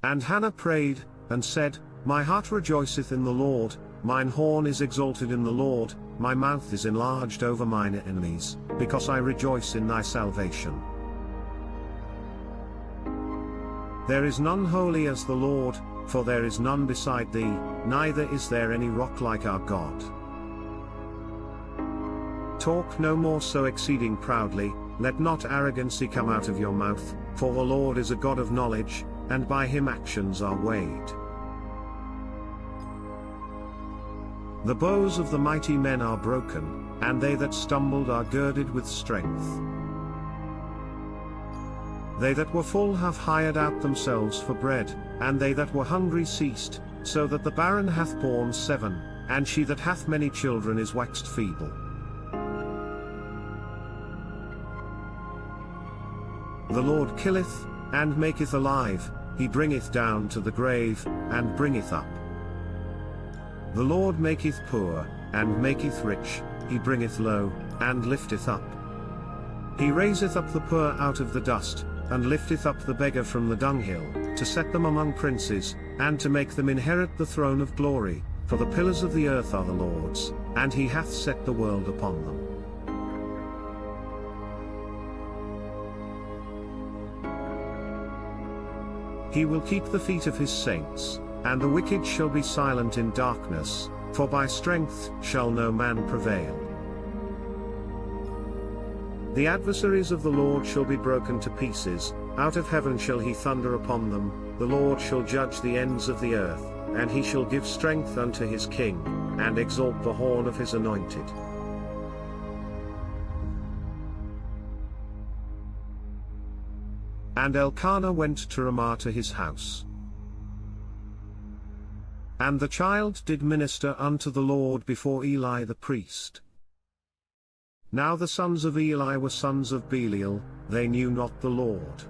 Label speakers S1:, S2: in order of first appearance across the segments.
S1: And Hannah prayed, and said, My heart rejoiceth in the Lord, mine horn is exalted in the Lord, my mouth is enlarged over mine enemies, because I rejoice in thy salvation. There is none holy as the Lord, for there is none beside thee, neither is there any rock like our God. Talk no more so exceeding proudly, let not arrogancy come out of your mouth, for the Lord is a God of knowledge, and by him actions are weighed. The bows of the mighty men are broken, and they that stumbled are girded with strength. They that were full have hired out themselves for bread, and they that were hungry ceased, so that the barren hath borne 7, and she that hath many children is waxed feeble. The Lord killeth, and maketh alive, he bringeth down to the grave, and bringeth up. The Lord maketh poor, and maketh rich, he bringeth low, and lifteth up. He raiseth up the poor out of the dust, and lifteth up the beggar from the dunghill, to set them among princes, and to make them inherit the throne of glory, for the pillars of the earth are the Lord's, and he hath set the world upon them. He will keep the feet of his saints, and the wicked shall be silent in darkness, for by strength shall no man prevail. The adversaries of the Lord shall be broken to pieces, out of heaven shall he thunder upon them, the Lord shall judge the ends of the earth, and he shall give strength unto his king, and exalt the horn of his anointed. And Elkanah went to Ramah to his house. And the child did minister unto the Lord before Eli the priest. Now the sons of Eli were sons of Belial, they knew not the Lord.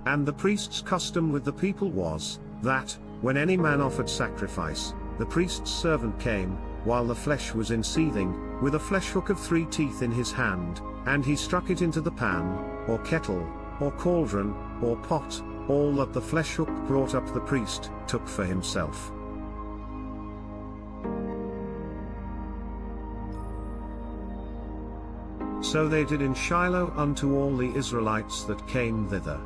S1: And the priest's custom with the people was, that, when any man offered sacrifice, the priest's servant came, while the flesh was in seething, with a flesh hook of 3 teeth in his hand, and he struck it into the pan, or kettle, or cauldron, or pot, all that the flesh hook brought up the priest took for himself. So they did in Shiloh unto all the Israelites that came thither.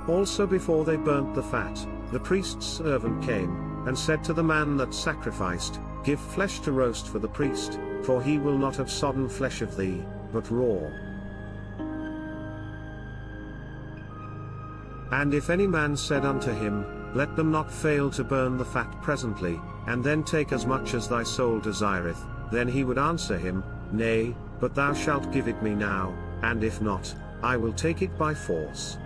S1: Also before they burnt the fat, the priest's servant came, and said to the man that sacrificed, Give flesh to roast for the priest, for he will not have sodden flesh of thee, but raw. And if any man said unto him, Let them not fail to burn the fat presently, and then take as much as thy soul desireth, then he would answer him, Nay, but thou shalt give it me now, and if not, I will take it by force.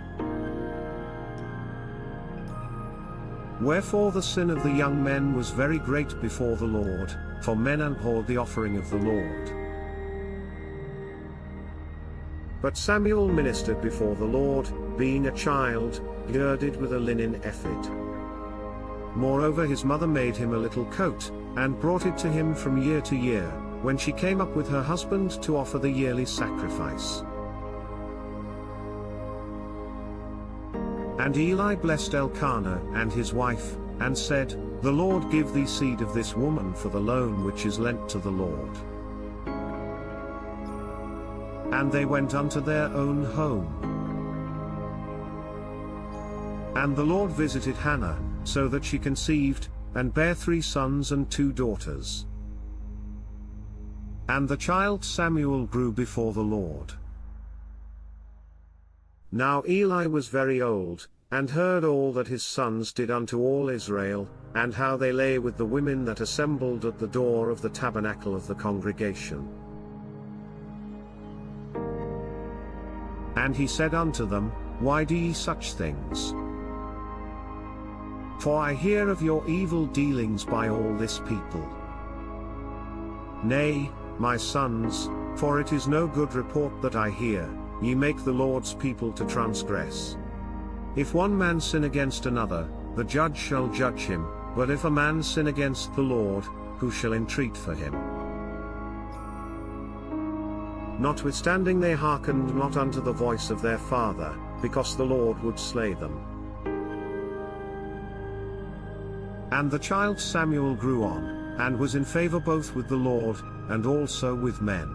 S1: Wherefore the sin of the young men was very great before the Lord, for men abhorred the offering of the Lord. But Samuel ministered before the Lord, being a child, girded with a linen ephod. Moreover his mother made him a little coat, and brought it to him from year to year, when she came up with her husband to offer the yearly sacrifice. And Eli blessed Elkanah and his wife, and said, The Lord give thee seed of this woman for the loan which is lent to the Lord. And they went unto their own home. And the Lord visited Hannah, so that she conceived, and bare 3 sons and 2 daughters. And the child Samuel grew before the Lord. Now Eli was very old, and heard all that his sons did unto all Israel, and how they lay with the women that assembled at the door of the tabernacle of the congregation. And he said unto them, Why do ye such things? For I hear of your evil dealings by all this people. Nay, my sons, for it is no good report that I hear, ye make the Lord's people to transgress. If one man sin against another, the judge shall judge him, but if a man sin against the Lord, who shall entreat for him? Notwithstanding they hearkened not unto the voice of their father, because the Lord would slay them. And the child Samuel grew on, and was in favor both with the Lord, and also with men.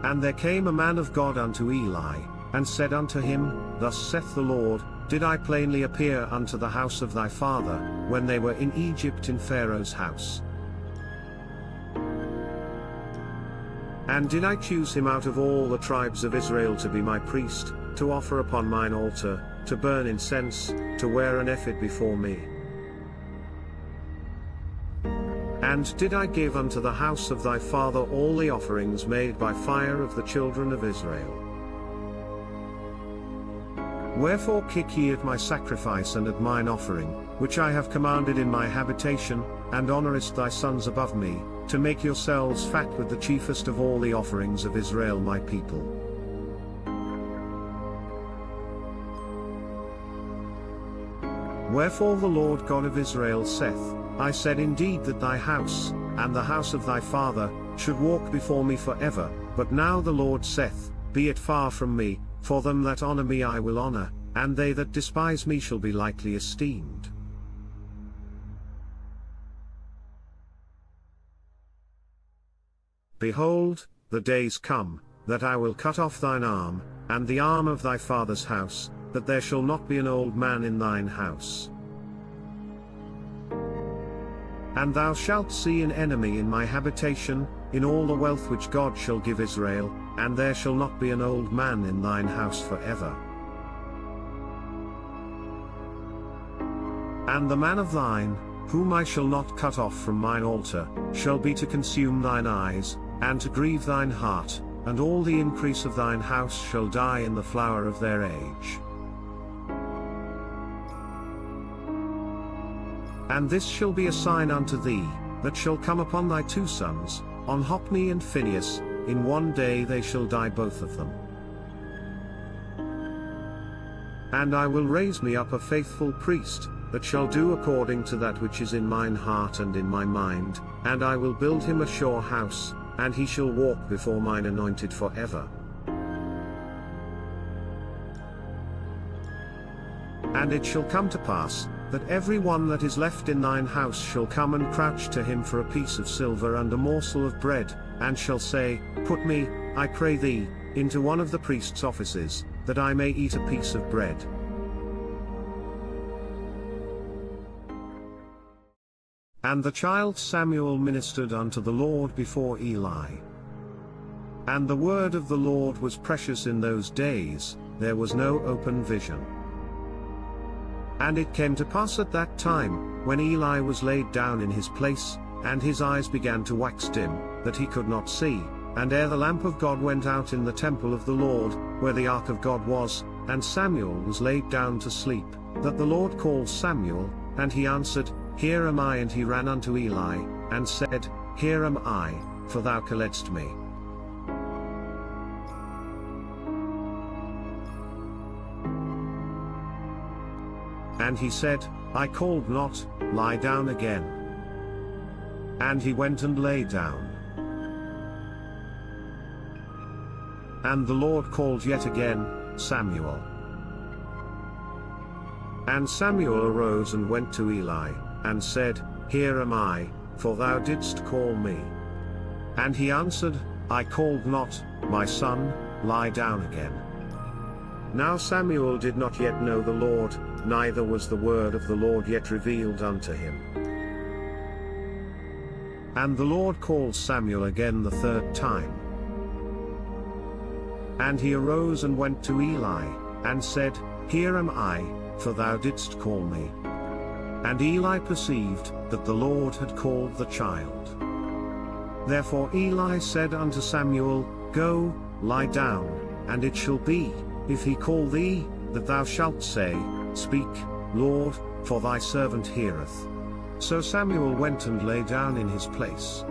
S1: And there came a man of God unto Eli, and said unto him, Thus saith the Lord, Did I plainly appear unto the house of thy father, when they were in Egypt in Pharaoh's house? And did I choose him out of all the tribes of Israel to be my priest, to offer upon mine altar, to burn incense, to wear an ephod before me? And did I give unto the house of thy father all the offerings made by fire of the children of Israel? Wherefore kick ye at my sacrifice and at mine offering, which I have commanded in my habitation, and honourest thy sons above me, to make yourselves fat with the chiefest of all the offerings of Israel my people? Wherefore the Lord God of Israel saith, I said indeed that thy house, and the house of thy father, should walk before me for ever, but now the Lord saith, Be it far from me, for them that honour me I will honour, and they that despise me shall be lightly esteemed. Behold, the days come, that I will cut off thine arm, and the arm of thy father's house, that there shall not be an old man in thine house. And thou shalt see an enemy in my habitation, in all the wealth which God shall give Israel, and there shall not be an old man in thine house forever. And the man of thine, whom I shall not cut off from mine altar, shall be to consume thine eyes, and to grieve thine heart, and all the increase of thine house shall die in the flower of their age. And this shall be a sign unto thee, that shall come upon thy two sons, on Hophni and Phinehas, in one day they shall die both of them. And I will raise me up a faithful priest, that shall do according to that which is in mine heart and in my mind, and I will build him a sure house, and he shall walk before mine anointed forever. And it shall come to pass, that every one that is left in thine house shall come and crouch to him for a piece of silver and a morsel of bread, and shall say, Put me, I pray thee, into one of the priest's offices, that I may eat a piece of bread. And the child Samuel ministered unto the Lord before Eli. And the word of the Lord was precious in those days, there was no open vision. And it came to pass at that time, when Eli was laid down in his place, and his eyes began to wax dim, that he could not see, and ere the lamp of God went out in the temple of the Lord, where the ark of God was, and Samuel was laid down to sleep, that the Lord called Samuel, and he answered, Here am I. And he ran unto Eli, and said, Here am I, for thou calledst me. And he said, I called not, lie down again. And he went and lay down. And the Lord called yet again, Samuel. And Samuel arose and went to Eli, and said, Here am I, for thou didst call me. And he answered, I called not, my son, lie down again. Now Samuel did not yet know the Lord, neither was the word of the Lord yet revealed unto him. And the Lord called Samuel again the third time. And he arose and went to Eli, and said, Here am I, for thou didst call me. And Eli perceived that the Lord had called the child. Therefore Eli said unto Samuel, Go, lie down, and it shall be, if he call thee, that thou shalt say, Speak, Lord, for thy servant heareth. So Samuel went and lay down in his place.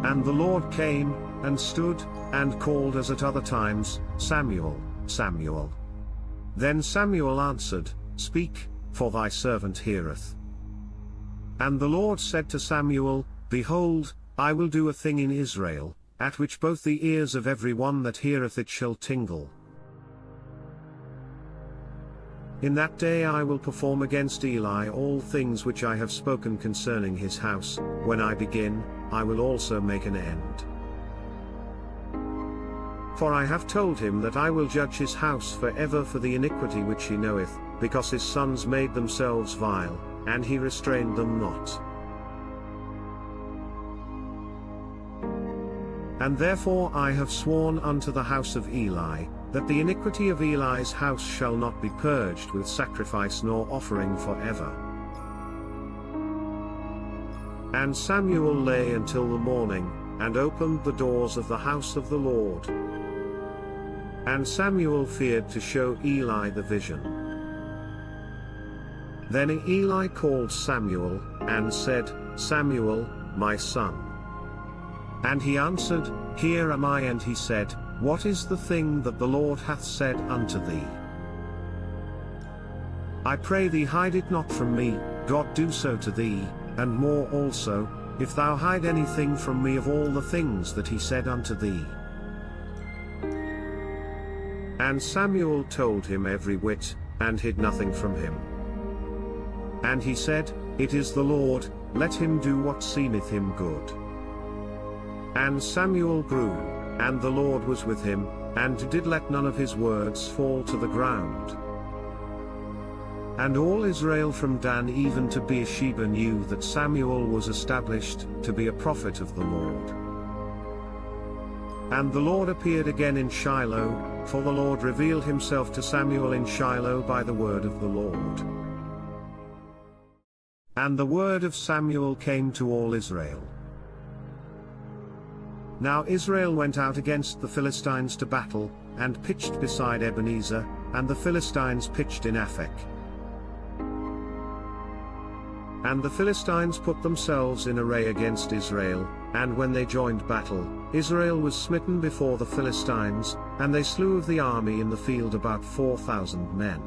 S1: And the Lord came, and stood, and called as at other times, Samuel, Samuel. Then Samuel answered, Speak, for thy servant heareth. And the Lord said to Samuel, Behold, I will do a thing in Israel, at which both the ears of every one that heareth it shall tingle. In that day I will perform against Eli all things which I have spoken concerning his house. When I begin, I will also make an end. For I have told him that I will judge his house forever for the iniquity which he knoweth, because his sons made themselves vile, and he restrained them not. And therefore I have sworn unto the house of Eli, that the iniquity of Eli's house shall not be purged with sacrifice nor offering forever. And Samuel lay until the morning, and opened the doors of the house of the Lord. And Samuel feared to show Eli the vision. Then Eli called Samuel, and said, Samuel, my son. And he answered, Here am I. And he said, What is the thing that the Lord hath said unto thee? I pray thee, hide it not from me. God do so to thee, and more also, if thou hide anything from me of all the things that he said unto thee. And Samuel told him every whit, and hid nothing from him. And he said, It is the Lord, let him do what seemeth him good. And Samuel grew, and the Lord was with him, and did let none of his words fall to the ground. And all Israel from Dan even to Beersheba knew that Samuel was established to be a prophet of the Lord. And the Lord appeared again in Shiloh, for the Lord revealed himself to Samuel in Shiloh by the word of the Lord. And the word of Samuel came to all Israel. Now Israel went out against the Philistines to battle, and pitched beside Ebenezer, and the Philistines pitched in Aphek. And the Philistines put themselves in array against Israel, and when they joined battle, Israel was smitten before the Philistines, and they slew of the army in the field about 4,000 men.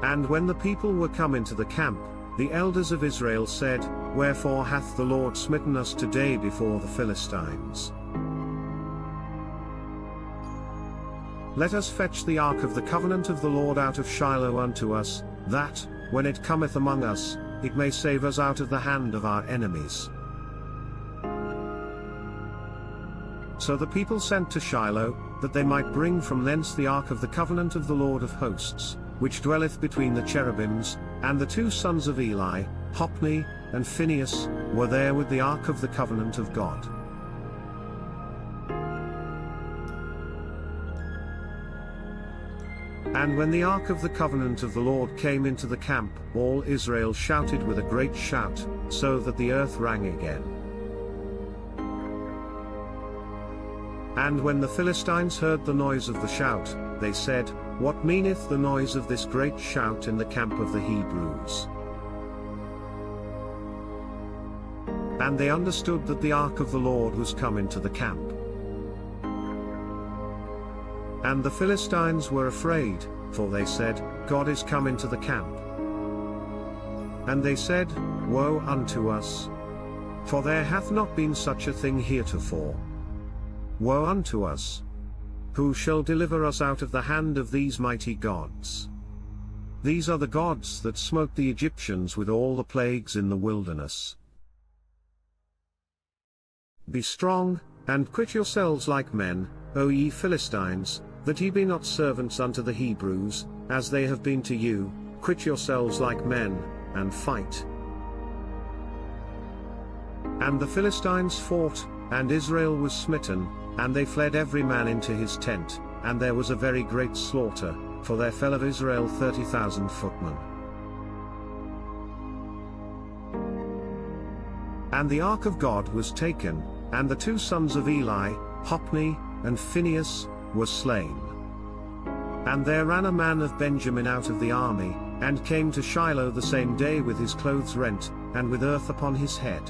S1: And when the people were come into the camp, the elders of Israel said, Wherefore hath the Lord smitten us today before the Philistines? Let us fetch the ark of the covenant of the Lord out of Shiloh unto us, that, when it cometh among us, it may save us out of the hand of our enemies. So the people sent to Shiloh, that they might bring from thence the ark of the covenant of the Lord of hosts, which dwelleth between the cherubims, and the two sons of Eli, Hophni and Phinehas, were there with the ark of the covenant of God. And when the ark of the covenant of the Lord came into the camp, all Israel shouted with a great shout, so that the earth rang again. And when the Philistines heard the noise of the shout, they said, What meaneth the noise of this great shout in the camp of the Hebrews? And they understood that the ark of the Lord was come into the camp. And the Philistines were afraid, for they said, God is come into the camp. And they said, Woe unto us! For there hath not been such a thing heretofore. Woe unto us! Who shall deliver us out of the hand of these mighty gods? These are the gods that smote the Egyptians with all the plagues in the wilderness. Be strong, and quit yourselves like men, O ye Philistines, that ye be not servants unto the Hebrews, as they have been to you. Quit yourselves like men, and fight. And the Philistines fought, and Israel was smitten, and they fled every man into his tent, and there was a very great slaughter, for there fell of Israel 30,000 footmen. And the ark of God was taken, and the two sons of Eli, Hophni and Phinehas, were slain. And there ran a man of Benjamin out of the army, and came to Shiloh the same day with his clothes rent, and with earth upon his head.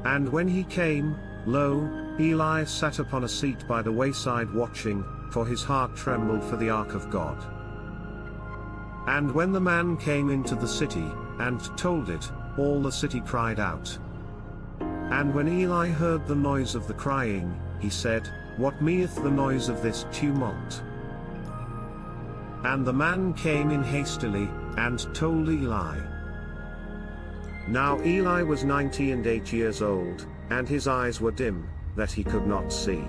S1: And when he came, lo, Eli sat upon a seat by the wayside watching, for his heart trembled for the ark of God. And when the man came into the city, and told it, all the city cried out. And when Eli heard the noise of the crying, he said, What meaneth the noise of this tumult? And the man came in hastily, and told Eli. Now Eli was 98 years old, and his eyes were dim, that he could not see.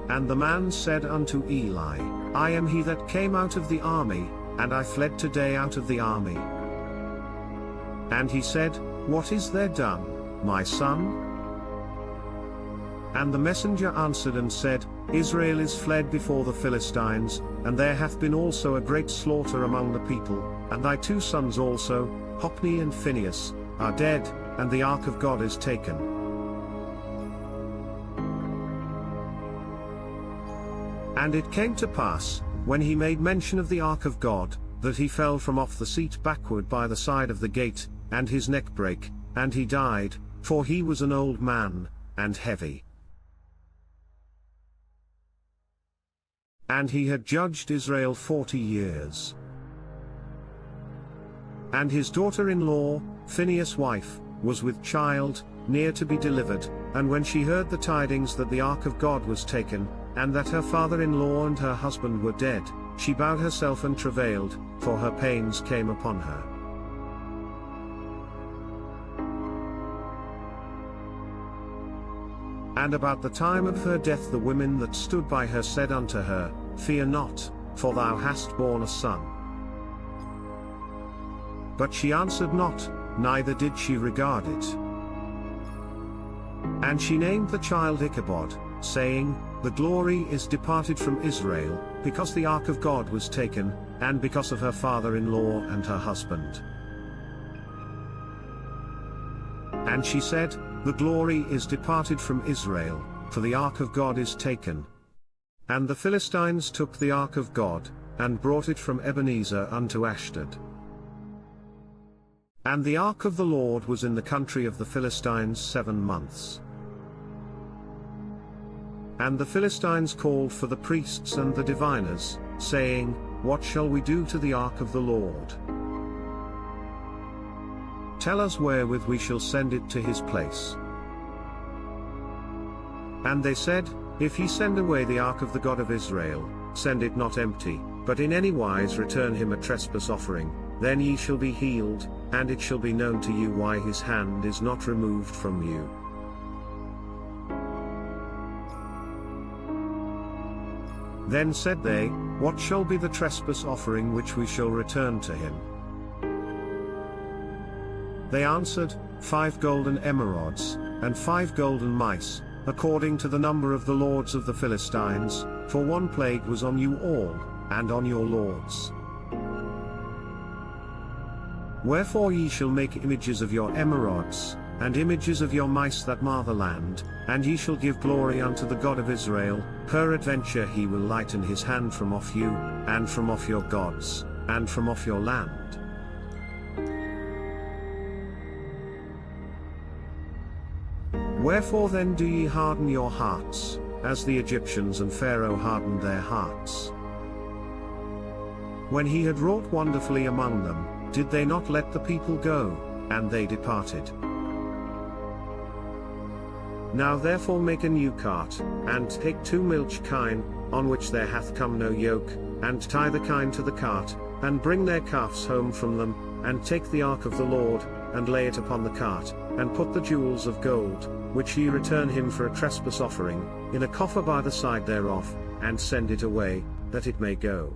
S1: And the man said unto Eli, I am he that came out of the army, and I fled today out of the army. And he said, What is there done, my son? And the messenger answered and said, Israel is fled before the Philistines, and there hath been also a great slaughter among the people, and thy 2 sons also, Hophni and Phinehas, are dead, and the ark of God is taken. And it came to pass, when he made mention of the ark of God, that he fell from off the seat backward by the side of the gate, and his neck brake, and he died, for he was an old man, and heavy. And he had judged Israel 40 years. And his daughter-in-law, Phinehas' wife, was with child, near to be delivered, and when she heard the tidings that the ark of God was taken, and that her father-in-law and her husband were dead, she bowed herself and travailed, for her pains came upon her. And about the time of her death the women that stood by her said unto her, Fear not, for thou hast borne a son. But she answered not, neither did she regard it. And she named the child Ichabod, saying, The glory is departed from Israel, because the ark of God was taken, and because of her father-in-law and her husband. And she said, The glory is departed from Israel, for the ark of God is taken. And the Philistines took the ark of God, and brought it from Ebenezer unto Ashdod. And the ark of the Lord was in the country of the Philistines 7 months. And the Philistines called for the priests and the diviners, saying, What shall we do to the ark of the Lord? Tell us wherewith we shall send it to his place. And they said, If he send away the ark of the God of Israel, send it not empty, but in any wise return him a trespass offering, then ye shall be healed, and it shall be known to you why his hand is not removed from you. Then said they, What shall be the trespass offering which we shall return to him? They answered, 5 golden emerods, and 5 golden mice, according to the number of the lords of the Philistines, for 1 plague was on you all, and on your lords. Wherefore ye shall make images of your emerods, and images of your mice that mar the land, and ye shall give glory unto the God of Israel, peradventure he will lighten his hand from off you, and from off your gods, and from off your land. Wherefore then do ye harden your hearts, as the Egyptians and Pharaoh hardened their hearts? When he had wrought wonderfully among them, did they not let the people go, and they departed? Now therefore make a new cart, and take 2 milch kine, on which there hath come no yoke, and tie the kine to the cart, and bring their calves home from them, and take the ark of the Lord, and lay it upon the cart, and put the jewels of gold, which ye return him for a trespass offering, in a coffer by the side thereof, and send it away, that it may go.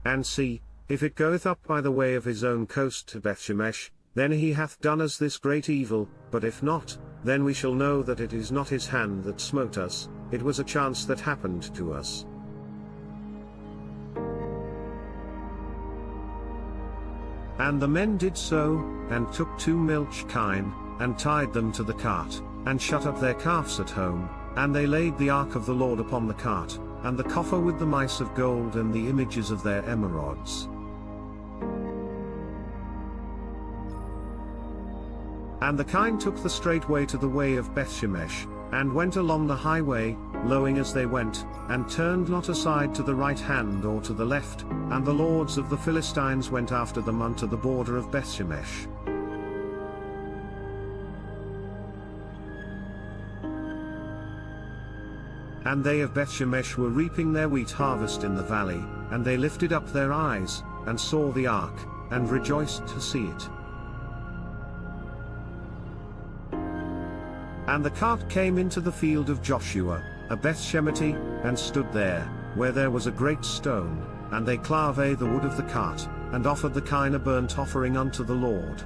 S1: And see, if it goeth up by the way of his own coast to Bethshemesh, then he hath done us this great evil, but if not, then we shall know that it is not his hand that smote us, it was a chance that happened to us. And the men did so, and took 2 milch kine, and tied them to the cart, and shut up their calves at home, and they laid the ark of the Lord upon the cart, and the coffer with the mice of gold and the images of their emerods. And the kine took the straight way to the way of Bethshemesh, and went along the highway, lowing as they went, and turned not aside to the right hand or to the left, and the lords of the Philistines went after them unto the border of Bethshemesh. And they of Bethshemesh were reaping their wheat harvest in the valley, and they lifted up their eyes, and saw the ark, and rejoiced to see it. And the cart came into the field of Joshua, a Bethshemeti, and stood there, where there was a great stone, and they clave the wood of the cart, and offered the kine a burnt offering unto the Lord.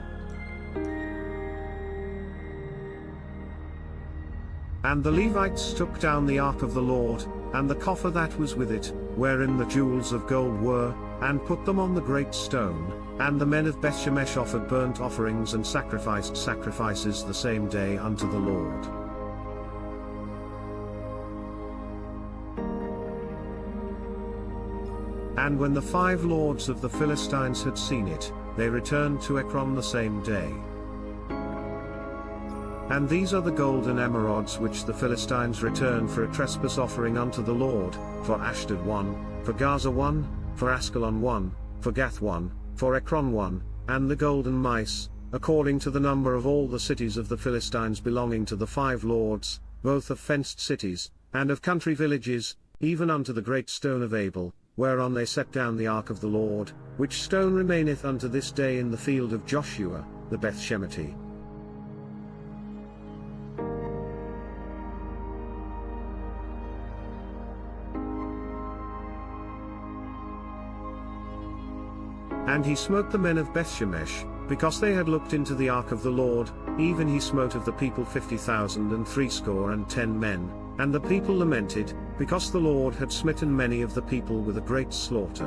S1: And the Levites took down the ark of the Lord, and the coffer that was with it, wherein the jewels of gold were, and put them on the great stone, and the men of Bethshemesh offered burnt offerings and sacrificed sacrifices the same day unto the Lord. And when the 5 lords of the Philistines had seen it, they returned to Ekron the same day. And these are the golden emerods which the Philistines returned for a trespass offering unto the Lord, for Ashdod 1, for Gaza 1, for Askelon 1, for Gath 1, for Ekron 1, and the golden mice, according to the number of all the cities of the Philistines belonging to the 5 lords, both of fenced cities, and of country villages, even unto the great stone of Abel, whereon they set down the ark of the Lord, which stone remaineth unto this day in the field of Joshua, the Bethshemeti. And he smote the men of Bethshemesh, because they had looked into the ark of the Lord, even he smote of the people 50,000 and 60 men, and the people lamented, because the Lord had smitten many of the people with a great slaughter.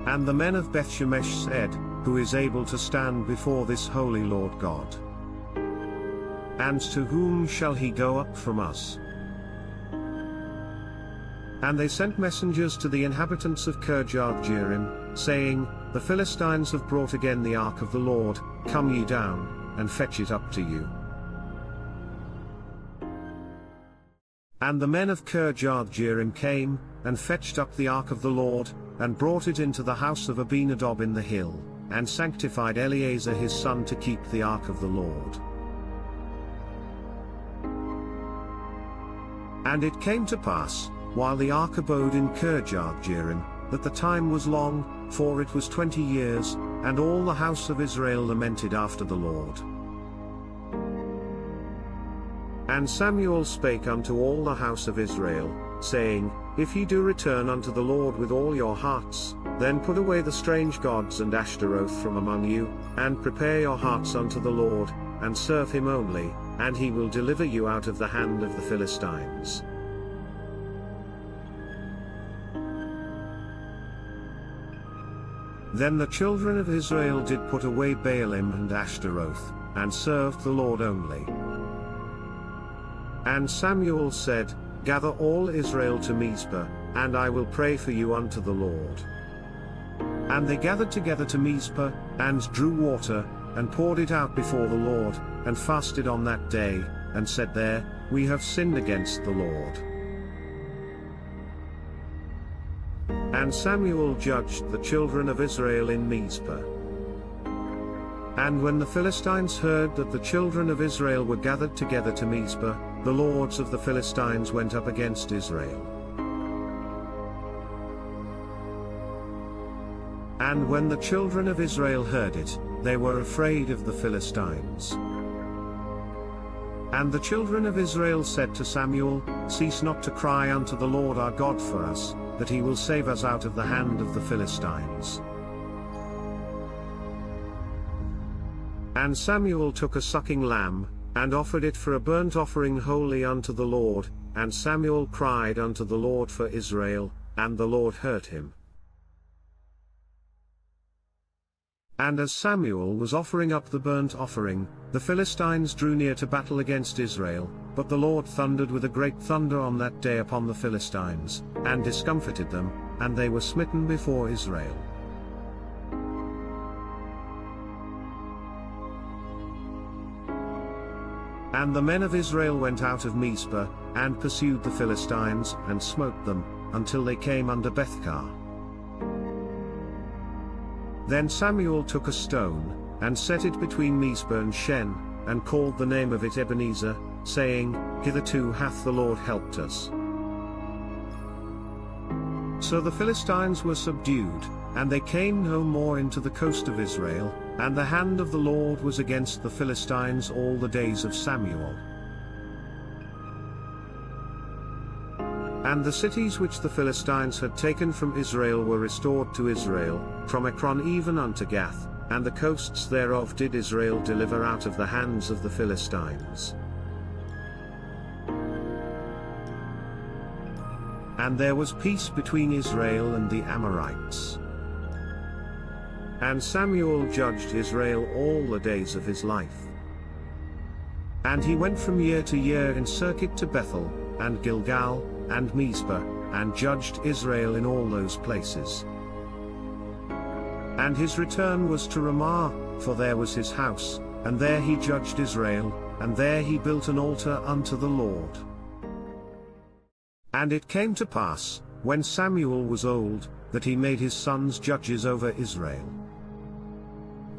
S1: And the men of Bethshemesh said, Who is able to stand before this holy Lord God? And to whom shall he go up from us? And they sent messengers to the inhabitants of Kirjath-jearim, saying, The Philistines have brought again the ark of the Lord, come ye down, and fetch it up to you. And the men of Kirjath-jearim came, and fetched up the ark of the Lord, and brought it into the house of Abinadab in the hill, and sanctified Eleazar his son to keep the ark of the Lord. And it came to pass, while the ark abode in Kirjath-jearim, that the time was long, for it was 20 years, and all the house of Israel lamented after the Lord. And Samuel spake unto all the house of Israel, saying, If ye do return unto the Lord with all your hearts, then put away the strange gods and Ashtaroth from among you, and prepare your hearts unto the Lord, and serve him only, and he will deliver you out of the hand of the Philistines. Then the children of Israel did put away Baalim and Ashtaroth, and served the Lord only. And Samuel said, Gather all Israel to Mizpah, and I will pray for you unto the Lord. And they gathered together to Mizpah, and drew water, and poured it out before the Lord, and fasted on that day, and said there, We have sinned against the Lord. And Samuel judged the children of Israel in Mizpah. And when the Philistines heard that the children of Israel were gathered together to Mizpah, the lords of the Philistines went up against Israel. And when the children of Israel heard it, they were afraid of the Philistines. And the children of Israel said to Samuel, Cease not to cry unto the Lord our God for us, that he will save us out of the hand of the Philistines. And Samuel took a sucking lamb, and offered it for a burnt offering wholly unto the Lord, and Samuel cried unto the Lord for Israel, and the Lord heard him. And as Samuel was offering up the burnt offering, the Philistines drew near to battle against Israel, but the Lord thundered with a great thunder on that day upon the Philistines, and discomfited them, and they were smitten before Israel. And the men of Israel went out of Mizpah, and pursued the Philistines, and smote them, until they came under Bethkar. Then Samuel took a stone, and set it between Mizpah and Shen, and called the name of it Ebenezer, saying, Hitherto hath the Lord helped us. So the Philistines were subdued, and they came no more into the coast of Israel, and the hand of the Lord was against the Philistines all the days of Samuel. And the cities which the Philistines had taken from Israel were restored to Israel, from Ekron even unto Gath, and the coasts thereof did Israel deliver out of the hands of the Philistines. And there was peace between Israel and the Amorites. And Samuel judged Israel all the days of his life. And he went from year to year in circuit to Bethel, and Gilgal, and Mizpah, and judged Israel in all those places. And his return was to Ramah, for there was his house, and there he judged Israel, and there he built an altar unto the Lord. And it came to pass, when Samuel was old, that he made his sons judges over Israel.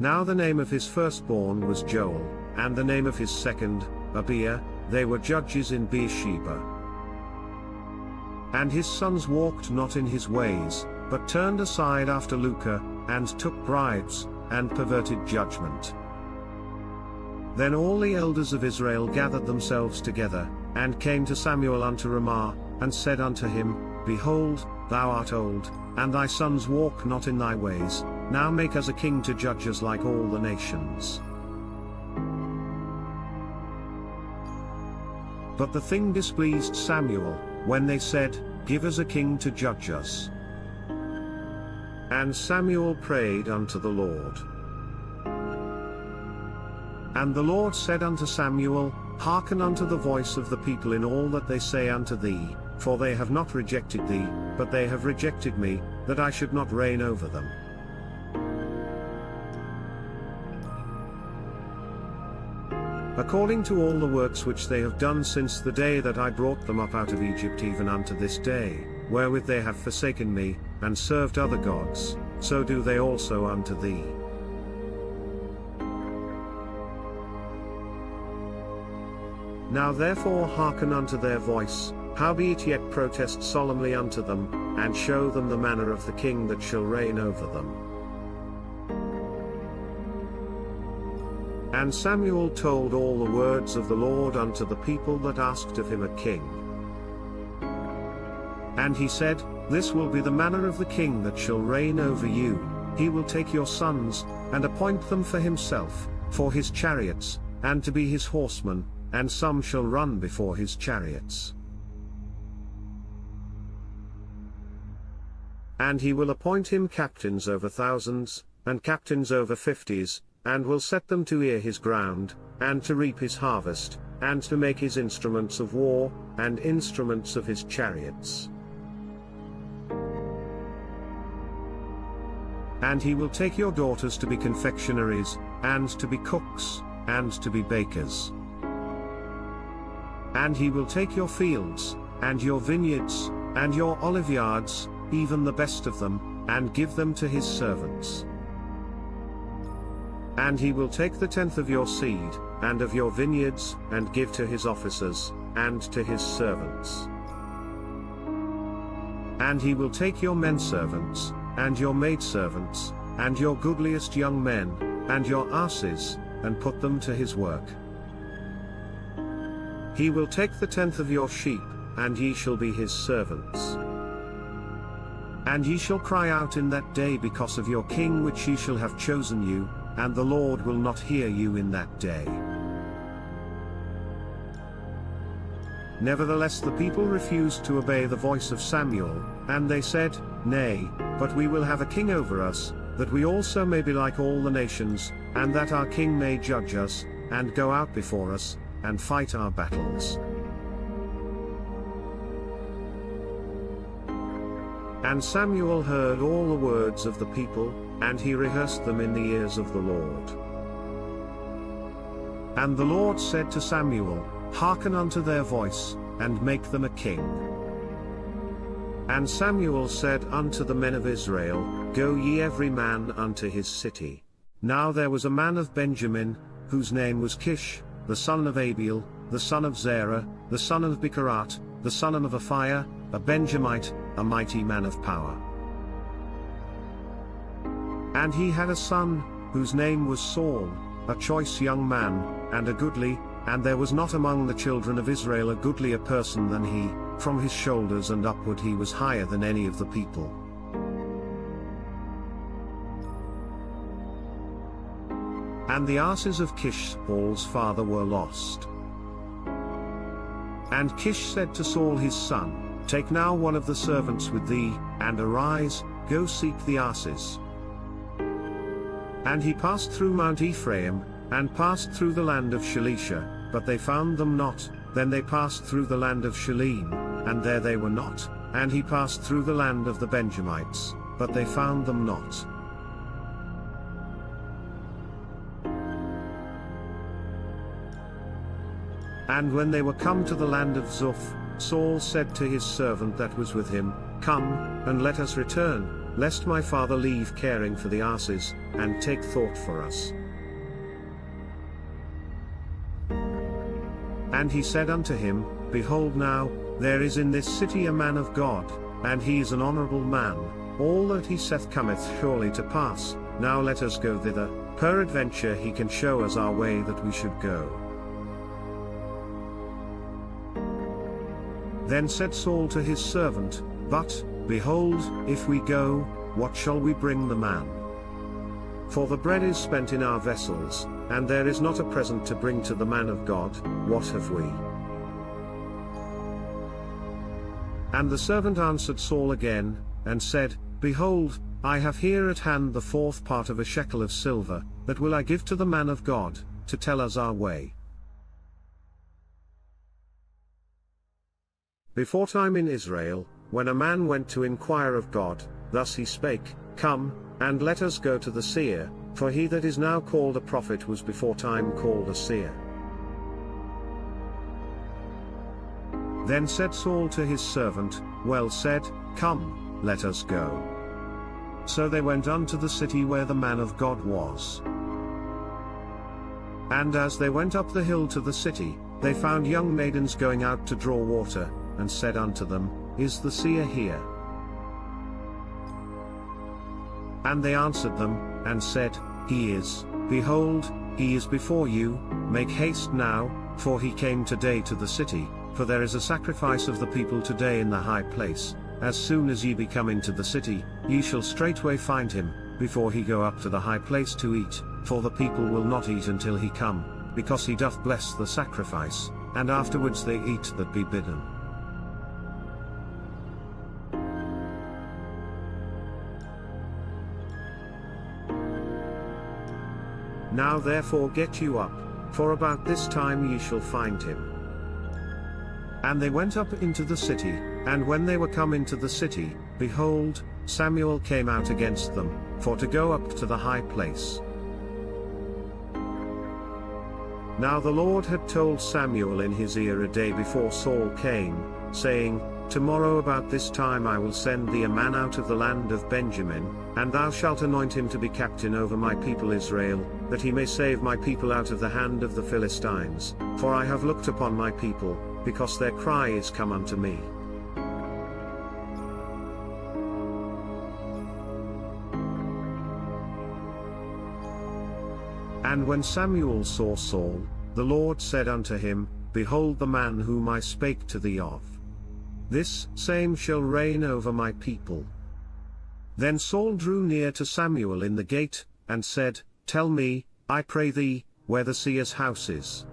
S1: Now the name of his firstborn was Joel, and the name of his second, Abiah. They were judges in Beersheba. And his sons walked not in his ways, but turned aside after lucre, and took bribes, and perverted judgment. Then all the elders of Israel gathered themselves together, and came to Samuel unto Ramah, and said unto him, Behold, thou art old, and thy sons walk not in thy ways, now make us a king to judge us like all the nations. But the thing displeased Samuel, when they said, Give us a king to judge us. And Samuel prayed unto the Lord. And the Lord said unto Samuel, Hearken unto the voice of the people in all that they say unto thee, for they have not rejected thee, but they have rejected me, that I should not reign over them. According to all the works which they have done since the day that I brought them up out of Egypt even unto this day, wherewith they have forsaken me, and served other gods, so do they also unto thee. Now therefore hearken unto their voice, howbeit yet protest solemnly unto them, and show them the manner of the king that shall reign over them. And Samuel told all the words of the Lord unto the people that asked of him a king. And he said, This will be the manner of the king that shall reign over you. He will take your sons, and appoint them for himself, for his chariots, and to be his horsemen, and some shall run before his chariots. And he will appoint him captains over thousands, and captains over fifties, and will set them to ear his ground, and to reap his harvest, and to make his instruments of war, and instruments of his chariots. And he will take your daughters to be confectionaries, and to be cooks, and to be bakers. And he will take your fields, and your vineyards, and your oliveyards, even the best of them, and give them to his servants. And he will take the tenth of your seed, and of your vineyards, and give to his officers, and to his servants. And he will take your menservants, and your maidservants, and your goodliest young men, and your asses, and put them to his work. He will take the tenth of your sheep, and ye shall be his servants. And ye shall cry out in that day because of your king which ye shall have chosen you, and the Lord will not hear you in that day. Nevertheless the people refused to obey the voice of Samuel, and they said, Nay, but we will have a king over us, that we also may be like all the nations, and that our king may judge us, and go out before us, and fight our battles. And Samuel heard all the words of the people, and he rehearsed them in the ears of the Lord. And the Lord said to Samuel, Hearken unto their voice, and make them a king. And Samuel said unto the men of Israel, Go ye every man unto his city. Now there was a man of Benjamin, whose name was Kish, the son of Abiel, the son of Zerah, the son of Bechorat, the son of Aphiah, a Benjamite, a mighty man of power. And he had a son, whose name was Saul, a choice young man, and a goodly, and there was not among the children of Israel a goodlier person than he, from his shoulders and upward he was higher than any of the people. And the asses of Kish, Saul's father, were lost. And Kish said to Saul his son, Take now one of the servants with thee, and arise, go seek the asses. And he passed through Mount Ephraim, and passed through the land of Shalisha, but they found them not. Then they passed through the land of Shalim, and there they were not. And he passed through the land of the Benjamites, but they found them not. And when they were come to the land of Zuph, Saul said to his servant that was with him, Come, and let us return, lest my father leave caring for the asses, and take thought for us. And he said unto him, Behold now, there is in this city a man of God, and he is an honorable man, all that he saith cometh surely to pass, now let us go thither, peradventure he can show us our way that we should go. Then said Saul to his servant, But, behold, if we go, what shall we bring the man? For the bread is spent in our vessels, and there is not a present to bring to the man of God, what have we? And the servant answered Saul again, and said, Behold, I have here at hand the fourth part of a shekel of silver, that will I give to the man of God, to tell us our way. Beforetime in Israel, when a man went to inquire of God, thus he spake, Come, and let us go to the seer, for he that is now called a prophet was beforetime called a seer. Then said Saul to his servant, Well said, Come, let us go. So they went unto the city where the man of God was. And as they went up the hill to the city, they found young maidens going out to draw water, and said unto them, Is the seer here? And they answered them, and said, He is. Behold, he is before you, make haste now, for he came today to the city, for there is a sacrifice of the people today in the high place. As soon as ye be come into the city, ye shall straightway find him, before he go up to the high place to eat, for the people will not eat until he come, because he doth bless the sacrifice, and afterwards they eat that be bidden. Now therefore get you up, for about this time ye shall find him. And they went up into the city, and when they were come into the city, behold, Samuel came out against them, for to go up to the high place. Now the Lord had told Samuel in his ear a day before Saul came, saying, Tomorrow about this time I will send thee a man out of the land of Benjamin, and thou shalt anoint him to be captain over my people Israel, that he may save my people out of the hand of the Philistines, for I have looked upon my people, because their cry is come unto me. And when Samuel saw Saul, the Lord said unto him, Behold the man whom I spake to thee of. This same shall reign over my people. Then Saul drew near to Samuel in the gate, and said, Tell me, I pray thee, where the seer's house is.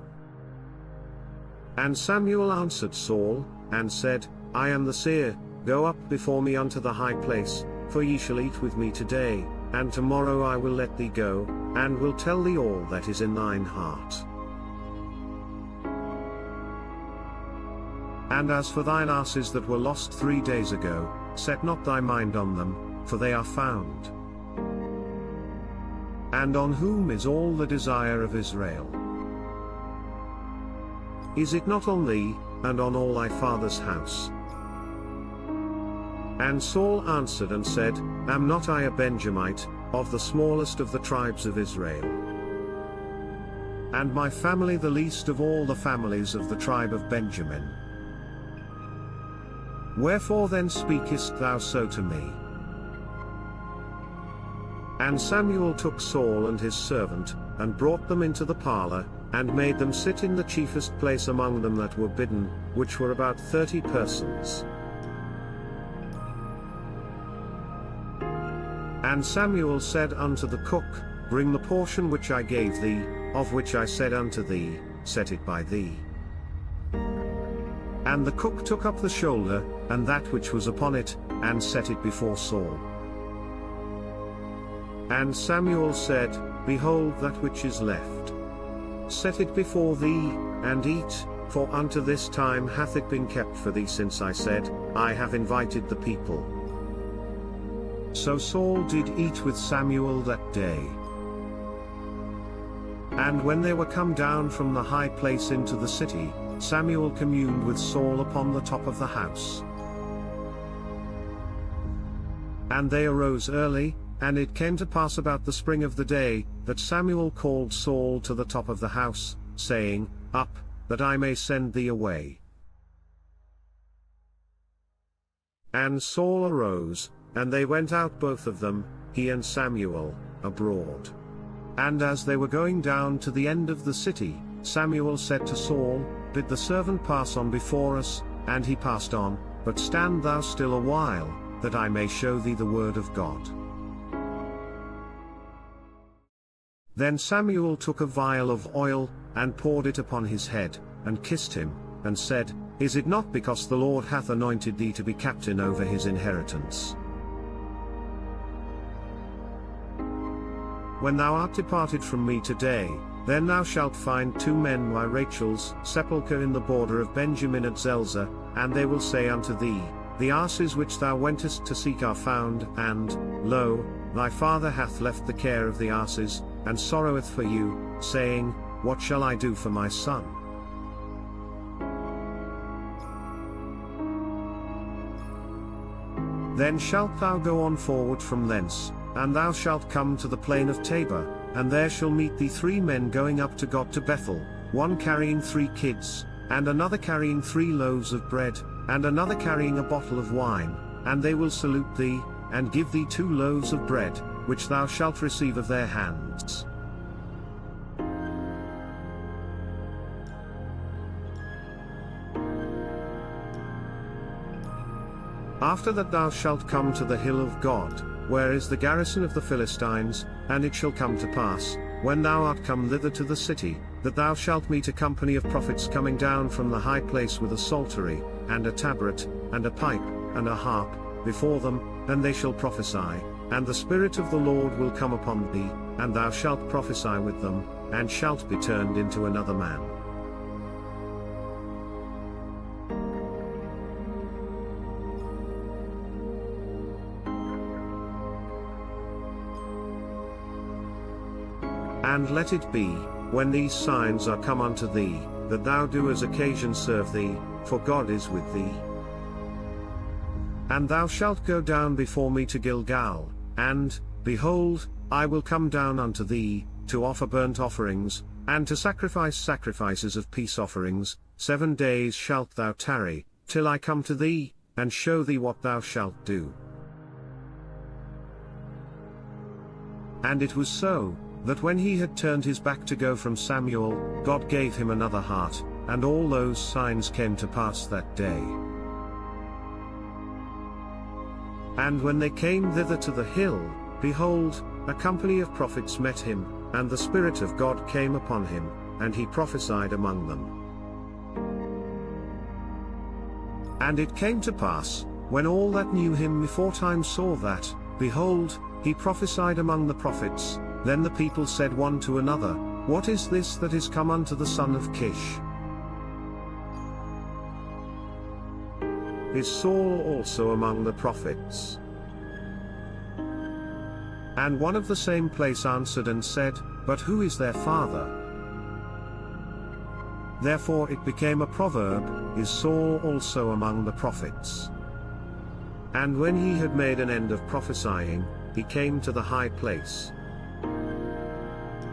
S1: And Samuel answered Saul, and said, I am the seer, go up before me unto the high place, for ye shall eat with me today, and tomorrow I will let thee go, and will tell thee all that is in thine heart. And as for thine asses that were lost 3 days ago, set not thy mind on them, for they are found. And on whom is all the desire of Israel? Is it not on thee, and on all thy father's house? And Saul answered and said, Am not I a Benjamite, of the smallest of the tribes of Israel? And my family the least of all the families of the tribe of Benjamin. Wherefore then speakest thou so to me? And Samuel took Saul and his servant, and brought them into the parlor, and made them sit in the chiefest place among them that were bidden, which were about 30 persons. And Samuel said unto the cook, Bring the portion which I gave thee, of which I said unto thee, Set it by thee. And the cook took up the shoulder, and that which was upon it, and set it before Saul. And Samuel said, Behold that which is left. Set it before thee, and eat, for unto this time hath it been kept for thee since I said, I have invited the people. So Saul did eat with Samuel that day. And when they were come down from the high place into the city, Samuel communed with Saul upon the top of the house. And they arose early, and it came to pass about the spring of the day, that Samuel called Saul to the top of the house, saying, Up, that I may send thee away. And Saul arose, and they went out both of them, he and Samuel, abroad. And as they were going down to the end of the city, Samuel said to Saul, Bid the servant pass on before us, and he passed on, but stand thou still a while, that I may show thee the word of God. Then Samuel took a vial of oil, and poured it upon his head, and kissed him, and said, Is it not because the Lord hath anointed thee to be captain over his inheritance? When thou art departed from me today, then thou shalt find 2 men by Rachel's sepulchre in the border of Benjamin at Zelzah, and they will say unto thee, The asses which thou wentest to seek are found, and, lo, thy father hath left the care of the asses, and sorroweth for you, saying, What shall I do for my son? Then shalt thou go on forward from thence, and thou shalt come to the plain of Tabor, and there shall meet thee 3 men going up to God to Bethel, one carrying 3 kids, and another carrying 3 loaves of bread, and another carrying a bottle of wine, and they will salute thee, and give thee 2 loaves of bread, which thou shalt receive of their hands. After that thou shalt come to the hill of God, where is the garrison of the Philistines, and it shall come to pass, when thou art come thither to the city, that thou shalt meet a company of prophets coming down from the high place with a psaltery, and a tabret, and a pipe, and a harp, before them, and they shall prophesy, and the Spirit of the Lord will come upon thee, and thou shalt prophesy with them, and shalt be turned into another man. And let it be, when these signs are come unto thee, that thou do as occasion serve thee, for God is with thee. And thou shalt go down before me to Gilgal, and, behold, I will come down unto thee, to offer burnt offerings, and to sacrifice sacrifices of peace offerings. 7 days shalt thou tarry, till I come to thee, and show thee what thou shalt do. And it was so, that when he had turned his back to go from Samuel, God gave him another heart, and all those signs came to pass that day. And when they came thither to the hill, behold, a company of prophets met him, and the Spirit of God came upon him, and he prophesied among them. And it came to pass, when all that knew him beforetime saw that, behold, he prophesied among the prophets, then the people said one to another, What is this that is come unto the son of Kish? Is Saul also among the prophets? And one of the same place answered and said, But who is their father? Therefore it became a proverb, is Saul also among the prophets? And when he had made an end of prophesying, he came to the high place.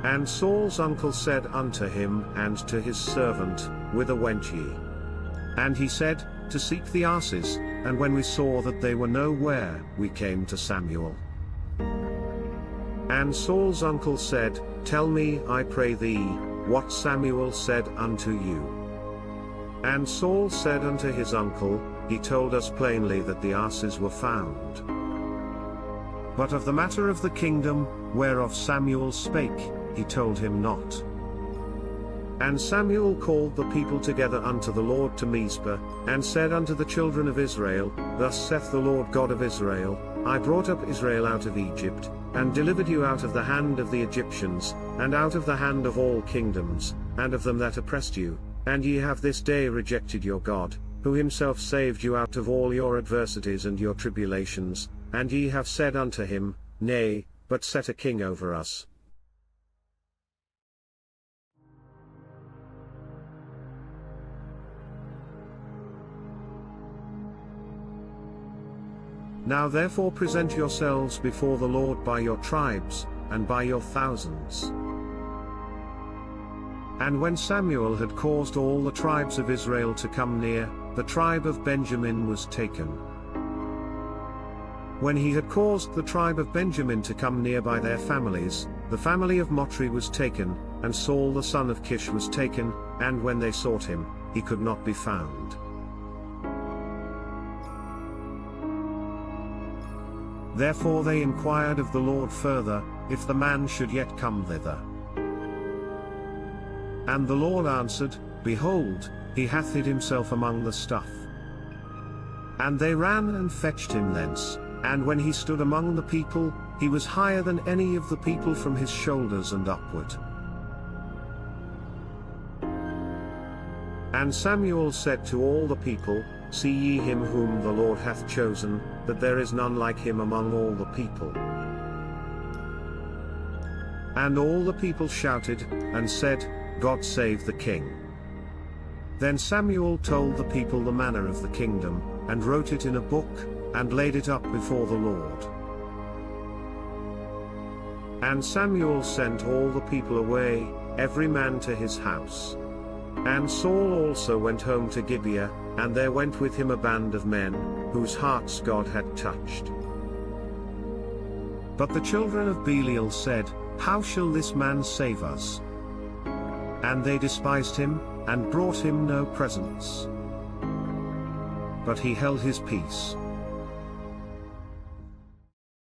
S1: And Saul's uncle said unto him and to his servant, Whither went ye? And he said, To seek the asses, and when we saw that they were nowhere, we came to Samuel. And Saul's uncle said, Tell me, I pray thee, what Samuel said unto you. And Saul said unto his uncle, He told us plainly that the asses were found. But of the matter of the kingdom, whereof Samuel spake, he told him not. And Samuel called the people together unto the Lord to Mizpah, and said unto the children of Israel, Thus saith the Lord God of Israel, I brought up Israel out of Egypt, and delivered you out of the hand of the Egyptians, and out of the hand of all kingdoms, and of them that oppressed you, and ye have this day rejected your God, who himself saved you out of all your adversities and your tribulations, and ye have said unto him, Nay, but set a king over us. Now therefore present yourselves before the Lord by your tribes, and by your thousands. And when Samuel had caused all the tribes of Israel to come near, the tribe of Benjamin was taken. When he had caused the tribe of Benjamin to come near by their families, the family of Motri was taken, and Saul the son of Kish was taken, and when they sought him, he could not be found. Therefore they inquired of the Lord further, if the man should yet come thither. And the Lord answered, Behold, he hath hid himself among the stuff. And they ran and fetched him thence, and when he stood among the people, he was higher than any of the people from his shoulders and upward. And Samuel said to all the people, See ye him whom the Lord hath chosen, that there is none like him among all the people. And all the people shouted, and said, God save the king. Then Samuel told the people the manner of the kingdom, and wrote it in a book, and laid it up before the Lord. And Samuel sent all the people away, every man to his house. And Saul also went home to Gibeah, and there went with him a band of men, whose hearts God had touched. But the children of Belial said, How shall this man save us? And they despised him, and brought him no presents. But he held his peace.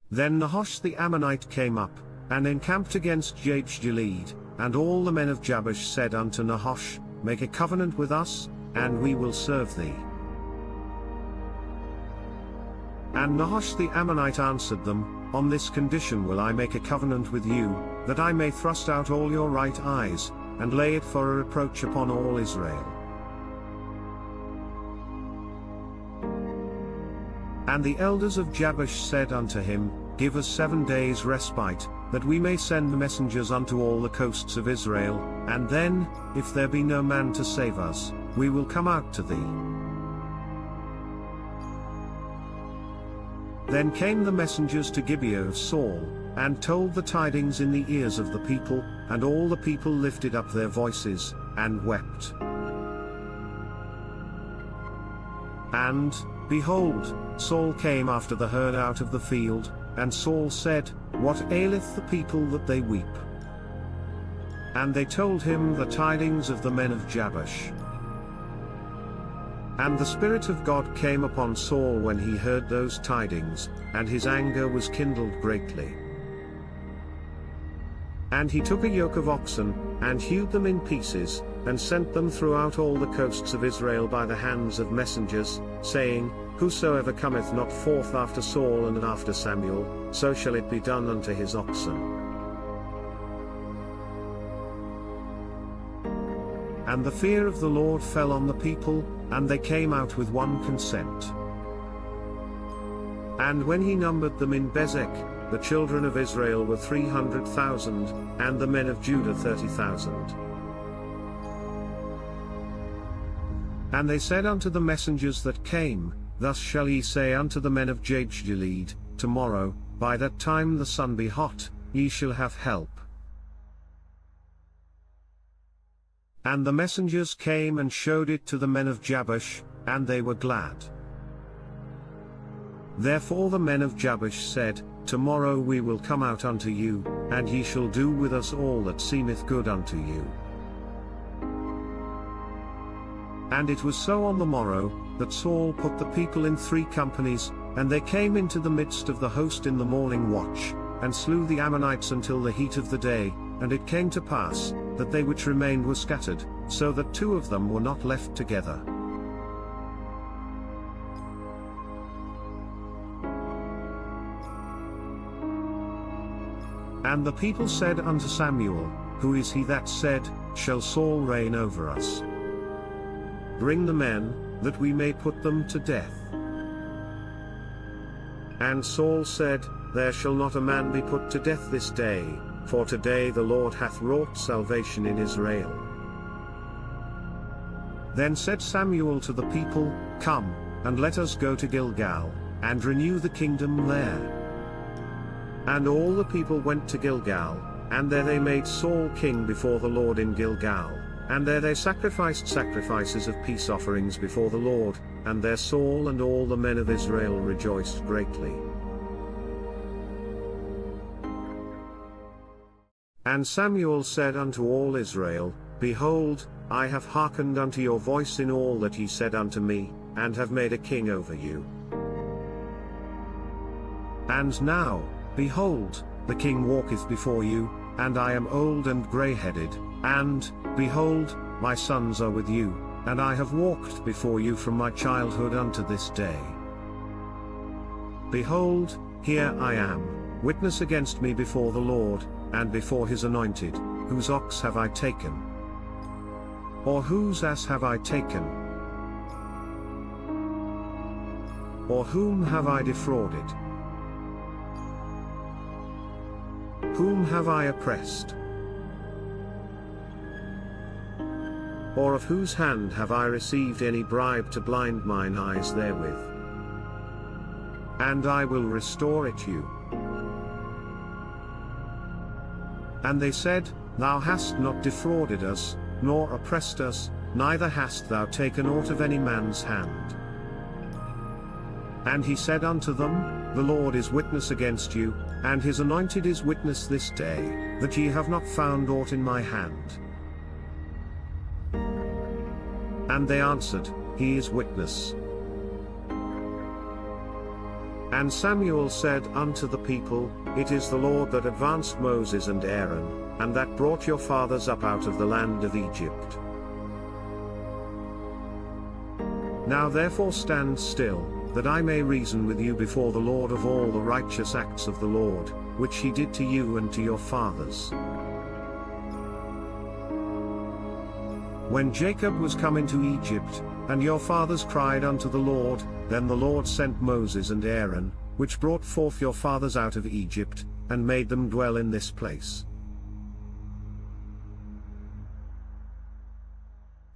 S1: Then Nahash the Ammonite came up, and encamped against Jabes-Gilead, and all the men of Jabesh said unto Nahash, Make a covenant with us, and we will serve thee. And Nahash the Ammonite answered them, On this condition will I make a covenant with you, that I may thrust out all your right eyes, and lay it for a reproach upon all Israel. And the elders of Jabesh said unto him, Give us 7 days' respite, that we may send messengers unto all the coasts of Israel, and then, if there be no man to save us, we will come out to thee. Then came the messengers to Gibeah of Saul, and told the tidings in the ears of the people, and all the people lifted up their voices, and wept. And, behold, Saul came after the herd out of the field, and Saul said, What aileth the people that they weep? And they told him the tidings of the men of Jabesh. And the Spirit of God came upon Saul when he heard those tidings, and his anger was kindled greatly. And he took a yoke of oxen, and hewed them in pieces, and sent them throughout all the coasts of Israel by the hands of messengers, saying, Whosoever cometh not forth after Saul and after Samuel, so shall it be done unto his oxen. And the fear of the Lord fell on the people, and they came out with one consent. And when he numbered them in Bezek, the children of Israel were 300,000, and the men of Judah 30,000. And they said unto the messengers that came, Thus shall ye say unto the men of Jabes, Tomorrow, by that time the sun be hot, ye shall have help. And the messengers came and showed it to the men of Jabesh, and they were glad. Therefore the men of Jabesh said, Tomorrow we will come out unto you, and ye shall do with us all that seemeth good unto you. And it was so on the morrow, that Saul put the people in 3 companies, and they came into the midst of the host in the morning watch, and slew the Ammonites until the heat of the day, and it came to pass, that they which remained were scattered, so that 2 of them were not left together. And the people said unto Samuel, Who is he that said, Shall Saul reign over us? Bring the men, that we may put them to death. And Saul said, There shall not a man be put to death this day, for today the Lord hath wrought salvation in Israel. Then said Samuel to the people, Come, and let us go to Gilgal, and renew the kingdom there. And all the people went to Gilgal, and there they made Saul king before the Lord in Gilgal, and there they sacrificed sacrifices of peace offerings before the Lord, and there Saul and all the men of Israel rejoiced greatly. And Samuel said unto all Israel, Behold, I have hearkened unto your voice in all that ye said unto me, and have made a king over you. And now, behold, the king walketh before you, and I am old and grey-headed, and, behold, my sons are with you, and I have walked before you from my childhood unto this day. Behold, here I am, witness against me before the Lord, and before his anointed, whose ox have I taken? Or whose ass have I taken? Or whom have I defrauded? Whom have I oppressed? Or of whose hand have I received any bribe to blind mine eyes therewith? And I will restore it you. And they said, Thou hast not defrauded us, nor oppressed us, neither hast thou taken aught of any man's hand. And he said unto them, The Lord is witness against you, and his anointed is witness this day, that ye have not found aught in my hand. And they answered, He is witness. And Samuel said unto the people, It is the Lord that advanced Moses and Aaron, and that brought your fathers up out of the land of Egypt. Now therefore stand still, that I may reason with you before the Lord of all the righteous acts of the Lord, which he did to you and to your fathers. When Jacob was come into Egypt, and your fathers cried unto the Lord, then the Lord sent Moses and Aaron, which brought forth your fathers out of Egypt, and made them dwell in this place.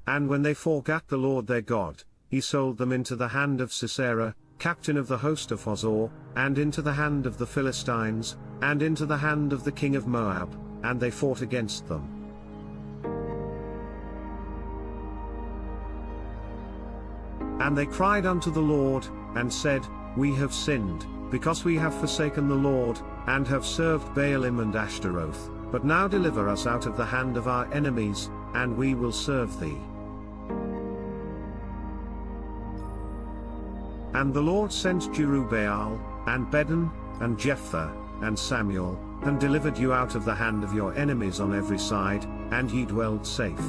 S1: And when they forgat the Lord their God, he sold them into the hand of Sisera, captain of the host of Hazor, and into the hand of the Philistines, and into the hand of the king of Moab, and they fought against them. And they cried unto the Lord, and said, We have sinned, because we have forsaken the Lord, and have served Baalim and Ashtaroth, but now deliver us out of the hand of our enemies, and we will serve thee. And the Lord sent Jerubbaal, and Bedan, and Jephthah, and Samuel, and delivered you out of the hand of your enemies on every side, and ye dwelled safe.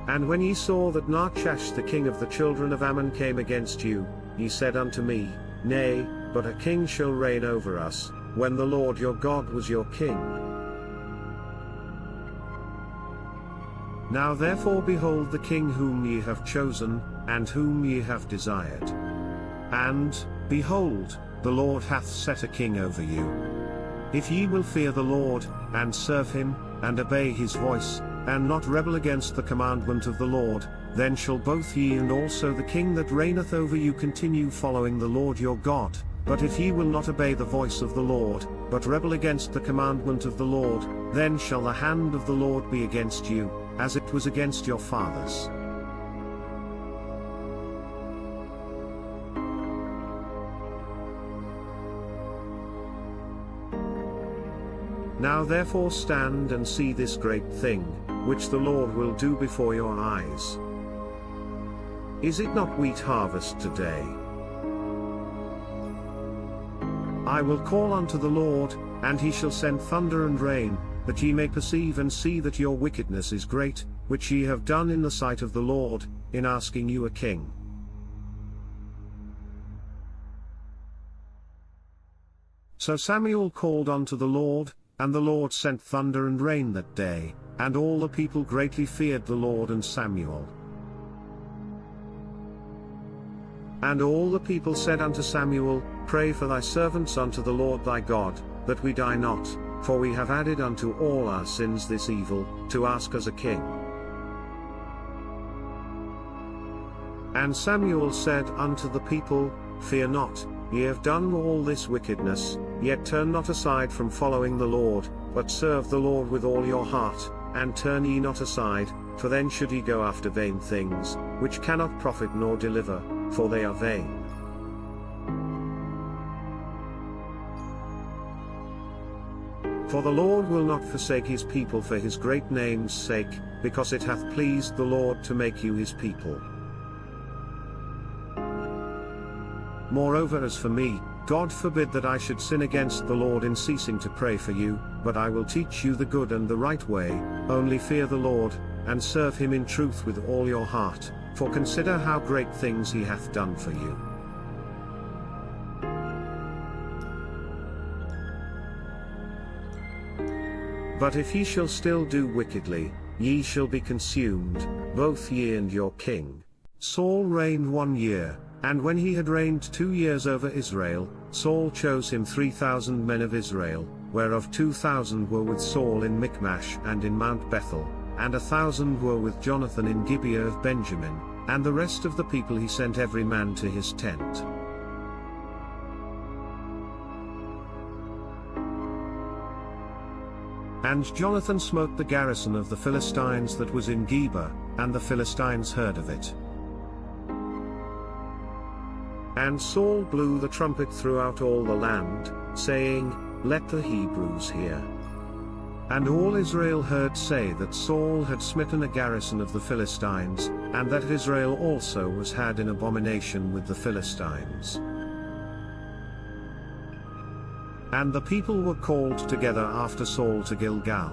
S1: And when ye saw that Nachash the king of the children of Ammon came against you, ye said unto me, Nay, but a king shall reign over us, when the Lord your God was your king. Now therefore behold the king whom ye have chosen, and whom ye have desired. And, behold, the Lord hath set a king over you. If ye will fear the Lord, and serve him, and obey his voice, and not rebel against the commandment of the Lord, then shall both ye and also the king that reigneth over you continue following the Lord your God. But if ye will not obey the voice of the Lord, but rebel against the commandment of the Lord, then shall the hand of the Lord be against you, as it was against your fathers. Now therefore stand and see this great thing, which the Lord will do before your eyes. Is it not wheat harvest today? I will call unto the Lord, and he shall send thunder and rain, that ye may perceive and see that your wickedness is great, which ye have done in the sight of the Lord, in asking you a king. So Samuel called unto the Lord, and the Lord sent thunder and rain that day, and all the people greatly feared the Lord and Samuel. And all the people said unto Samuel, Pray for thy servants unto the Lord thy God, that we die not, for we have added unto all our sins this evil, to ask us a king. And Samuel said unto the people, Fear not, ye have done all this wickedness, yet turn not aside from following the Lord, but serve the Lord with all your heart, and turn ye not aside, for then should ye go after vain things, which cannot profit nor deliver, for they are vain. For the Lord will not forsake his people for his great name's sake, because it hath pleased the Lord to make you his people. Moreover, as for me, God forbid that I should sin against the Lord in ceasing to pray for you, but I will teach you the good and the right way. Only fear the Lord, and serve him in truth with all your heart, for consider how great things he hath done for you. But if ye shall still do wickedly, ye shall be consumed, both ye and your king. Saul reigned 1 year, and when he had reigned 2 years over Israel, Saul chose him 3,000 men of Israel, whereof 2,000 were with Saul in Michmash and in Mount Bethel, and 1,000 were with Jonathan in Gibeah of Benjamin, and the rest of the people he sent every man to his tent. And Jonathan smote the garrison of the Philistines that was in Geba, and the Philistines heard of it. And Saul blew the trumpet throughout all the land, saying, Let the Hebrews hear. And all Israel heard say that Saul had smitten a garrison of the Philistines, and that Israel also was had in abomination with the Philistines. And the people were called together after Saul to Gilgal.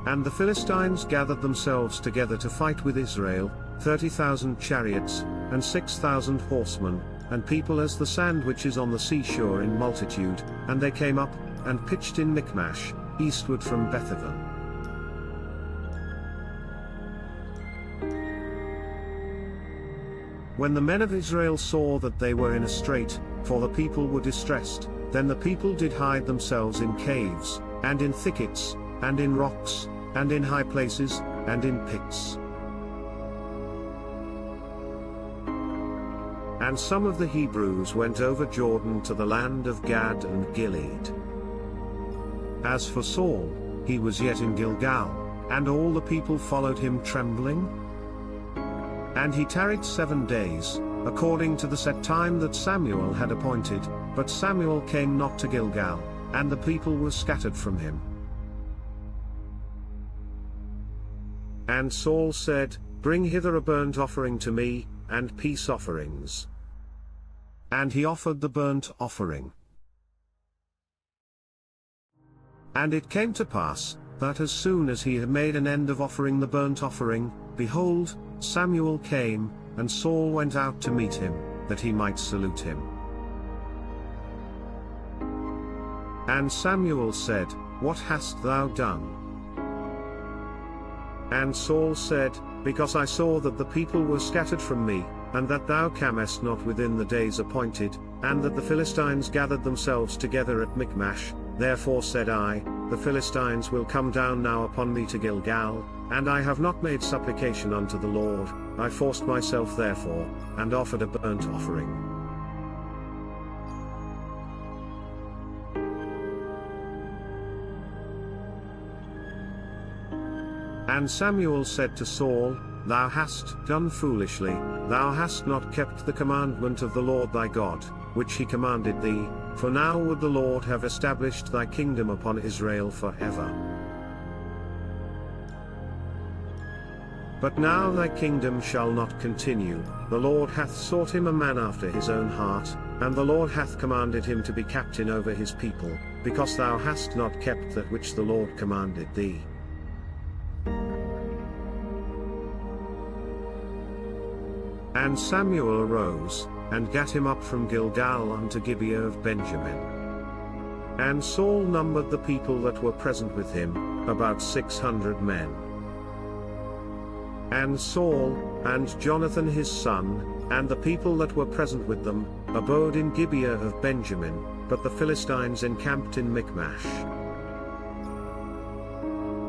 S1: And the Philistines gathered themselves together to fight with Israel, 30,000 chariots, and 6,000 horsemen, and people as the sand which is on the seashore in multitude, and they came up, and pitched in Michmash, eastward from Bethaven. When the men of Israel saw that they were in a strait, for the people were distressed, then the people did hide themselves in caves, and in thickets, and in rocks, and in high places, and in pits. And some of the Hebrews went over Jordan to the land of Gad and Gilead. As for Saul, he was yet in Gilgal, and all the people followed him trembling. And he tarried 7 days, according to the set time that Samuel had appointed, but Samuel came not to Gilgal, and the people were scattered from him. And Saul said, Bring hither a burnt offering to me, and peace offerings. And he offered the burnt offering. And it came to pass, that as soon as he had made an end of offering the burnt offering, behold, Samuel came, and Saul went out to meet him, that he might salute him. And Samuel said, What hast thou done? And Saul said, Because I saw that the people were scattered from me, and that thou camest not within the days appointed, and that the Philistines gathered themselves together at Michmash, therefore said I, the Philistines will come down now upon me to Gilgal, and I have not made supplication unto the Lord. I forced myself therefore, and offered a burnt offering. And Samuel said to Saul, Thou hast done foolishly, thou hast not kept the commandment of the Lord thy God, which he commanded thee, for now would the Lord have established thy kingdom upon Israel forever. But now thy kingdom shall not continue, the Lord hath sought him a man after his own heart, and the Lord hath commanded him to be captain over his people, because thou hast not kept that which the Lord commanded thee. And Samuel arose, and gat him up from Gilgal unto Gibeah of Benjamin. And Saul numbered the people that were present with him, about 600 men. And Saul, and Jonathan his son, and the people that were present with them, abode in Gibeah of Benjamin, but the Philistines encamped in Michmash.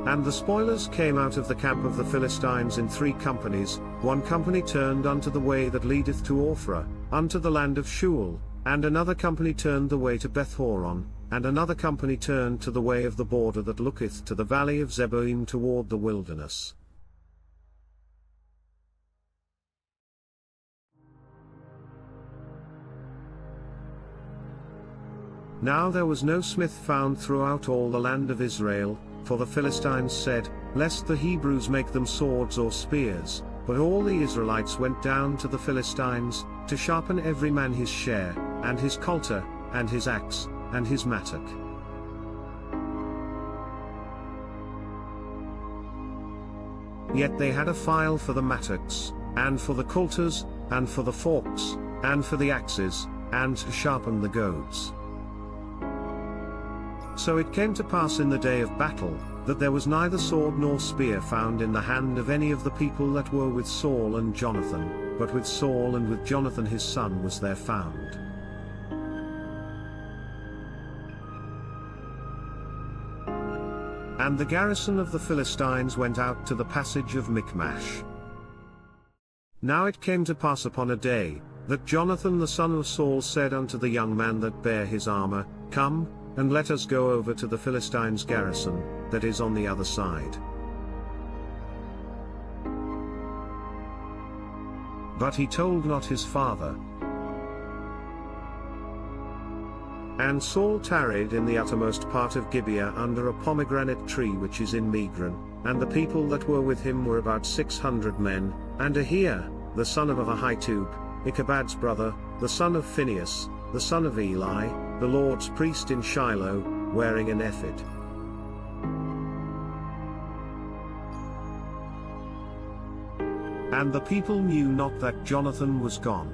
S1: And the spoilers came out of the camp of the Philistines in 3 companies, one company turned unto the way that leadeth to Ophrah, unto the land of Shual, and another company turned the way to Bethhoron, and another company turned to the way of the border that looketh to the valley of Zeboim toward the wilderness. Now there was no smith found throughout all the land of Israel, for the Philistines said, Lest the Hebrews make them swords or spears, but all the Israelites went down to the Philistines, to sharpen every man his share, and his coulter, and his axe, and his mattock. Yet they had a file for the mattocks, and for the coulters, and for the forks, and for the axes, and to sharpen the goads. So it came to pass in the day of battle, that there was neither sword nor spear found in the hand of any of the people that were with Saul and Jonathan, but with Saul and with Jonathan his son was there found. And the garrison of the Philistines went out to the passage of Michmash. Now it came to pass upon a day, that Jonathan the son of Saul said unto the young man that bare his armor, Come, and let us go over to the Philistines' garrison, that is on the other side. But he told not his father. And Saul tarried in the uttermost part of Gibeah under a pomegranate tree which is in Migron, and the people that were with him were about 600 men, and Ahiah, the son of Ahitub, Ichabod's brother, the son of Phinehas, the son of Eli, the Lord's priest in Shiloh, wearing an ephod. And the people knew not that Jonathan was gone.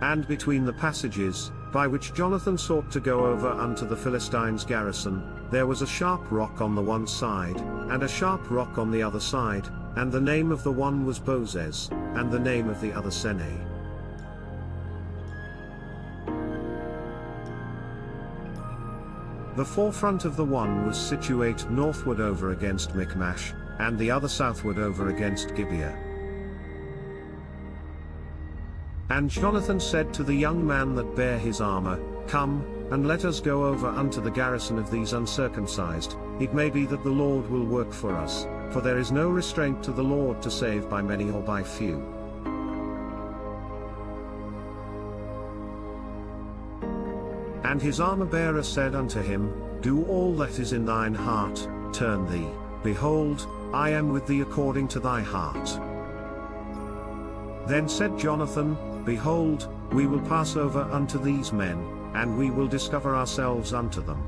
S1: And between the passages, by which Jonathan sought to go over unto the Philistines' garrison, there was a sharp rock on the one side, and a sharp rock on the other side, and the name of the one was Bozez, and the name of the other Seneh. The forefront of the one was situate northward over against Michmash, and the other southward over against Gibeah. And Jonathan said to the young man that bare his armor, Come, and let us go over unto the garrison of these uncircumcised, it may be that the Lord will work for us, for there is no restraint to the Lord to save by many or by few. And his armor-bearer said unto him, Do all that is in thine heart, turn thee, behold, I am with thee according to thy heart. Then said Jonathan, Behold, we will pass over unto these men, and we will discover ourselves unto them.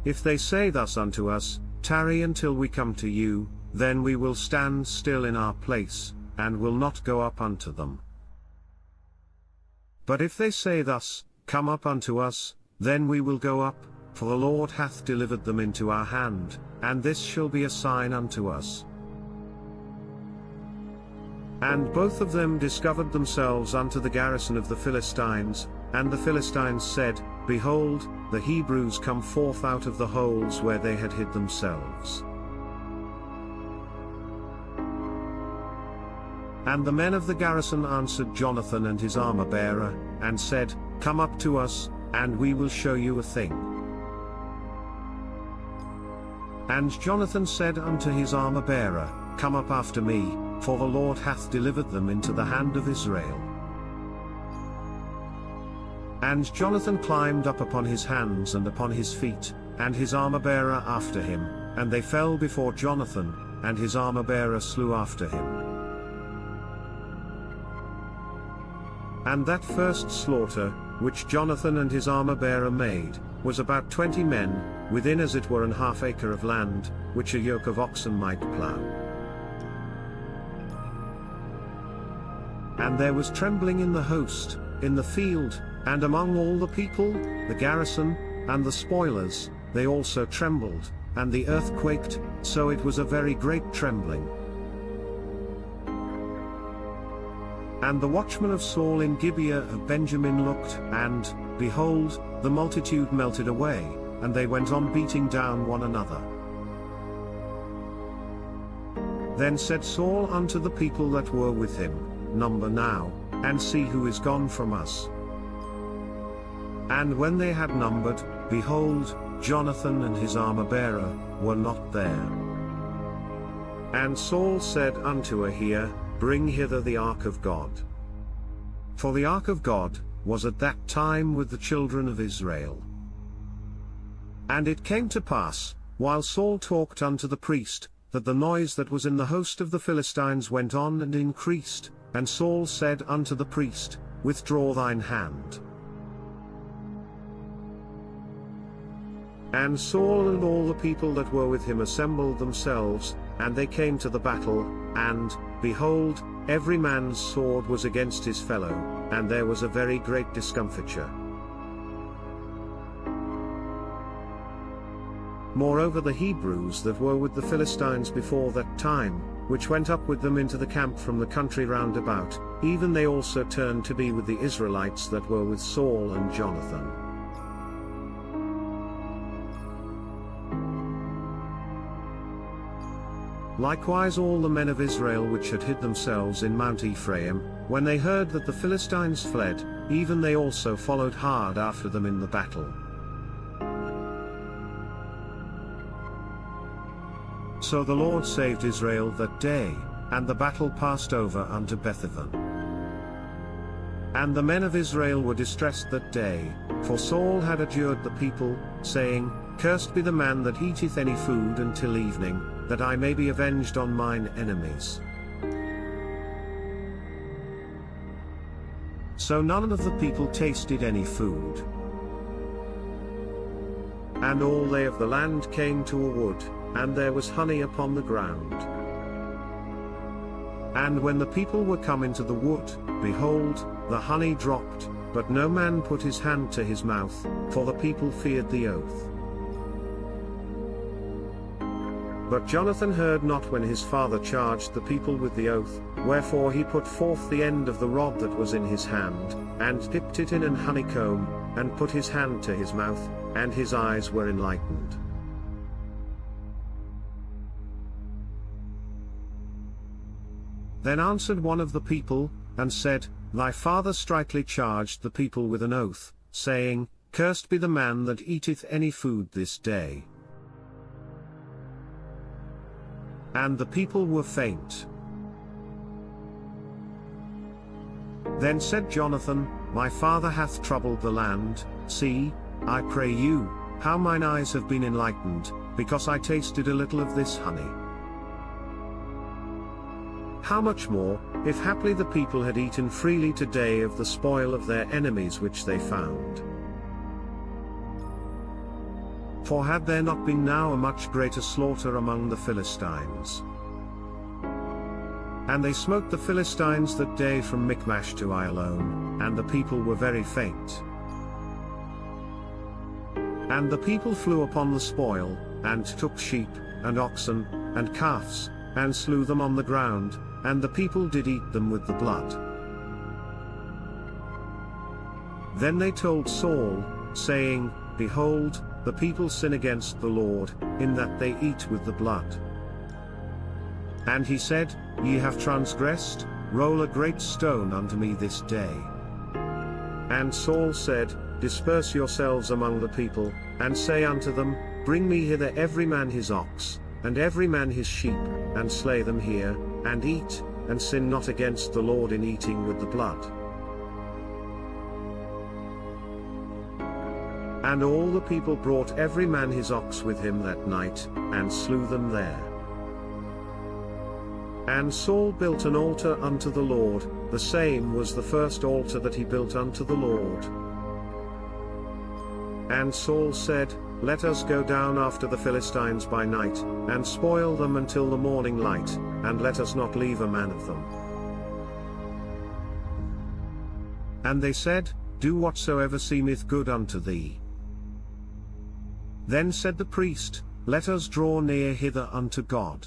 S1: If they say thus unto us, Tarry until we come to you, then we will stand still in our place, and will not go up unto them. But if they say thus, Come up unto us, then we will go up, for the Lord hath delivered them into our hand, and this shall be a sign unto us. And both of them discovered themselves unto the garrison of the Philistines, and the Philistines said, behold, the Hebrews come forth out of the holes where they had hid themselves. And the men of the garrison answered Jonathan and his armor-bearer, and said, Come up to us, and we will show you a thing. And Jonathan said unto his armor-bearer, Come up after me, for the Lord hath delivered them into the hand of Israel. And Jonathan climbed up upon his hands and upon his feet, and his armor-bearer after him, and they fell before Jonathan, and his armor-bearer slew after him. And that first slaughter, which Jonathan and his armor-bearer made, was about 20 men, within as it were an half acre of land, which a yoke of oxen might plough. And there was trembling in the host, in the field, and among all the people, the garrison, and the spoilers, they also trembled, and the earth quaked, so it was a very great trembling. And the watchmen of Saul in Gibeah of Benjamin looked, and, behold, the multitude melted away, and they went on beating down one another. Then said Saul unto the people that were with him, Number now, and see who is gone from us. And when they had numbered, behold, Jonathan and his armor-bearer were not there. And Saul said unto Ahijah, Bring hither the ark of God. For the ark of God was at that time with the children of Israel. And it came to pass, while Saul talked unto the priest, that the noise that was in the host of the Philistines went on and increased, and Saul said unto the priest, Withdraw thine hand. And Saul and all the people that were with him assembled themselves, and they came to the battle, and, behold, every man's sword was against his fellow, and there was a very great discomfiture. Moreover the Hebrews that were with the Philistines before that time, which went up with them into the camp from the country round about, even they also turned to be with the Israelites that were with Saul and Jonathan. Likewise all the men of Israel which had hid themselves in Mount Ephraim, when they heard that the Philistines fled, even they also followed hard after them in the battle. So the Lord saved Israel that day, and the battle passed over unto Bethaven. And the men of Israel were distressed that day, for Saul had adjured the people, saying, Cursed be the man that eateth any food until evening, that I may be avenged on mine enemies. So none of the people tasted any food. And all they of the land came to a wood, and there was honey upon the ground. And when the people were come into the wood, behold, the honey dropped, but no man put his hand to his mouth, for the people feared the oath. But Jonathan heard not when his father charged the people with the oath, wherefore he put forth the end of the rod that was in his hand, and dipped it in an honeycomb, and put his hand to his mouth, and his eyes were enlightened. Then answered one of the people, and said, Thy father strictly charged the people with an oath, saying, Cursed be the man that eateth any food this day. And the people were faint. Then said Jonathan, My father hath troubled the land, see, I pray you, how mine eyes have been enlightened, because I tasted a little of this honey. How much more, if haply the people had eaten freely today of the spoil of their enemies which they found? For had there not been now a much greater slaughter among the Philistines? And they smote the Philistines that day from Michmash to Aijalon, and the people were very faint. And the people flew upon the spoil, and took sheep, and oxen, and calves, and slew them on the ground, and the people did eat them with the blood. Then they told Saul, saying, Behold, the people sin against the Lord, in that they eat with the blood. And he said, Ye have transgressed, roll a great stone unto me this day. And Saul said, Disperse yourselves among the people, and say unto them, Bring me hither every man his ox, and every man his sheep, and slay them here, and eat, and sin not against the Lord in eating with the blood. And all the people brought every man his ox with him that night, and slew them there. And Saul built an altar unto the Lord, the same was the first altar that he built unto the Lord. And Saul said, Let us go down after the Philistines by night, and spoil them until the morning light, and let us not leave a man of them. And they said, Do whatsoever seemeth good unto thee. Then said the priest, Let us draw near hither unto God.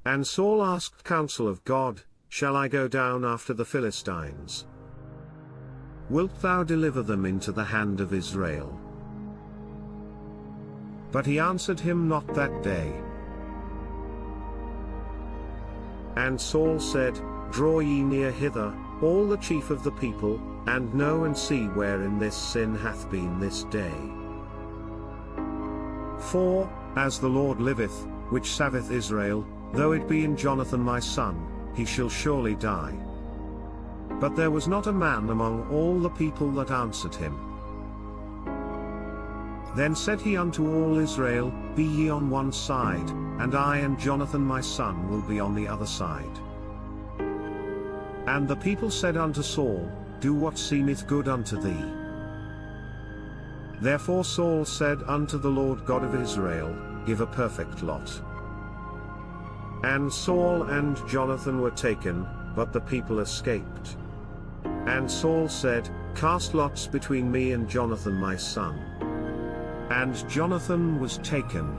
S1: And Saul asked counsel of God, Shall I go down after the Philistines? Wilt thou deliver them into the hand of Israel? But he answered him not that day. And Saul said, Draw ye near hither, all the chief of the people, and know and see wherein this sin hath been this day. For, as the Lord liveth, which saveth Israel, though it be in Jonathan my son, he shall surely die. But there was not a man among all the people that answered him. Then said he unto all Israel, Be ye on one side, and I and Jonathan my son will be on the other side. And the people said unto Saul, Do what seemeth good unto thee. Therefore Saul said unto the Lord God of Israel, Give a perfect lot. And Saul and Jonathan were taken, but the people escaped. And Saul said, Cast lots between me and Jonathan my son. And Jonathan was taken.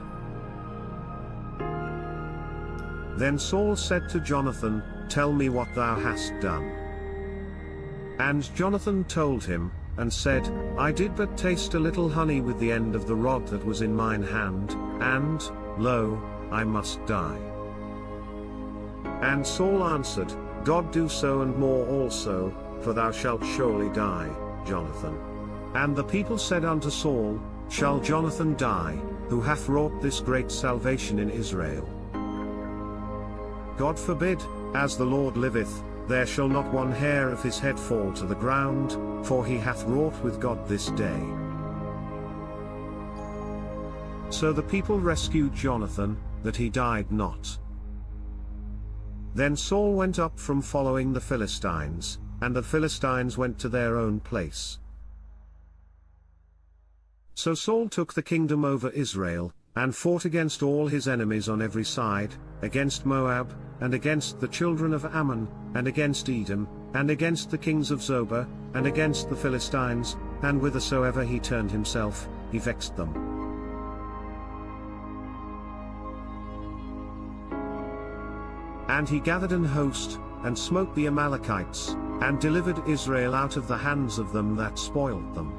S1: Then Saul said to Jonathan, Tell me what thou hast done. And Jonathan told him, and said, I did but taste a little honey with the end of the rod that was in mine hand, and, lo, I must die. And Saul answered, God do so and more also, for thou shalt surely die, Jonathan. And the people said unto Saul, Shall Jonathan die, who hath wrought this great salvation in Israel? God forbid, as the Lord liveth, there shall not one hair of his head fall to the ground, for he hath wrought with God this day. So the people rescued Jonathan, that he died not. Then Saul went up from following the Philistines, and the Philistines went to their own place. So Saul took the kingdom over Israel, and fought against all his enemies on every side, against Moab, and against the children of Ammon, and against Edom, and against the kings of Zobah, and against the Philistines, and whithersoever he turned himself, he vexed them. And he gathered an host, and smote the Amalekites, and delivered Israel out of the hands of them that spoiled them.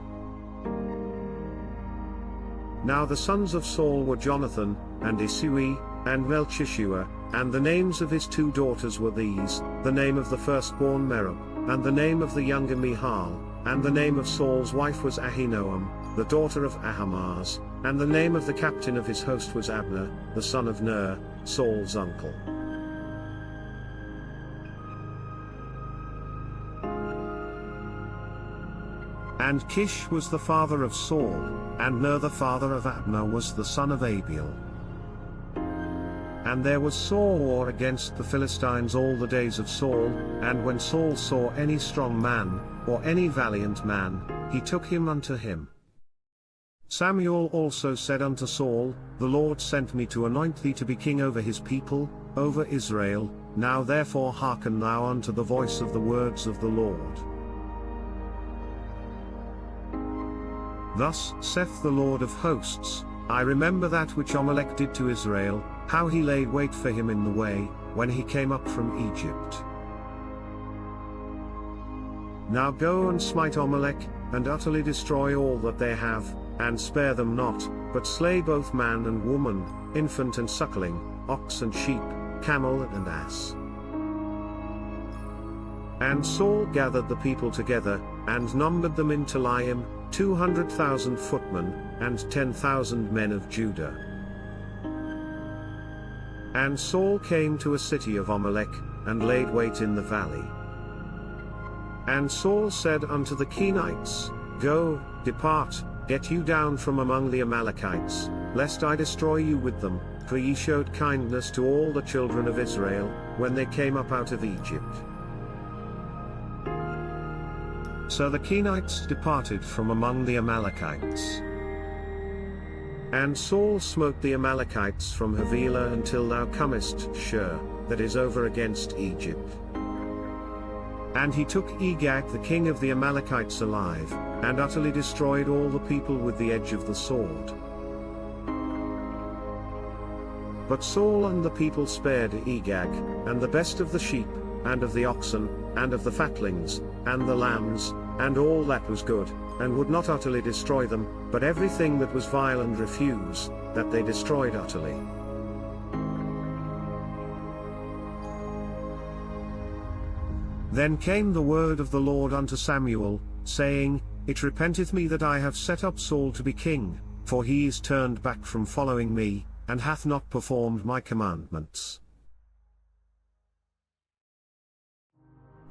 S1: Now the sons of Saul were Jonathan, and Isui, and Melchishua, and the names of his two daughters were these, the name of the firstborn Merab, and the name of the younger Michal, and the name of Saul's wife was Ahinoam, the daughter of Ahimaaz, and the name of the captain of his host was Abner, the son of Ner, Saul's uncle. And Kish was the father of Saul, and Ner the father of Abner was the son of Abiel. And there was sore war against the Philistines all the days of Saul, and when Saul saw any strong man, or any valiant man, he took him unto him. Samuel also said unto Saul, The Lord sent me to anoint thee to be king over his people, over Israel, now therefore hearken thou unto the voice of the words of the Lord. Thus saith the Lord of hosts, I remember that which Amalek did to Israel, how he laid wait for him in the way, when he came up from Egypt. Now go and smite Amalek, and utterly destroy all that they have, and spare them not, but slay both man and woman, infant and suckling, ox and sheep, camel and ass. And Saul gathered the people together, and numbered them in Telaim, 200,000 footmen, and 10,000 men of Judah. And Saul came to a city of Amalek, and laid wait in the valley. And Saul said unto the Kenites, Go, depart, get you down from among the Amalekites, lest I destroy you with them, for ye showed kindness to all the children of Israel, when they came up out of Egypt. So the Kenites departed from among the Amalekites. And Saul smote the Amalekites from Havilah until thou comest to Shur, that is over against Egypt. And he took Agag the king of the Amalekites alive, and utterly destroyed all the people with the edge of the sword. But Saul and the people spared Agag, and the best of the sheep, and of the oxen, and of the fatlings, and the lambs, and all that was good, and would not utterly destroy them, but everything that was vile and refuse, that they destroyed utterly. Then came the word of the Lord unto Samuel, saying, It repenteth me that I have set up Saul to be king, for he is turned back from following me, and hath not performed my commandments.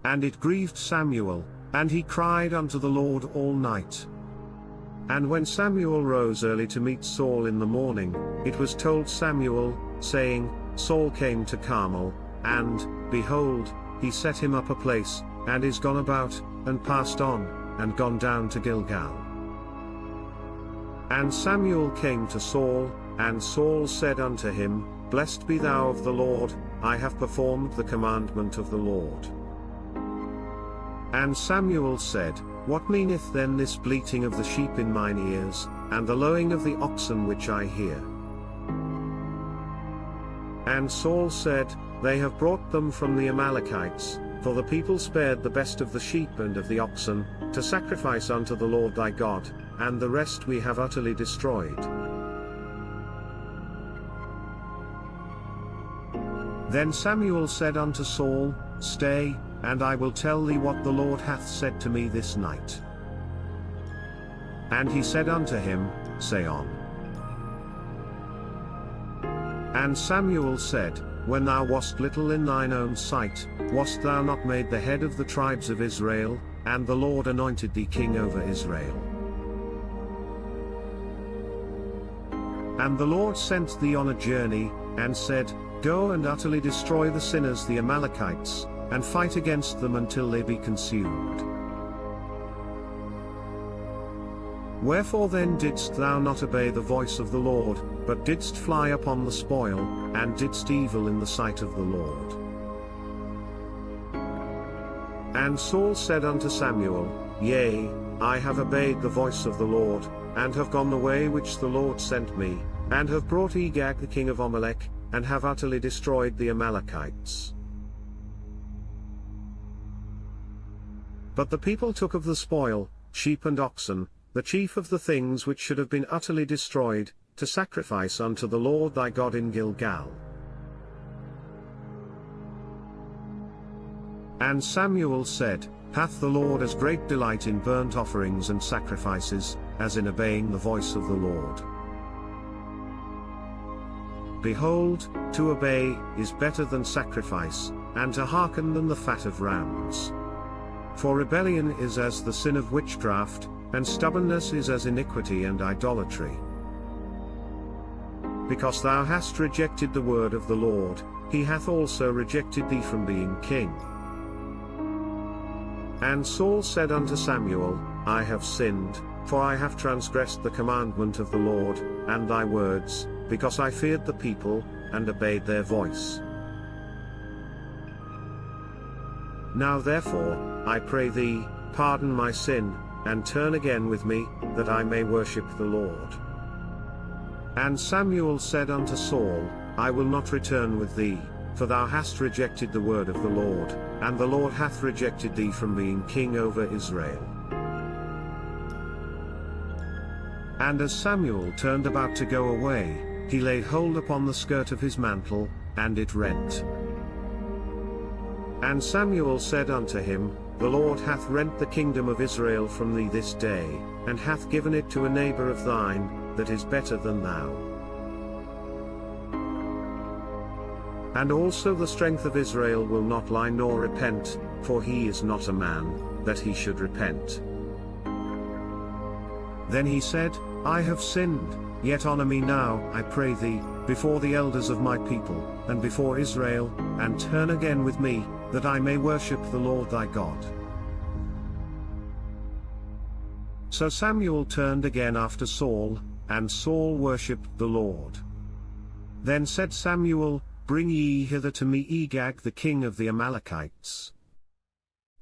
S1: And it grieved Samuel, and he cried unto the Lord all night. And when Samuel rose early to meet Saul in the morning, it was told Samuel, saying, Saul came to Carmel, and, behold, he set him up a place, and is gone about, and passed on, and gone down to Gilgal. And Samuel came to Saul, and Saul said unto him, Blessed be thou of the Lord, I have performed the commandment of the Lord. And Samuel said, What meaneth then this bleating of the sheep in mine ears, and the lowing of the oxen which I hear? And Saul said, They have brought them from the Amalekites, for the people spared the best of the sheep and of the oxen, to sacrifice unto the Lord thy God, and the rest we have utterly destroyed. Then Samuel said unto Saul, Stay, and I will tell thee what the Lord hath said to me this night. And he said unto him, Say on. And Samuel said, When thou wast little in thine own sight, wast thou not made the head of the tribes of Israel, and the Lord anointed thee king over Israel? And the Lord sent thee on a journey, and said, Go and utterly destroy the sinners the Amalekites, and fight against them until they be consumed. Wherefore then didst thou not obey the voice of the Lord, but didst fly upon the spoil, and didst evil in the sight of the Lord? And Saul said unto Samuel, Yea, I have obeyed the voice of the Lord, and have gone the way which the Lord sent me, and have brought Agag the king of Amalek, and have utterly destroyed the Amalekites. But the people took of the spoil, sheep and oxen, the chief of the things which should have been utterly destroyed, to sacrifice unto the Lord thy God in Gilgal. And Samuel said, Hath the Lord as great delight in burnt offerings and sacrifices, as in obeying the voice of the Lord? Behold, to obey is better than sacrifice, and to hearken than the fat of rams. For rebellion is as the sin of witchcraft, and stubbornness is as iniquity and idolatry. Because thou hast rejected the word of the Lord, he hath also rejected thee from being king. And Saul said unto Samuel, I have sinned, for I have transgressed the commandment of the Lord, and thy words, because I feared the people, and obeyed their voice. Now therefore, I pray thee, pardon my sin, and turn again with me, that I may worship the Lord. And Samuel said unto Saul, I will not return with thee, for thou hast rejected the word of the Lord, and the Lord hath rejected thee from being king over Israel. And as Samuel turned about to go away, he laid hold upon the skirt of his mantle, and it rent. And Samuel said unto him, The Lord hath rent the kingdom of Israel from thee this day, and hath given it to a neighbor of thine, that is better than thou. And also the strength of Israel will not lie nor repent, for he is not a man, that he should repent. Then he said, I have sinned, yet honor me now, I pray thee, before the elders of my people, and before Israel, and turn again with me, that I may worship the Lord thy God. So Samuel turned again after Saul, and Saul worshipped the Lord. Then said Samuel, Bring ye hither to me Agag the king of the Amalekites.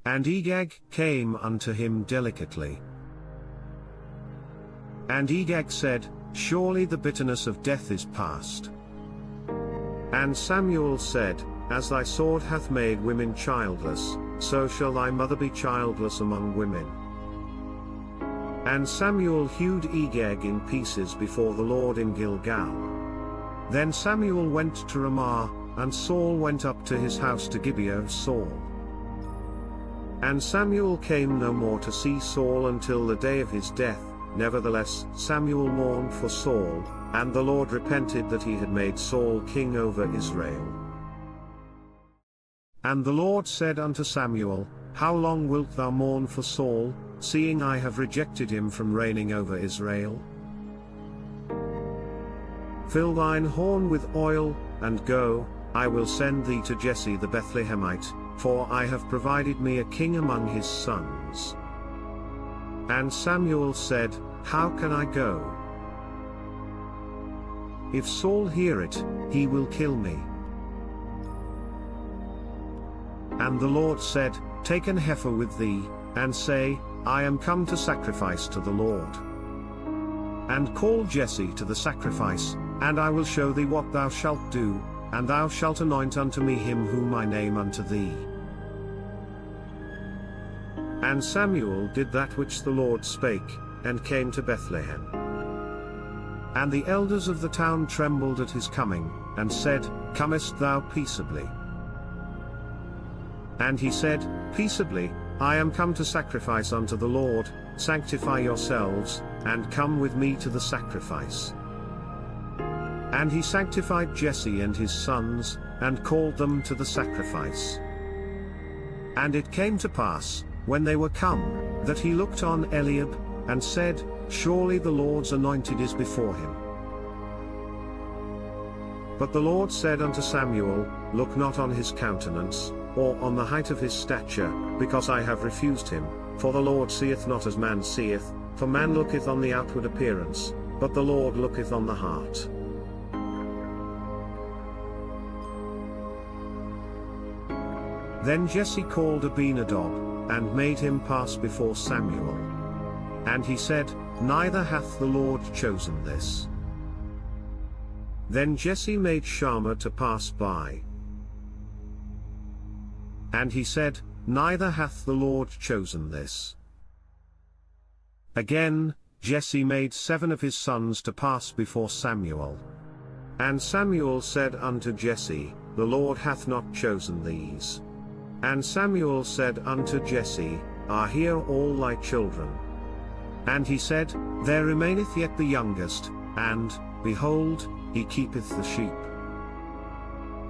S1: And Agag came unto him delicately. And Agag said, Surely the bitterness of death is past. And Samuel said, As thy sword hath made women childless, so shall thy mother be childless among women. And Samuel hewed Agag in pieces before the Lord in Gilgal. Then Samuel went to Ramah, and Saul went up to his house to Gibeah of Saul. And Samuel came no more to see Saul until the day of his death. Nevertheless, Samuel mourned for Saul, and the Lord repented that he had made Saul king over Israel. And the Lord said unto Samuel, How long wilt thou mourn for Saul, seeing I have rejected him from reigning over Israel? Fill thine horn with oil, and go, I will send thee to Jesse the Bethlehemite, for I have provided me a king among his sons. And Samuel said, How can I go? If Saul hear it, he will kill me. And the Lord said, Take an heifer with thee, and say, I am come to sacrifice to the Lord. And call Jesse to the sacrifice, and I will show thee what thou shalt do, and thou shalt anoint unto me him whom I name unto thee. And Samuel did that which the Lord spake, and came to Bethlehem. And the elders of the town trembled at his coming, and said, Comest thou peaceably? And he said, Peaceably, I am come to sacrifice unto the Lord, sanctify yourselves, and come with me to the sacrifice. And he sanctified Jesse and his sons, and called them to the sacrifice. And it came to pass, when they were come, that he looked on Eliab, and said, Surely the Lord's anointed is before him. But the Lord said unto Samuel, Look not on his countenance, or on the height of his stature, because I have refused him, for the Lord seeth not as man seeth, for man looketh on the outward appearance, but the Lord looketh on the heart. Then Jesse called Abinadab, and made him pass before Samuel. And he said, Neither hath the Lord chosen this. Then Jesse made Shammah to pass by. And he said, Neither hath the Lord chosen this. Again, Jesse made 7 of his sons to pass before Samuel. And Samuel said unto Jesse, The Lord hath not chosen these. And Samuel said unto Jesse, Are here all thy children? And he said, There remaineth yet the youngest, and, behold, he keepeth the sheep.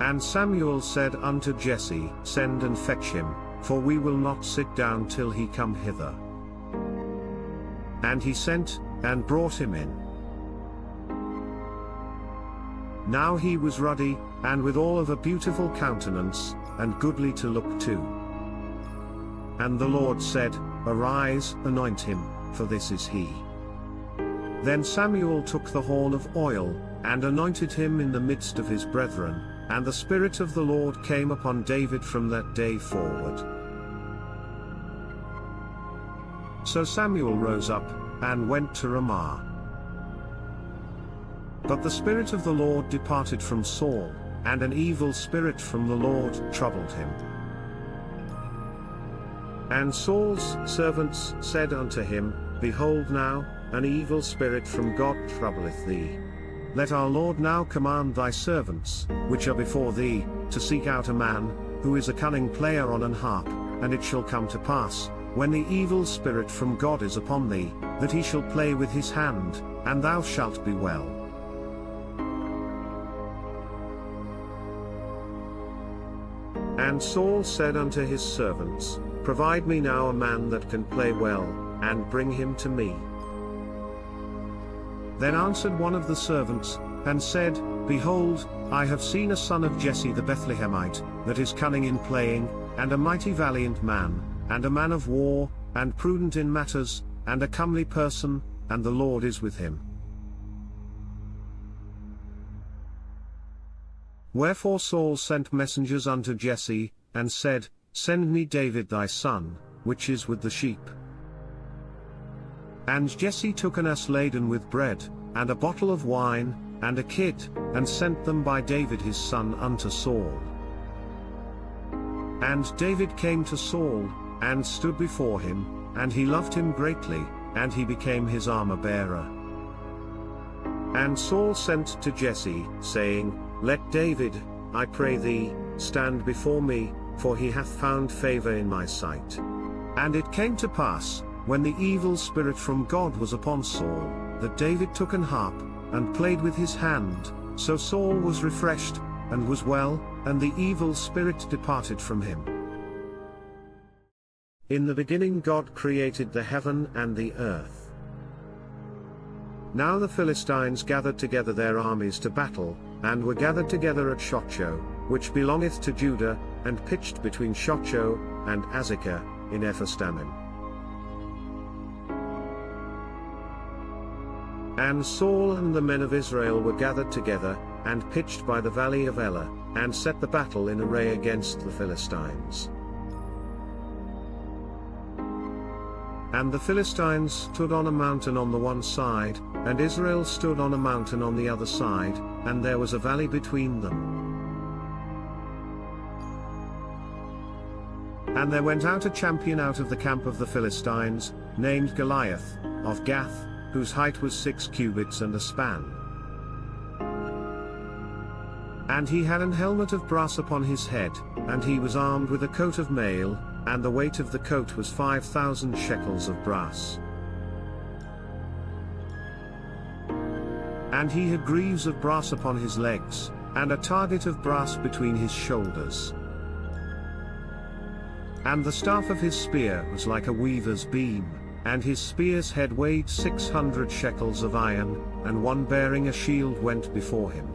S1: And Samuel said unto Jesse, Send and fetch him, for we will not sit down till he come hither. And he sent, and brought him in. Now he was ruddy, and withal of a beautiful countenance, and goodly to look to. And the Lord said, Arise, anoint him, for this is he. Then Samuel took the horn of oil, and anointed him in the midst of his brethren, and the Spirit of the Lord came upon David from that day forward. So Samuel rose up, and went to Ramah. But the Spirit of the Lord departed from Saul, and an evil spirit from the Lord troubled him. And Saul's servants said unto him, Behold now, an evil spirit from God troubleth thee. Let our Lord now command thy servants, which are before thee, to seek out a man, who is a cunning player on an harp, and it shall come to pass, when the evil spirit from God is upon thee, that he shall play with his hand, and thou shalt be well. And Saul said unto his servants, Provide me now a man that can play well, and bring him to me. Then answered one of the servants, and said, Behold, I have seen a son of Jesse the Bethlehemite, that is cunning in playing, and a mighty valiant man, and a man of war, and prudent in matters, and a comely person, and the Lord is with him. Wherefore Saul sent messengers unto Jesse, and said, Send me David thy son, which is with the sheep. And Jesse took an ass laden with bread, and a bottle of wine, and a kid, and sent them by David his son unto Saul. And David came to Saul, and stood before him, and he loved him greatly, and he became his armor-bearer. And Saul sent to Jesse, saying, Let David, I pray thee, stand before me, for he hath found favor in my sight. And it came to pass, when the evil spirit from God was upon Saul, that David took an harp, and played with his hand, so Saul was refreshed, and was well, and the evil spirit departed from him. In the beginning God created the heaven and the earth. Now the Philistines gathered together their armies to battle, and were gathered together at Shochoh, which belongeth to Judah, and pitched between Shochoh and Azekah, in Ephesdammim. And Saul and the men of Israel were gathered together, and pitched by the valley of Elah, and set the battle in array against the Philistines. And the Philistines stood on a mountain on the one side, and Israel stood on a mountain on the other side, and there was a valley between them. And there went out a champion out of the camp of the Philistines, named Goliath, of Gath, whose height was 6 cubits and a span. And he had an helmet of brass upon his head, and he was armed with a coat of mail, and the weight of the coat was 5,000 shekels of brass. And he had greaves of brass upon his legs, and a target of brass between his shoulders. And the staff of his spear was like a weaver's beam, and his spear's head weighed 600 shekels of iron, and one bearing a shield went before him.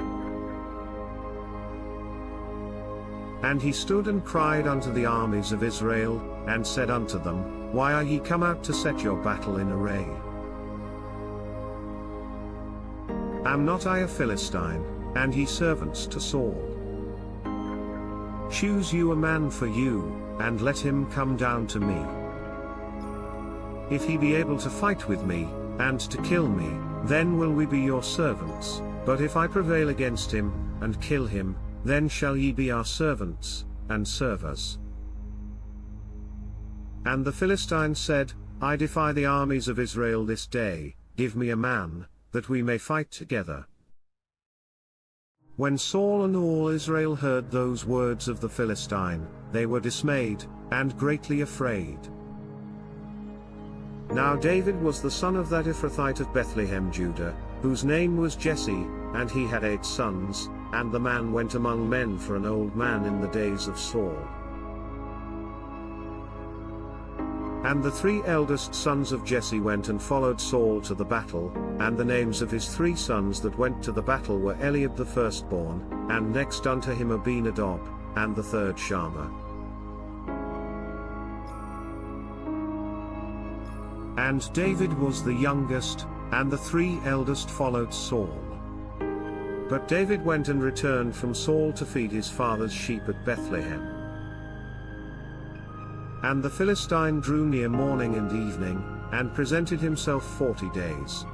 S1: And he stood and cried unto the armies of Israel, and said unto them, Why are ye come out to set your battle in array? Am not I a Philistine, and ye servants to Saul? Choose you a man for you, and let him come down to me. If he be able to fight with me, and to kill me, then will we be your servants, but if I prevail against him, and kill him, then shall ye be our servants, and serve us. And the Philistines said, I defy the armies of Israel this day, give me a man, that we may fight together. When Saul and all Israel heard those words of the Philistine, they were dismayed, and greatly afraid. Now David was the son of that Ephrathite of Bethlehem Judah, whose name was Jesse, and he had 8 sons, and the man went among men for an old man in the days of Saul. And the 3 eldest sons of Jesse went and followed Saul to the battle, and the names of his 3 sons that went to the battle were Eliab the firstborn, and next unto him Abinadab, and the third Shammah. And David was the youngest, and the 3 eldest followed Saul. But David went and returned from Saul to feed his father's sheep at Bethlehem. And the Philistine drew near morning and evening, and presented himself 40 days.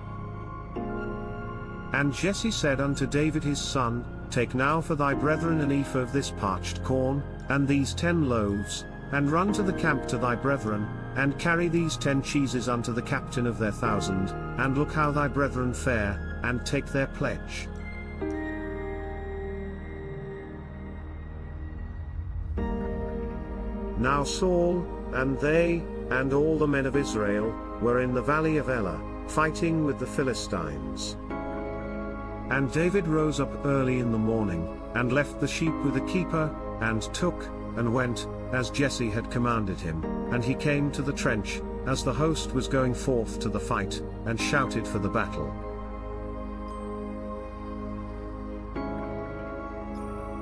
S1: And Jesse said unto David his son, Take now for thy brethren an ephah of this parched corn, and these 10 loaves, and run to the camp to thy brethren, and carry these 10 cheeses unto the captain of their 1,000, and look how thy brethren fare, and take their pledge. Now Saul, and they, and all the men of Israel, were in the valley of Elah, fighting with the Philistines. And David rose up early in the morning, and left the sheep with a keeper, and took, and went, as Jesse had commanded him, and he came to the trench, as the host was going forth to the fight, and shouted for the battle.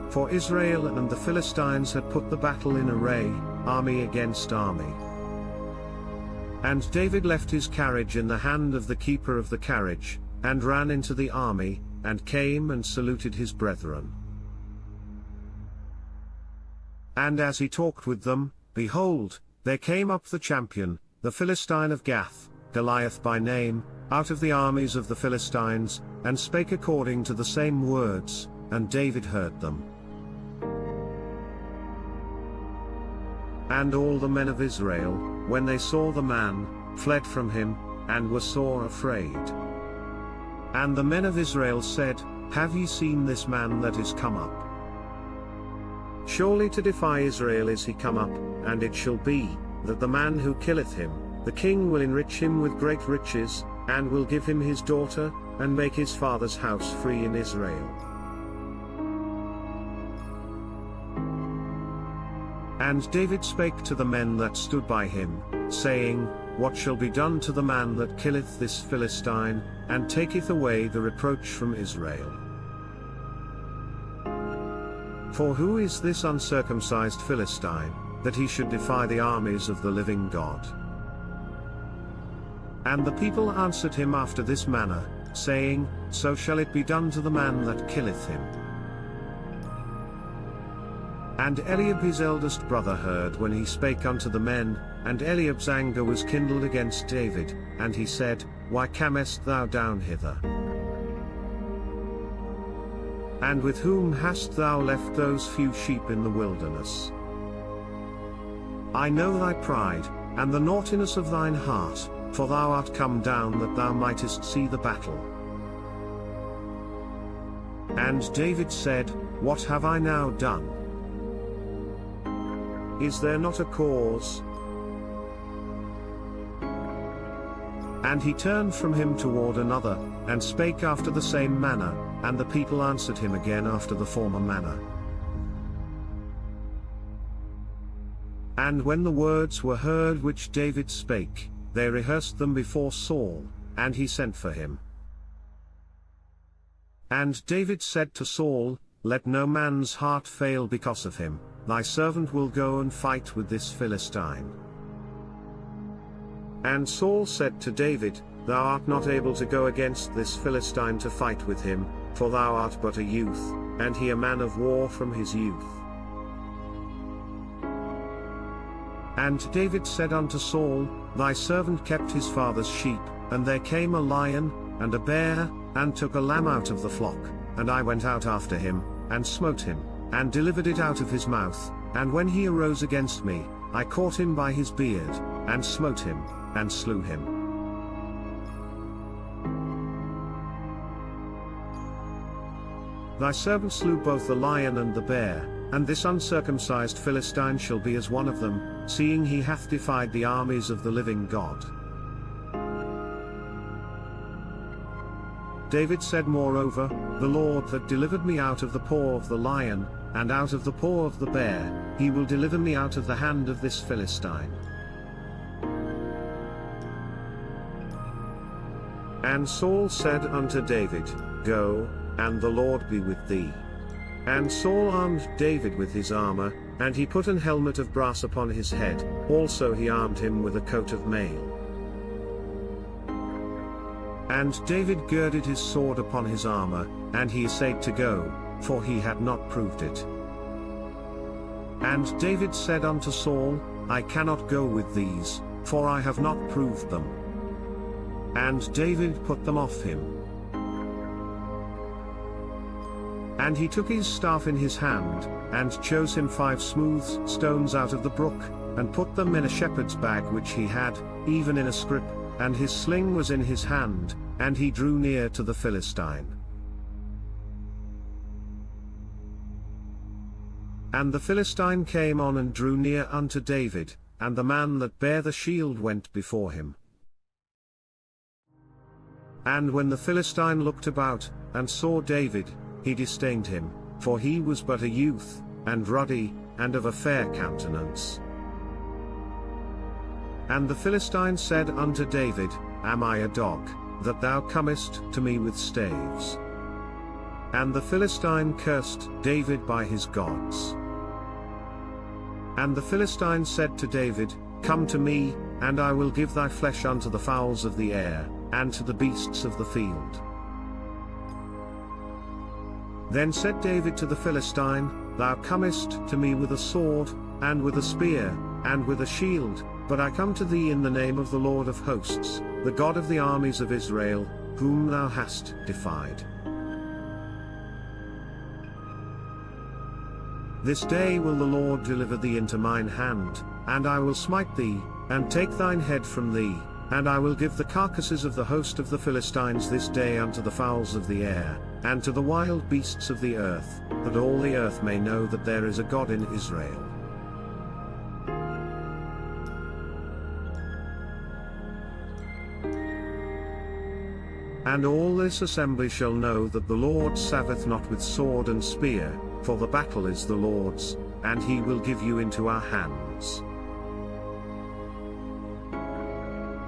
S1: For Israel and the Philistines had put the battle in array, army against army. And David left his carriage in the hand of the keeper of the carriage, and ran into the army, and came and saluted his brethren. And as he talked with them, behold, there came up the champion, the Philistine of Gath, Goliath by name, out of the armies of the Philistines, and spake according to the same words, and David heard them. And all the men of Israel, when they saw the man, fled from him, and were sore afraid. And the men of Israel said, Have ye seen this man that is come up? Surely to defy Israel is he come up, and it shall be, that the man who killeth him, the king will enrich him with great riches, and will give him his daughter, and make his father's house free in Israel. And David spake to the men that stood by him, saying, What shall be done to the man that killeth this Philistine, and taketh away the reproach from Israel? For who is this uncircumcised Philistine, that he should defy the armies of the living God? And the people answered him after this manner, saying, So shall it be done to the man that killeth him. And Eliab his eldest brother heard when he spake unto the men, and Eliab's anger was kindled against David, and he said, Why camest thou down hither? And with whom hast thou left those few sheep in the wilderness? I know thy pride, and the naughtiness of thine heart, for thou art come down that thou mightest see the battle. And David said, What have I now done? Is there not a cause? And he turned from him toward another, and spake after the same manner, and the people answered him again after the former manner. And when the words were heard which David spake, they rehearsed them before Saul, and he sent for him. And David said to Saul, Let no man's heart fail because of him, thy servant will go and fight with this Philistine. And Saul said to David, Thou art not able to go against this Philistine to fight with him, for thou art but a youth, and he a man of war from his youth. And David said unto Saul, Thy servant kept his father's sheep, and there came a lion, and a bear, and took a lamb out of the flock, and I went out after him, and smote him, and delivered it out of his mouth, and when he arose against me, I caught him by his beard, and smote him, and slew him. Thy servant slew both the lion and the bear, and this uncircumcised Philistine shall be as one of them, seeing he hath defied the armies of the living God. David said moreover, The Lord that delivered me out of the paw of the lion, and out of the paw of the bear, he will deliver me out of the hand of this Philistine. And Saul said unto David, Go, and the Lord be with thee. And Saul armed David with his armor, and he put an helmet of brass upon his head, also he armed him with a coat of mail. And David girded his sword upon his armor, and he essayed to go, for he had not proved it. And David said unto Saul, I cannot go with these, for I have not proved them. And David put them off him. And he took his staff in his hand, and chose him 5 smooth stones out of the brook, and put them in a shepherd's bag which he had, even in a scrip, and his sling was in his hand, and he drew near to the Philistine. And the Philistine came on and drew near unto David, and the man that bare the shield went before him. And when the Philistine looked about, and saw David, he disdained him, for he was but a youth, and ruddy, and of a fair countenance. And the Philistine said unto David, Am I a dog, that thou comest to me with staves? And the Philistine cursed David by his gods. And the Philistine said to David, Come to me, and I will give thy flesh unto the fowls of the air, and to the beasts of the field. Then said David to the Philistine, Thou comest to me with a sword, and with a spear, and with a shield, but I come to thee in the name of the Lord of hosts, the God of the armies of Israel, whom thou hast defied. This day will the Lord deliver thee into mine hand, and I will smite thee, and take thine head from thee, and I will give the carcasses of the host of the Philistines this day unto the fowls of the air, and to the wild beasts of the earth, that all the earth may know that there is a God in Israel. And all this assembly shall know that the Lord saveth not with sword and spear, for the battle is the Lord's, and he will give you into our hands.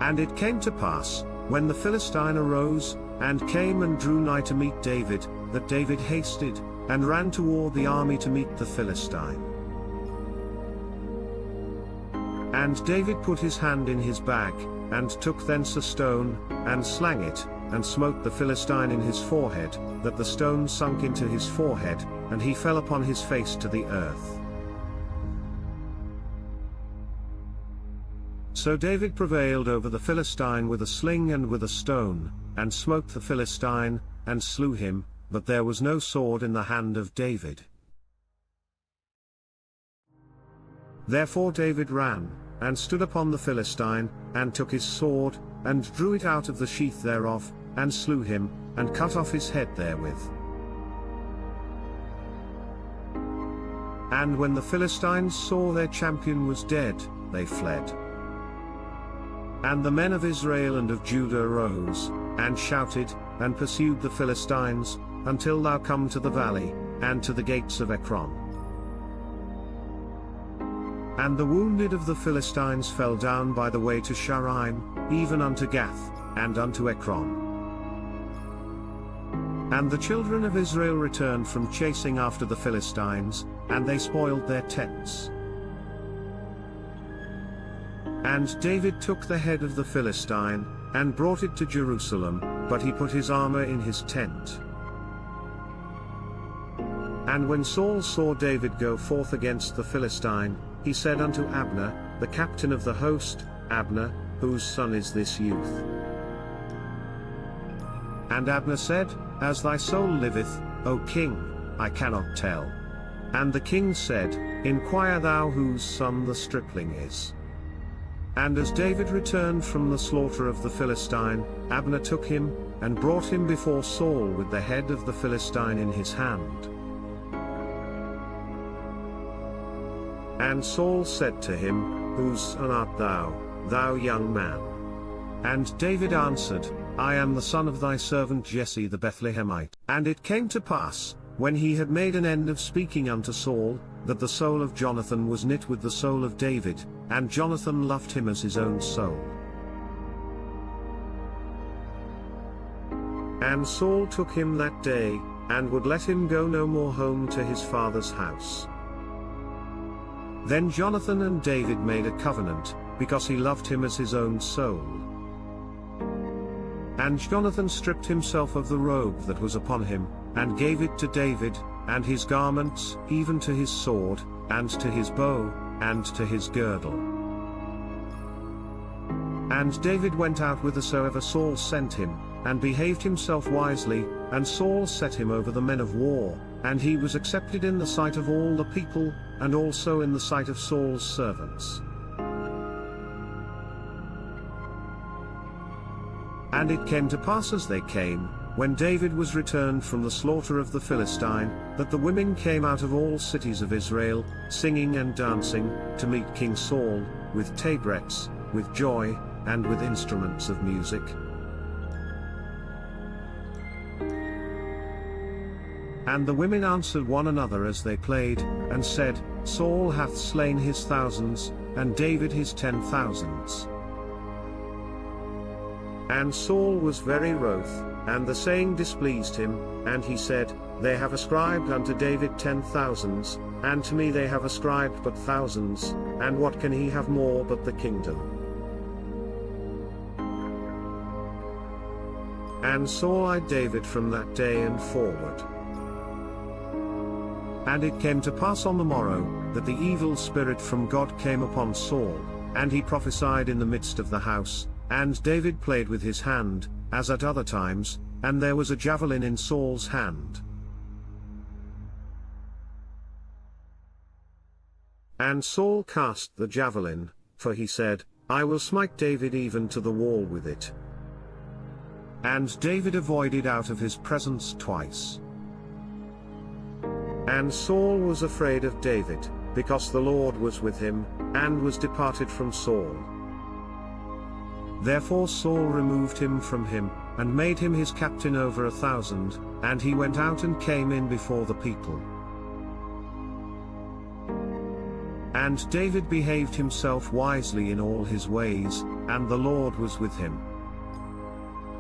S1: And it came to pass, when the Philistine arose, and came and drew nigh to meet David, that David hasted, and ran toward the army to meet the Philistine. And David put his hand in his bag, and took thence a stone, and slang it, and smote the Philistine in his forehead, that the stone sunk into his forehead, and he fell upon his face to the earth. So David prevailed over the Philistine with a sling and with a stone, and smote the Philistine, and slew him, but there was no sword in the hand of David. Therefore David ran, and stood upon the Philistine, and took his sword, and drew it out of the sheath thereof, and slew him, and cut off his head therewith. And when the Philistines saw their champion was dead, they fled. And the men of Israel and of Judah arose, and shouted, and pursued the Philistines, until thou come to the valley, and to the gates of Ekron. And the wounded of the Philistines fell down by the way to Shaaraim, even unto Gath, and unto Ekron. And the children of Israel returned from chasing after the Philistines, and they spoiled their tents. And David took the head of the Philistine, and brought it to Jerusalem, but he put his armor in his tent. And when Saul saw David go forth against the Philistine, he said unto Abner, the captain of the host, Abner, whose son is this youth? And Abner said, As thy soul liveth, O king, I cannot tell. And the king said, Inquire thou whose son the stripling is. And as David returned from the slaughter of the Philistine, Abner took him, and brought him before Saul with the head of the Philistine in his hand. And Saul said to him, Whose son art thou, thou young man? And David answered, I am the son of thy servant Jesse the Bethlehemite. And it came to pass, when he had made an end of speaking unto Saul, that the soul of Jonathan was knit with the soul of David, and Jonathan loved him as his own soul. And Saul took him that day, and would let him go no more home to his father's house. Then Jonathan and David made a covenant, because he loved him as his own soul. And Jonathan stripped himself of the robe that was upon him, and gave it to David, and his garments, even to his sword, and to his bow, and to his girdle. And David went out whithersoever Saul sent him, and behaved himself wisely, and Saul set him over the men of war, and he was accepted in the sight of all the people, and also in the sight of Saul's servants. And it came to pass as they came, when David was returned from the slaughter of the Philistine, that the women came out of all cities of Israel, singing and dancing, to meet King Saul, with tabrets, with joy, and with instruments of music. And the women answered one another as they played, and said, Saul hath slain his thousands, and David his 10,000s. And Saul was very wroth, and the saying displeased him, and he said, They have ascribed unto David 10,000s, and to me they have ascribed but thousands, and what can he have more but the kingdom? And Saul eyed David from that day and forward. And it came to pass on the morrow, that the evil spirit from God came upon Saul, and he prophesied in the midst of the house, and David played with his hand, as at other times, and there was a javelin in Saul's hand. And Saul cast the javelin, for he said, I will smite David even to the wall with it. And David avoided out of his presence twice. And Saul was afraid of David, because the Lord was with him, and was departed from Saul. Therefore Saul removed him from him, and made him his captain over 1,000, and he went out and came in before the people. And David behaved himself wisely in all his ways, and the Lord was with him.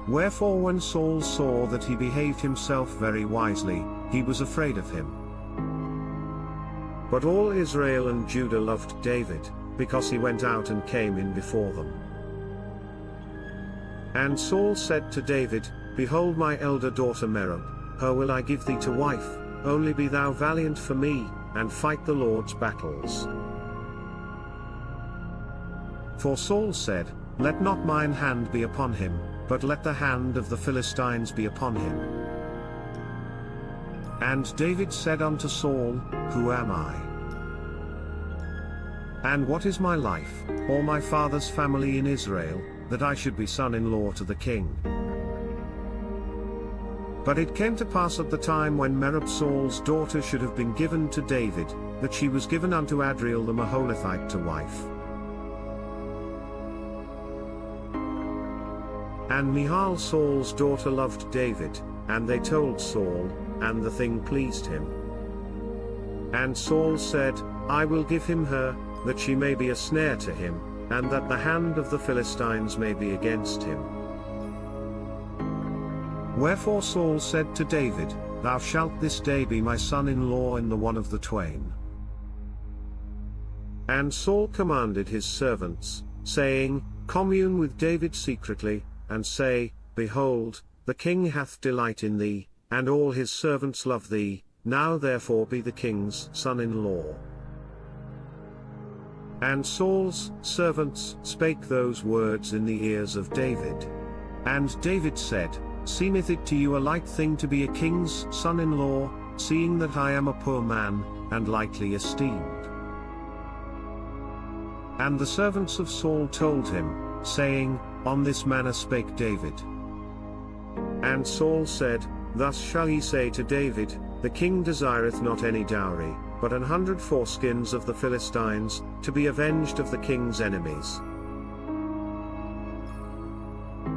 S1: Wherefore when Saul saw that he behaved himself very wisely, he was afraid of him. But all Israel and Judah loved David, because he went out and came in before them. And Saul said to David, Behold my elder daughter Merab, her will I give thee to wife, only be thou valiant for me, and fight the Lord's battles. For Saul said, Let not mine hand be upon him, but let the hand of the Philistines be upon him. And David said unto Saul, Who am I? And what is my life, or my father's family in Israel, that I should be son-in-law to the king? But it came to pass at the time when Merab Saul's daughter should have been given to David, that she was given unto Adriel the Meholithite to wife. And Michal Saul's daughter loved David, and they told Saul, and the thing pleased him. And Saul said, I will give him her, that she may be a snare to him, and that the hand of the Philistines may be against him. Wherefore Saul said to David, Thou shalt this day be my son-in-law in the one of the twain. And Saul commanded his servants, saying, Commune with David secretly, and say, Behold, the king hath delight in thee, and all his servants love thee, now therefore be the king's son-in-law. And Saul's servants spake those words in the ears of David. And David said, Seemeth it to you a light thing to be a king's son-in-law, seeing that I am a poor man, and lightly esteemed? And the servants of Saul told him, saying, On this manner spake David. And Saul said, Thus shall ye say to David, The king desireth not any dowry, but 100 foreskins of the Philistines, to be avenged of the king's enemies.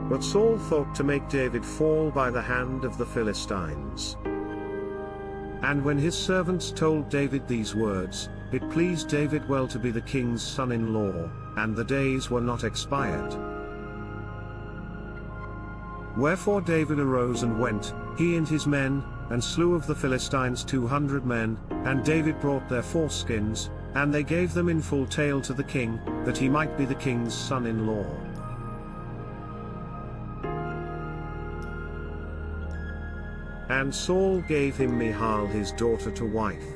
S1: But Saul thought to make David fall by the hand of the Philistines. And when his servants told David these words, it pleased David well to be the king's son-in-law, and the days were not expired. Wherefore David arose and went, he and his men, and slew of the Philistines 200 men, and David brought their foreskins, and they gave them in full tale to the king, that he might be the king's son-in-law. And Saul gave him Michal his daughter to wife.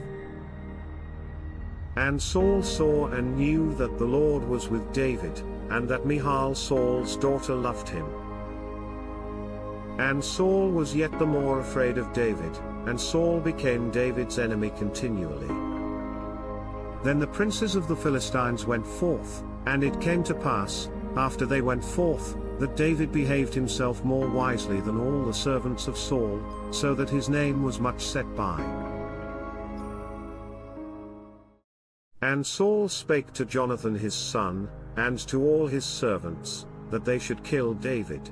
S1: And Saul saw and knew that the Lord was with David, and that Michal Saul's daughter loved him. And Saul was yet the more afraid of David, and Saul became David's enemy continually. Then the princes of the Philistines went forth, and it came to pass, after they went forth, that David behaved himself more wisely than all the servants of Saul, so that his name was much set by. And Saul spake to Jonathan his son, and to all his servants, that they should kill David.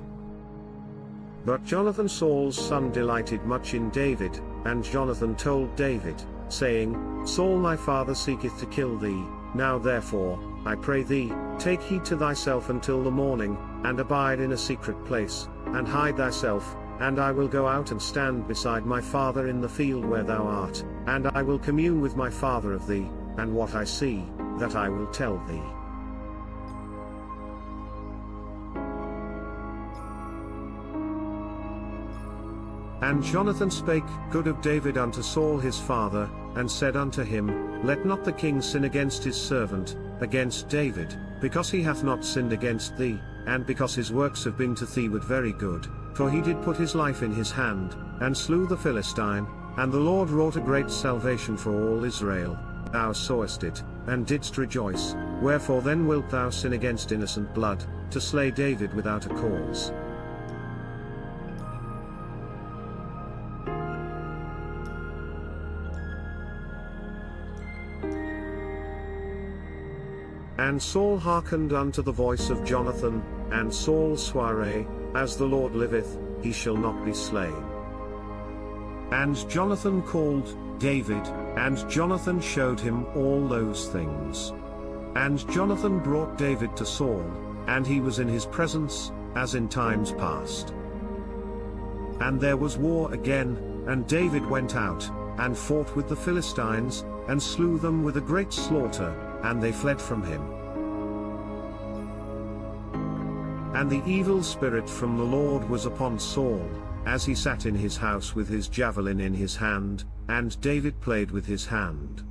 S1: But Jonathan Saul's son delighted much in David, and Jonathan told David, saying, Saul my father seeketh to kill thee, now therefore, I pray thee, take heed to thyself until the morning, and abide in a secret place, and hide thyself, and I will go out and stand beside my father in the field where thou art, and I will commune with my father of thee, and what I see, that I will tell thee. And Jonathan spake good of David unto Saul his father, and said unto him, Let not the king sin against his servant, against David, because he hath not sinned against thee, and because his works have been to thee very good, for he did put his life in his hand, and slew the Philistine, and the Lord wrought a great salvation for all Israel. Thou sawest it, and didst rejoice, wherefore then wilt thou sin against innocent blood, to slay David without a cause? And Saul hearkened unto the voice of Jonathan, and Saul sware, As the Lord liveth, he shall not be slain. And Jonathan called David, and Jonathan showed him all those things. And Jonathan brought David to Saul, and he was in his presence, as in times past. And there was war again, and David went out, and fought with the Philistines, and slew them with a great slaughter, and they fled from him. And the evil spirit from the Lord was upon Saul, as he sat in his house with his javelin in his hand, and David played with his hand.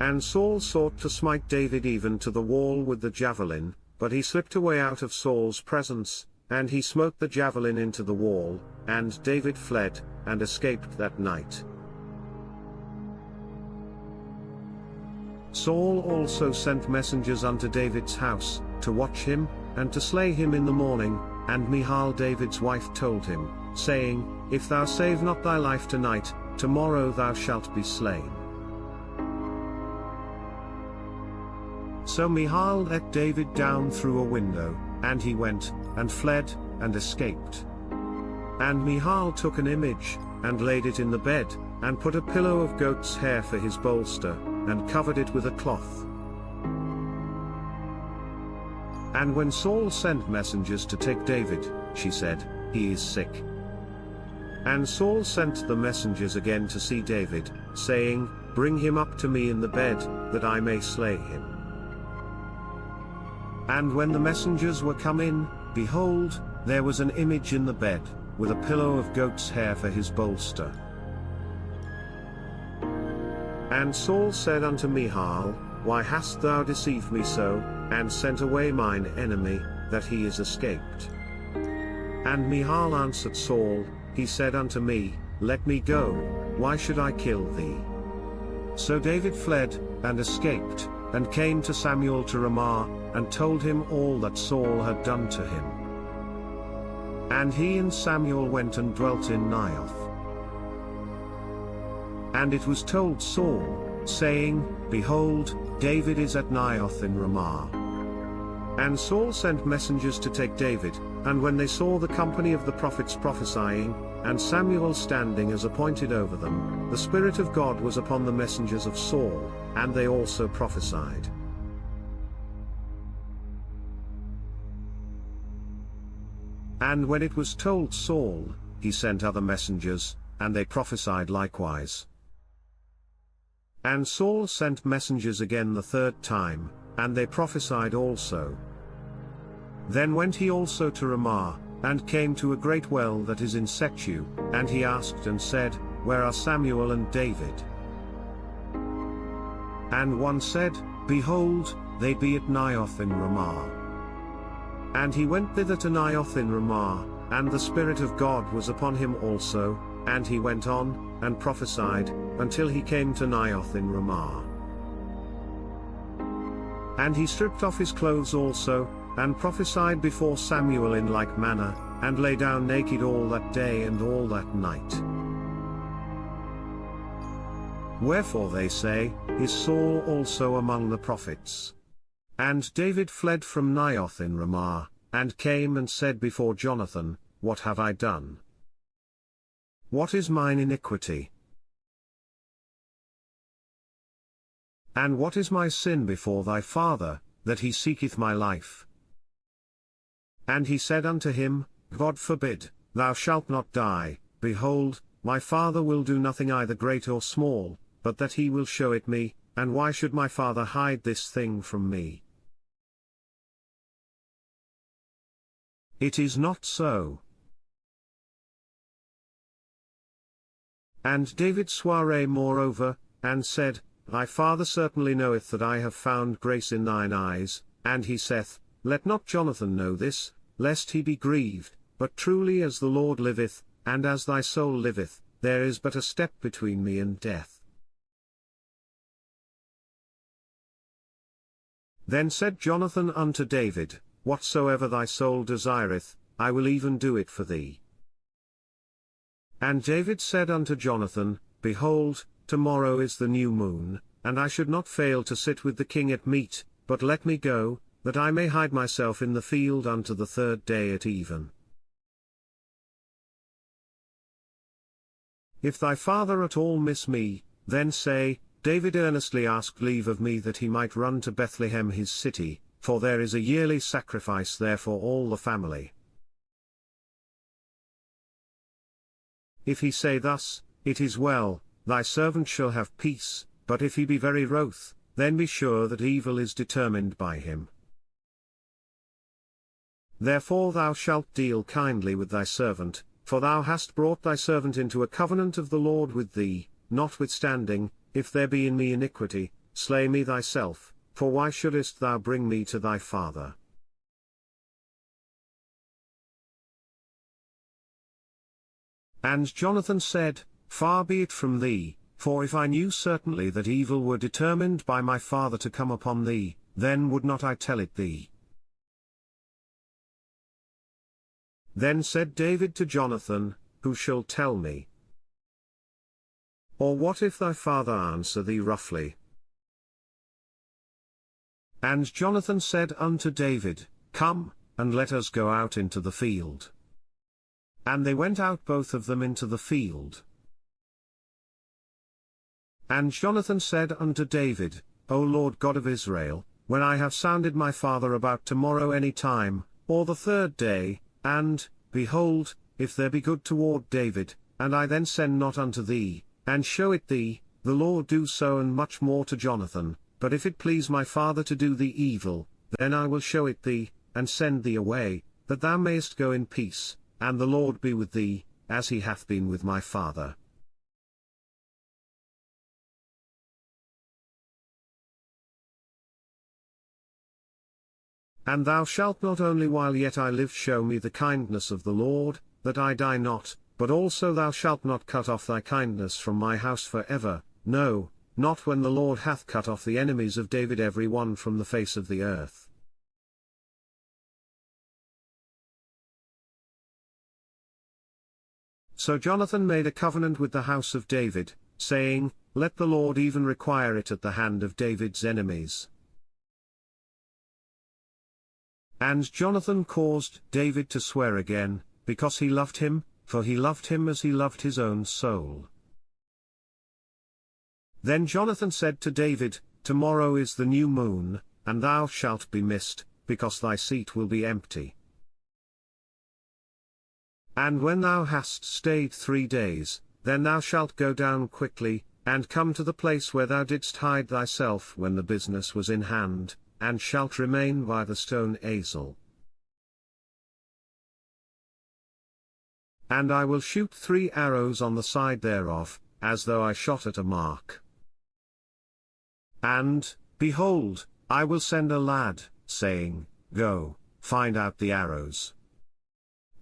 S1: And Saul sought to smite David even to the wall with the javelin, but he slipped away out of Saul's presence, and he smote the javelin into the wall, and David fled, and escaped that night. Saul also sent messengers unto David's house, to watch him, and to slay him in the morning, and Michal David's wife told him, saying, If thou save not thy life tonight, tomorrow thou shalt be slain. So Michal let David down through a window, and he went, and fled, and escaped. And Michal took an image, and laid it in the bed, and put a pillow of goat's hair for his bolster, and covered it with a cloth. And when Saul sent messengers to take David, she said, He is sick. And Saul sent the messengers again to see David, saying, Bring him up to me in the bed, that I may slay him. And when the messengers were come in, behold, there was an image in the bed, with a pillow of goat's hair for his bolster. And Saul said unto Michal, Why hast thou deceived me so, and sent away mine enemy, that he is escaped? And Michal answered Saul, He said unto me, Let me go, why should I kill thee? So David fled, and escaped, and came to Samuel to Ramah, and told him all that Saul had done to him. And he and Samuel went and dwelt in Naioth. And it was told Saul, saying, Behold, David is at Naioth in Ramah. And Saul sent messengers to take David, and when they saw the company of the prophets prophesying, and Samuel standing as appointed over them, the Spirit of God was upon the messengers of Saul, and they also prophesied. And when it was told Saul, he sent other messengers, and they prophesied likewise. And Saul sent messengers again the third time, and they prophesied also. Then went he also to Ramah, and came to a great well that is in Sechu, and he asked and said, Where are Samuel and David? And one said, Behold, they be at Naioth in Ramah. And he went thither to Naioth in Ramah, and the Spirit of God was upon him also, and he went on, and prophesied, until he came to Naioth in Ramah. And he stripped off his clothes also, and prophesied before Samuel in like manner, and lay down naked all that day and all that night. Wherefore they say, is Saul also among the prophets? And David fled from Naioth in Ramah, and came and said before Jonathan, What have I done? What is mine iniquity? And what is my sin before thy father, that he seeketh my life? And he said unto him, God forbid, thou shalt not die. Behold, my father will do nothing either great or small, but that he will show it me, and why should my father hide this thing from me? It is not so. And David sware moreover, and said, Thy father certainly knoweth that I have found grace in thine eyes, and he saith, Let not Jonathan know this, lest he be grieved, but truly as the Lord liveth, and as thy soul liveth, there is but a step between me and death. Then said Jonathan unto David, Whatsoever thy soul desireth, I will even do it for thee. And David said unto Jonathan, Behold, tomorrow is the new moon, and I should not fail to sit with the king at meat, but let me go, that I may hide myself in the field unto the third day at even. If thy father at all miss me, then say, David earnestly asked leave of me that he might run to Bethlehem his city, for there is a yearly sacrifice there for all the family. If he say thus, It is well, thy servant shall have peace, but if he be very wroth, then be sure that evil is determined by him. Therefore thou shalt deal kindly with thy servant, for thou hast brought thy servant into a covenant of the Lord with thee. Notwithstanding, if there be in me iniquity, slay me thyself, for why shouldest thou bring me to thy father? And Jonathan said, Far be it from thee, for if I knew certainly that evil were determined by my father to come upon thee, then would not I tell it thee. Then said David to Jonathan, Who shall tell me? Or what if thy father answer thee roughly? And Jonathan said unto David, Come, and let us go out into the field. And they went out both of them into the field. And Jonathan said unto David, O Lord God of Israel, when I have sounded my father about tomorrow any time, or the third day, and, behold, if there be good toward David, and I then send not unto thee, and show it thee, the Lord do so and much more to Jonathan, but if it please my father to do thee evil, then I will show it thee, and send thee away, that thou mayest go in peace, and the Lord be with thee, as he hath been with my father. And thou shalt not only while yet I live show me the kindness of the Lord, that I die not, but also thou shalt not cut off thy kindness from my house for ever, no, not when the Lord hath cut off the enemies of David every one from the face of the earth. So Jonathan made a covenant with the house of David, saying, Let the Lord even require it at the hand of David's enemies. And Jonathan caused David to swear again, because he loved him, for he loved him as he loved his own soul. Then Jonathan said to David, Tomorrow is the new moon, and thou shalt be missed, because thy seat will be empty. And when thou hast stayed 3 days, then thou shalt go down quickly, and come to the place where thou didst hide thyself when the business was in hand, and shalt remain by the stone Azel. And I will shoot 3 arrows on the side thereof, as though I shot at a mark. And, behold, I will send a lad, saying, Go, find out the arrows.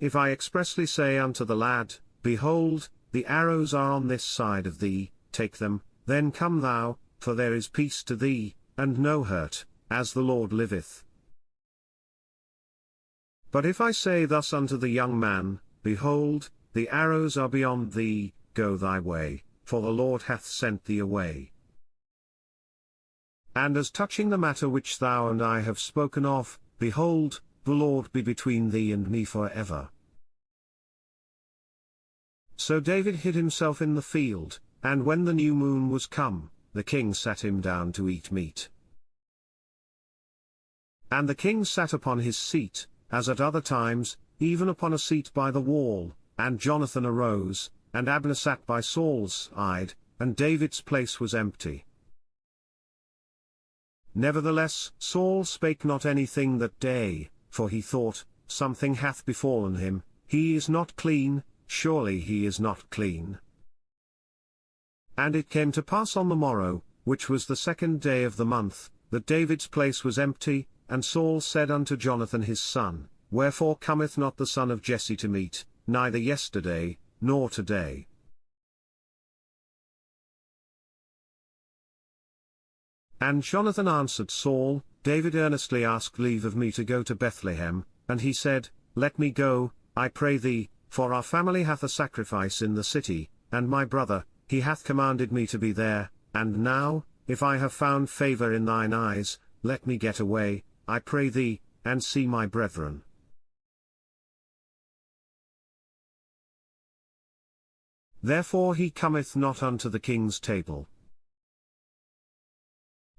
S1: If I expressly say unto the lad, Behold, the arrows are on this side of thee, take them, then come thou, for there is peace to thee, and no hurt, as the Lord liveth. But if I say thus unto the young man, Behold, the arrows are beyond thee, go thy way, for the Lord hath sent thee away. And as touching the matter which thou and I have spoken of, behold, the Lord be between thee and me for ever. So David hid himself in the field, and when the new moon was come, the king sat him down to eat meat. And the king sat upon his seat, as at other times, even upon a seat by the wall, and Jonathan arose, and Abner sat by Saul's side, and David's place was empty. Nevertheless Saul spake not anything that day, for he thought, Something hath befallen him, he is not clean, surely he is not clean. And it came to pass on the morrow, which was the 2nd day of the month, that David's place was empty, and Saul said unto Jonathan his son, Wherefore cometh not the son of Jesse to meat, neither yesterday, nor today? And Jonathan answered Saul, David earnestly asked leave of me to go to Bethlehem, and he said, Let me go, I pray thee, for our family hath a sacrifice in the city, and my brother, he hath commanded me to be there, and now, if I have found favor in thine eyes, let me get away, I pray thee, and see my brethren. Therefore he cometh not unto the king's table.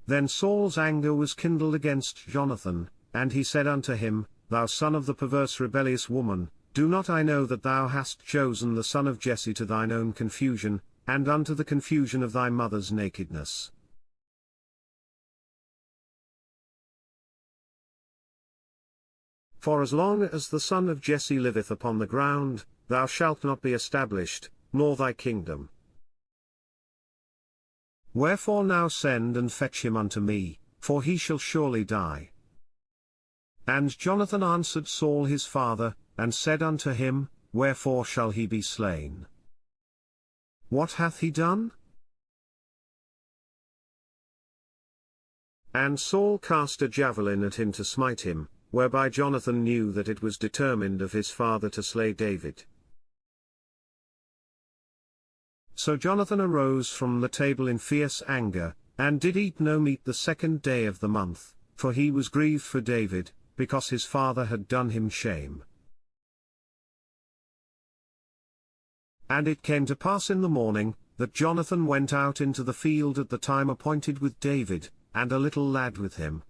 S1: Then Saul's anger was kindled against Jonathan, and he said unto him, Thou son of the perverse rebellious woman, do not I know that thou hast chosen the son of Jesse to thine own confusion, and unto the confusion of thy mother's nakedness? For as long as the son of Jesse liveth upon the ground, thou shalt not be established, nor thy kingdom. Wherefore now send and fetch him unto me, for he shall surely die. And Jonathan answered Saul his father, and said unto him, Wherefore shall he be slain? What hath he done? And Saul cast a javelin at him to smite him, whereby Jonathan knew that it was determined of his father to slay David. So Jonathan arose from the table in fierce anger, and did eat no meat the 2nd day of the month, for he was grieved for David, because his father had done him shame. And it came to pass in the morning, that Jonathan went out into the field at the time appointed with David, and a little lad with him.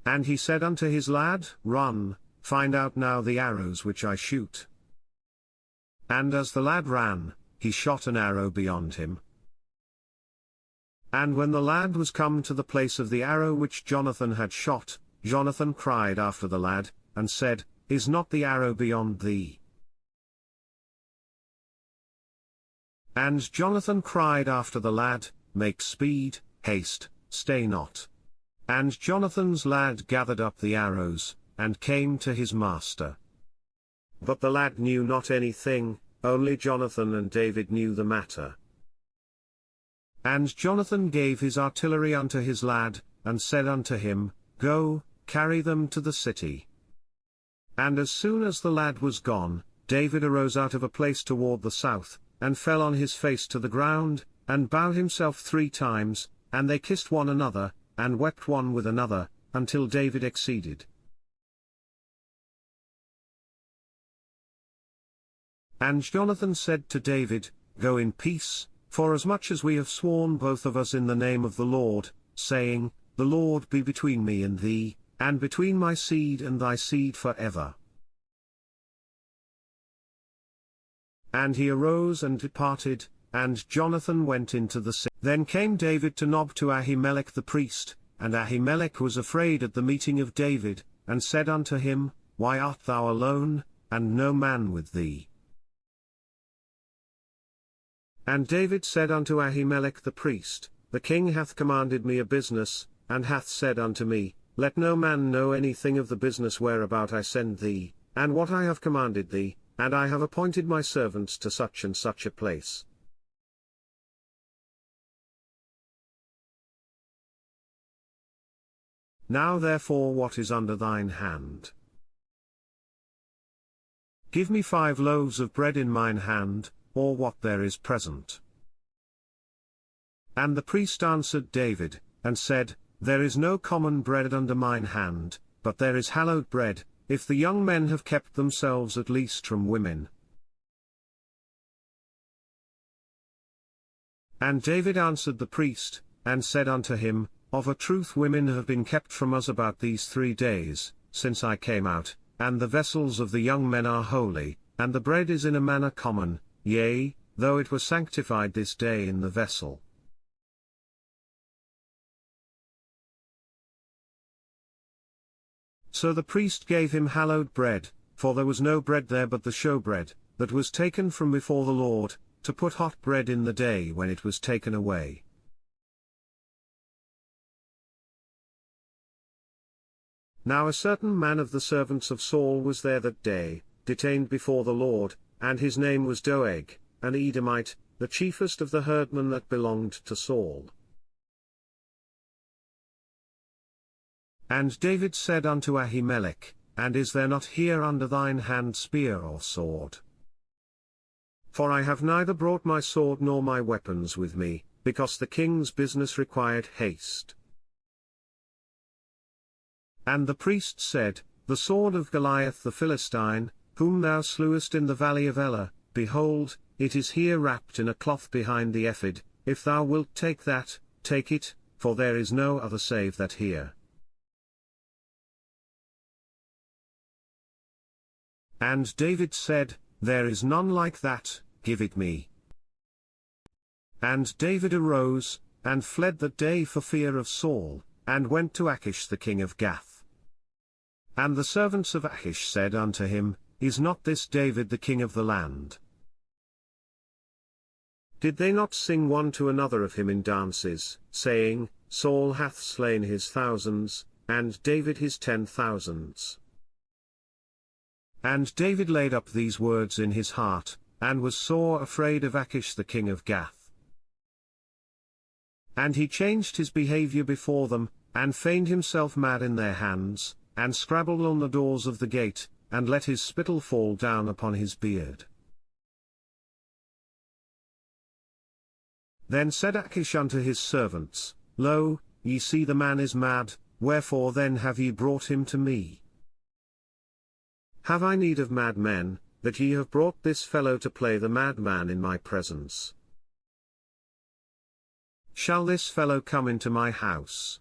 S1: And he said unto his lad, Run, find out now the arrows which I shoot. And as the lad ran, he shot an arrow beyond him. And when the lad was come to the place of the arrow which Jonathan had shot, Jonathan cried after the lad, and said, Is not the arrow beyond thee? And Jonathan cried after the lad, Make speed, haste, stay not. And Jonathan's lad gathered up the arrows, and came to his master. But the lad knew not anything, only Jonathan and David knew the matter. And Jonathan gave his artillery unto his lad, and said unto him, Go, carry them to the city. And as soon as the lad was gone, David arose out of a place toward the south, and fell on his face to the ground, and bowed himself 3 times, and they kissed one another, and wept one with another, until David exceeded. And Jonathan said to David, Go in peace, forasmuch as we have sworn both of us in the name of the Lord, saying, The Lord be between me and thee, and between my seed and thy seed for ever. And he arose and departed, and Jonathan went into the city. Then came David to Nob to Ahimelech the priest, and Ahimelech was afraid at the meeting of David, and said unto him, Why art thou alone, and no man with thee? And David said unto Ahimelech the priest, The king hath commanded me a business, and hath said unto me, Let no man know anything of the business whereabout I send thee, and what I have commanded thee, and I have appointed my servants to such and such a place. Now therefore what is under thine hand? Give me 5 loaves of bread in mine hand, or what there is present. And the priest answered David, and said, There is no common bread under mine hand, but there is hallowed bread, if the young men have kept themselves at least from women. And David answered the priest, and said unto him, Of a truth women have been kept from us about these 3 days, since I came out, and the vessels of the young men are holy, and the bread is in a manner common, yea, though it were sanctified this day in the vessel. So the priest gave him hallowed bread, for there was no bread there but the showbread, that was taken from before the Lord, to put hot bread in the day when it was taken away. Now a certain man of the servants of Saul was there that day, detained before the Lord, and his name was Doeg, an Edomite, the chiefest of the herdmen that belonged to Saul. And David said unto Ahimelech, And is there not here under thine hand spear or sword? For I have neither brought my sword nor my weapons with me, because the king's business required haste. And the priest said, The sword of Goliath the Philistine, whom thou slewest in the valley of Elah, behold, it is here wrapped in a cloth behind the ephod. If thou wilt take that, take it, for there is no other save that here. And David said, There is none like that, give it me. And David arose, and fled that day for fear of Saul, and went to Achish the king of Gath. And the servants of Achish said unto him, Is not this David the king of the land? Did they not sing one to another of him in dances, saying, Saul hath slain his thousands, and David his 10,000s? And David laid up these words in his heart, and was sore afraid of Achish the king of Gath. And he changed his behavior before them, and feigned himself mad in their hands, and scrabbled on the doors of the gate, and let his spittle fall down upon his beard. Then said Achish unto his servants, Lo, ye see the man is mad, wherefore then have ye brought him to me? Have I need of mad men, that ye have brought this fellow to play the madman in my presence? Shall this fellow come into my house?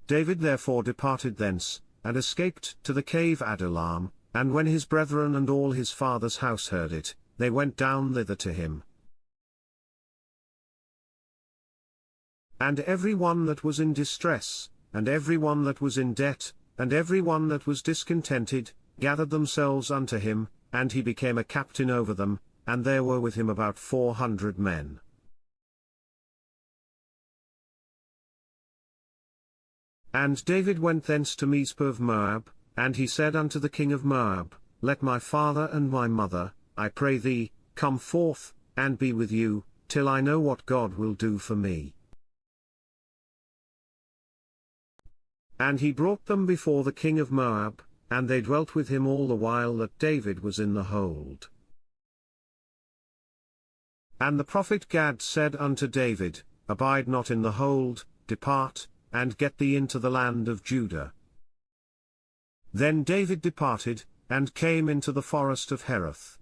S1: David therefore departed thence, and escaped to the cave Adullam, and when his brethren and all his father's house heard it, they went down thither to him. And every one that was in distress, and every one that was in debt, and every one that was discontented, gathered themselves unto him, and he became a captain over them, and there were with him about 400 men. And David went thence to Mizpah of Moab, and he said unto the king of Moab, Let my father and my mother, I pray thee, come forth, and be with you, till I know what God will do for me. And he brought them before the king of Moab, and they dwelt with him all the while that David was in the hold. And the prophet Gad said unto David, Abide not in the hold, depart, and get thee into the land of Judah. Then David departed, and came into the forest of Hereth.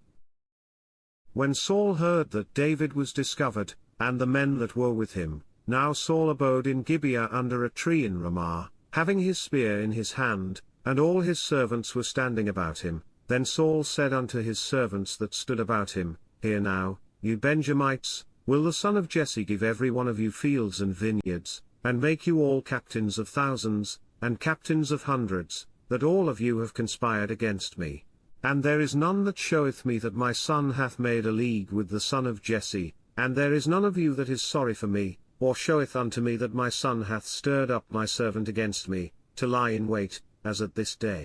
S1: When Saul heard that David was discovered, and the men that were with him, now Saul abode in Gibeah under a tree in Ramah, having his spear in his hand, and all his servants were standing about him. Then Saul said unto his servants that stood about him, Hear now, you Benjamites, will the son of Jesse give every one of you fields and vineyards, and make you all captains of thousands, and captains of hundreds, that all of you have conspired against me? And there is none that showeth me that my son hath made a league with the son of Jesse, and there is none of you that is sorry for me, or showeth unto me that my son hath stirred up my servant against me, to lie in wait, as at this day.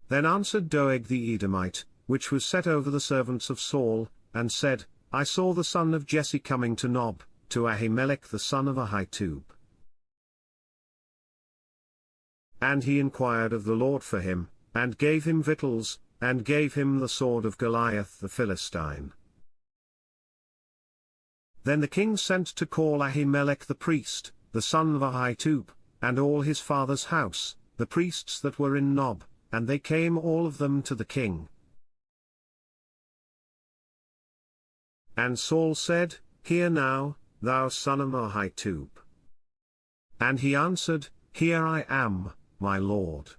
S1: Then answered Doeg the Edomite, which was set over the servants of Saul, and said, I saw the son of Jesse coming to Nob, to Ahimelech the son of Ahitub. And he inquired of the Lord for him, and gave him victuals, and gave him the sword of Goliath the Philistine. Then the king sent to call Ahimelech the priest, the son of Ahitub, and all his father's house, the priests that were in Nob, and they came all of them to the king. And Saul said, Hear now, thou son of Ahitub. And he answered, Here I am, my lord.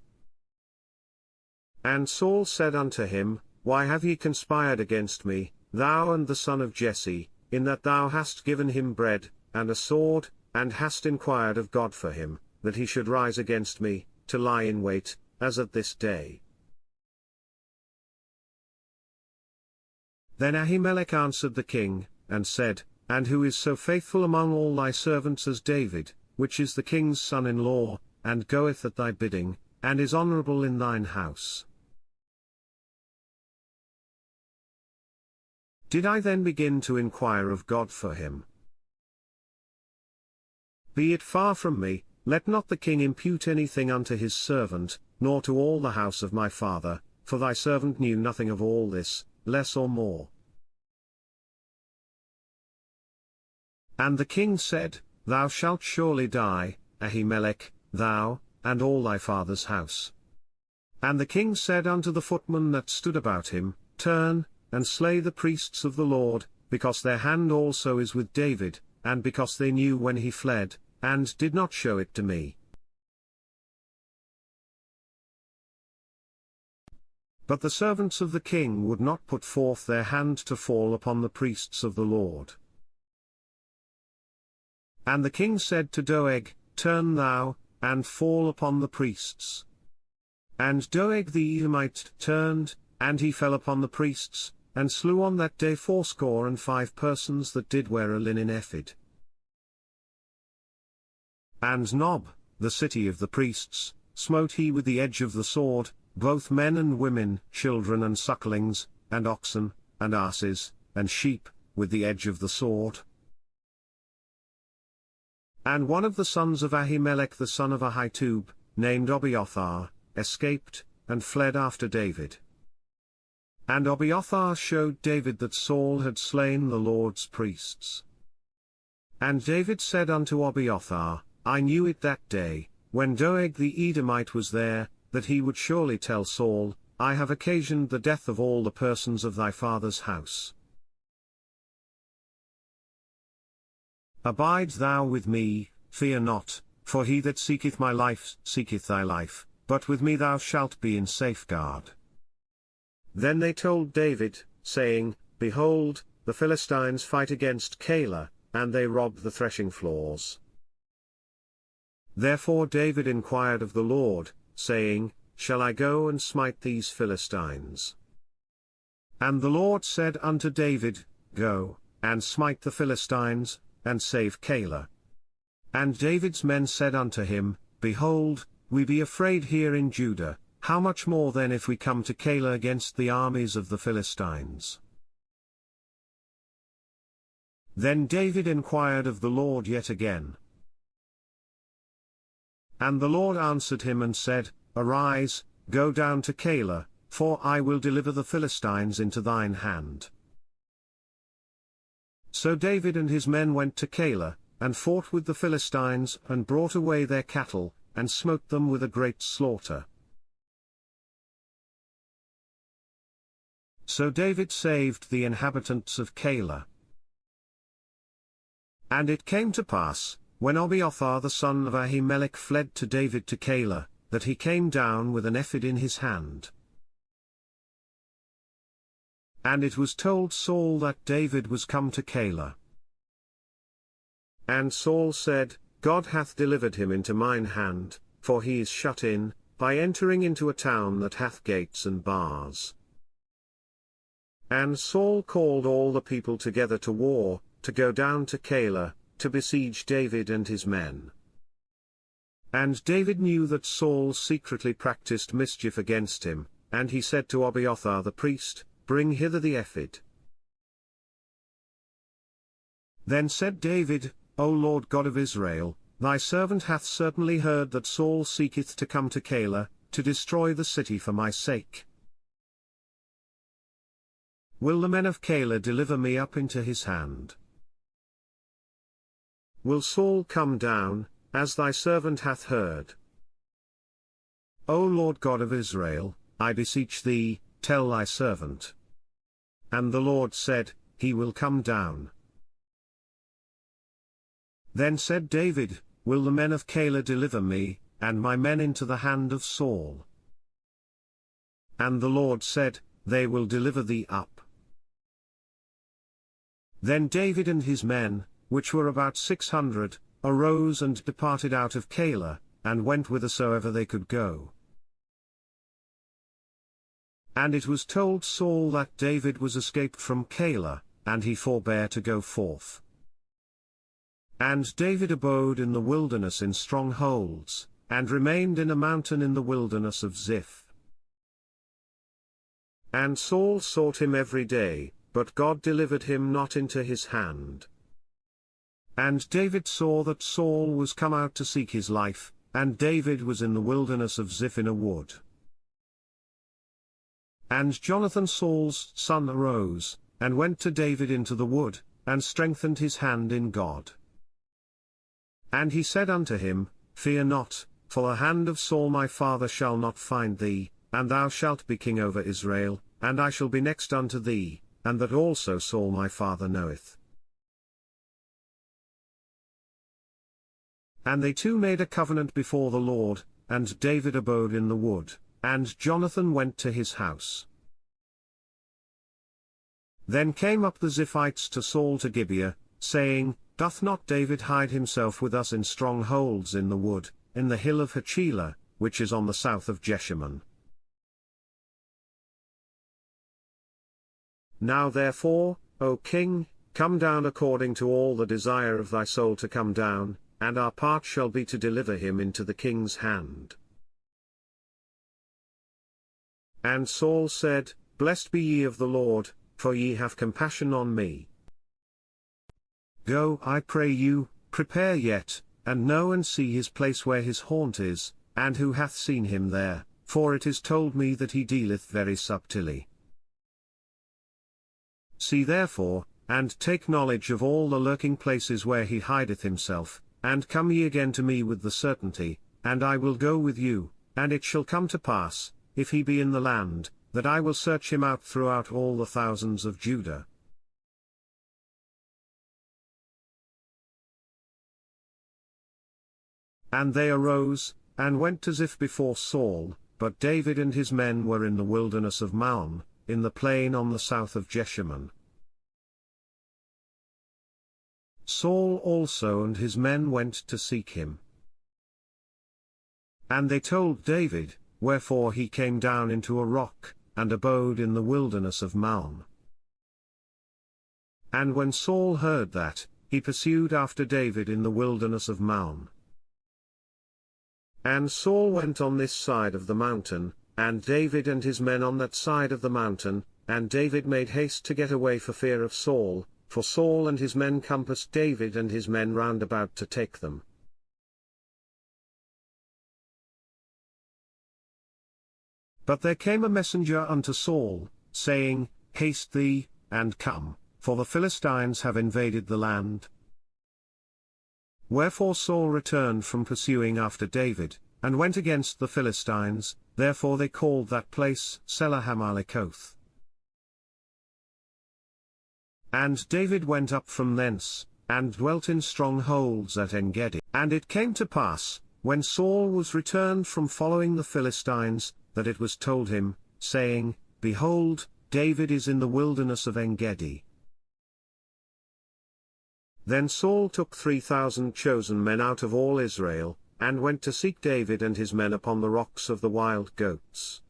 S1: And Saul said unto him, Why have ye conspired against me, thou and the son of Jesse, in that thou hast given him bread, and a sword, and hast inquired of God for him, that he should rise against me, to lie in wait, as at this day? Then Ahimelech answered the king, and said, And who is so faithful among all thy servants as David, which is the king's son-in-law, and goeth at thy bidding, and is honorable in thine house? Did I then begin to inquire of God for him? Be it far from me, let not the king impute anything unto his servant, nor to all the house of my father, for thy servant knew nothing of all this, less or more. And the king said, Thou shalt surely die, Ahimelech, thou, and all thy father's house. And the king said unto the footmen that stood about him, Turn, and slay the priests of the Lord, because their hand also is with David, and because they knew when he fled, and did not show it to me. But the servants of the king would not put forth their hand to fall upon the priests of the Lord. And the king said to Doeg, Turn thou, and fall upon the priests. And Doeg the Edomite turned, and he fell upon the priests, and slew on that day 75 persons that did wear a linen ephod. And Nob, the city of the priests, smote he with the edge of the sword, both men and women, children and sucklings, and oxen, and asses, and sheep, with the edge of the sword. And one of the sons of Ahimelech the son of Ahitub, named Abiathar, escaped, and fled after David. And Abiathar showed David that Saul had slain the Lord's priests. And David said unto Abiathar, I knew it that day, when Doeg the Edomite was there, that he would surely tell Saul, I have occasioned the death of all the persons of thy father's house. Abide thou with me, fear not, for he that seeketh my life seeketh thy life, but with me thou shalt be in safeguard. Then they told David, saying, Behold, the Philistines fight against Keilah, and they rob the threshing floors. Therefore David inquired of the Lord, saying, Shall I go and smite these Philistines? And the Lord said unto David, Go, and smite the Philistines, and save Keilah. And David's men said unto him, Behold, we be afraid here in Judah, how much more then if we come to Keilah against the armies of the Philistines? Then David inquired of the Lord yet again. And the Lord answered him and said, Arise, go down to Keilah, for I will deliver the Philistines into thine hand. So David and his men went to Keilah, and fought with the Philistines, and brought away their cattle, and smote them with a great slaughter. So David saved the inhabitants of Keilah. And it came to pass, when Abiathar the son of Ahimelech fled to David to Keilah, that he came down with an ephod in his hand. And it was told Saul that David was come to Keilah. And Saul said, God hath delivered him into mine hand, for he is shut in, by entering into a town that hath gates and bars. And Saul called all the people together to war, to go down to Keilah, to besiege David and his men. And David knew that Saul secretly practiced mischief against him, and he said to Abiathar the priest, Bring hither the ephod. Then said David, O Lord God of Israel, thy servant hath certainly heard that Saul seeketh to come to Keilah, to destroy the city for my sake. Will the men of Keilah deliver me up into his hand? Will Saul come down, as thy servant hath heard? O Lord God of Israel, I beseech thee, tell thy servant. And the Lord said, He will come down. Then said David, Will the men of Keilah deliver me, and my men into the hand of Saul? And the Lord said, They will deliver thee up. Then David and his men, which were about 600, arose and departed out of Keilah, and went whithersoever they could go. And it was told Saul that David was escaped from Keilah, and he forbare to go forth. And David abode in the wilderness in strongholds, and remained in a mountain in the wilderness of Ziph. And Saul sought him every day, but God delivered him not into his hand. And David saw that Saul was come out to seek his life, and David was in the wilderness of Ziph in a wood. And Jonathan Saul's son arose, and went to David into the wood, and strengthened his hand in God. And he said unto him, Fear not, for the hand of Saul my father shall not find thee, and thou shalt be king over Israel, and I shall be next unto thee, and that also Saul my father knoweth. And they two made a covenant before the Lord, and David abode in the wood, and Jonathan went to his house. Then came up the Ziphites to Saul to Gibeah, saying, Doth not David hide himself with us in strongholds in the wood, in the hill of Hachilah, which is on the south of Jeshimon? Now therefore, O king, come down according to all the desire of thy soul to come down, and our part shall be to deliver him into the king's hand. And Saul said, Blessed be ye of the Lord, for ye have compassion on me. Go, I pray you, prepare yet, and know and see his place where his haunt is, and who hath seen him there, for it is told me that he dealeth very subtilly. See therefore, and take knowledge of all the lurking places where he hideth himself, and come ye again to me with the certainty, and I will go with you, and it shall come to pass, if he be in the land, that I will search him out throughout all the thousands of Judah. And they arose, and went to Ziph before Saul, but David and his men were in the wilderness of Maon, in the plain on the south of Jeshimon. Saul also and his men went to seek him. And they told David, wherefore he came down into a rock, and abode in the wilderness of Maon. And when Saul heard that, he pursued after David in the wilderness of Maon. And Saul went on this side of the mountain, and David and his men on that side of the mountain, and David made haste to get away for fear of Saul, for Saul and his men compassed David and his men round about to take them. But there came a messenger unto Saul, saying, Haste thee, and come, for the Philistines have invaded the land. Wherefore Saul returned from pursuing after David, and went against the Philistines, therefore they called that place Selah Hamalikoth. And David went up from thence, and dwelt in strongholds at En-gedi. And it came to pass, when Saul was returned from following the Philistines, that it was told him, saying, Behold, David is in the wilderness of En-gedi. Then Saul took 3,000 chosen men out of all Israel, and went to seek David and his men upon the rocks of the wild goats.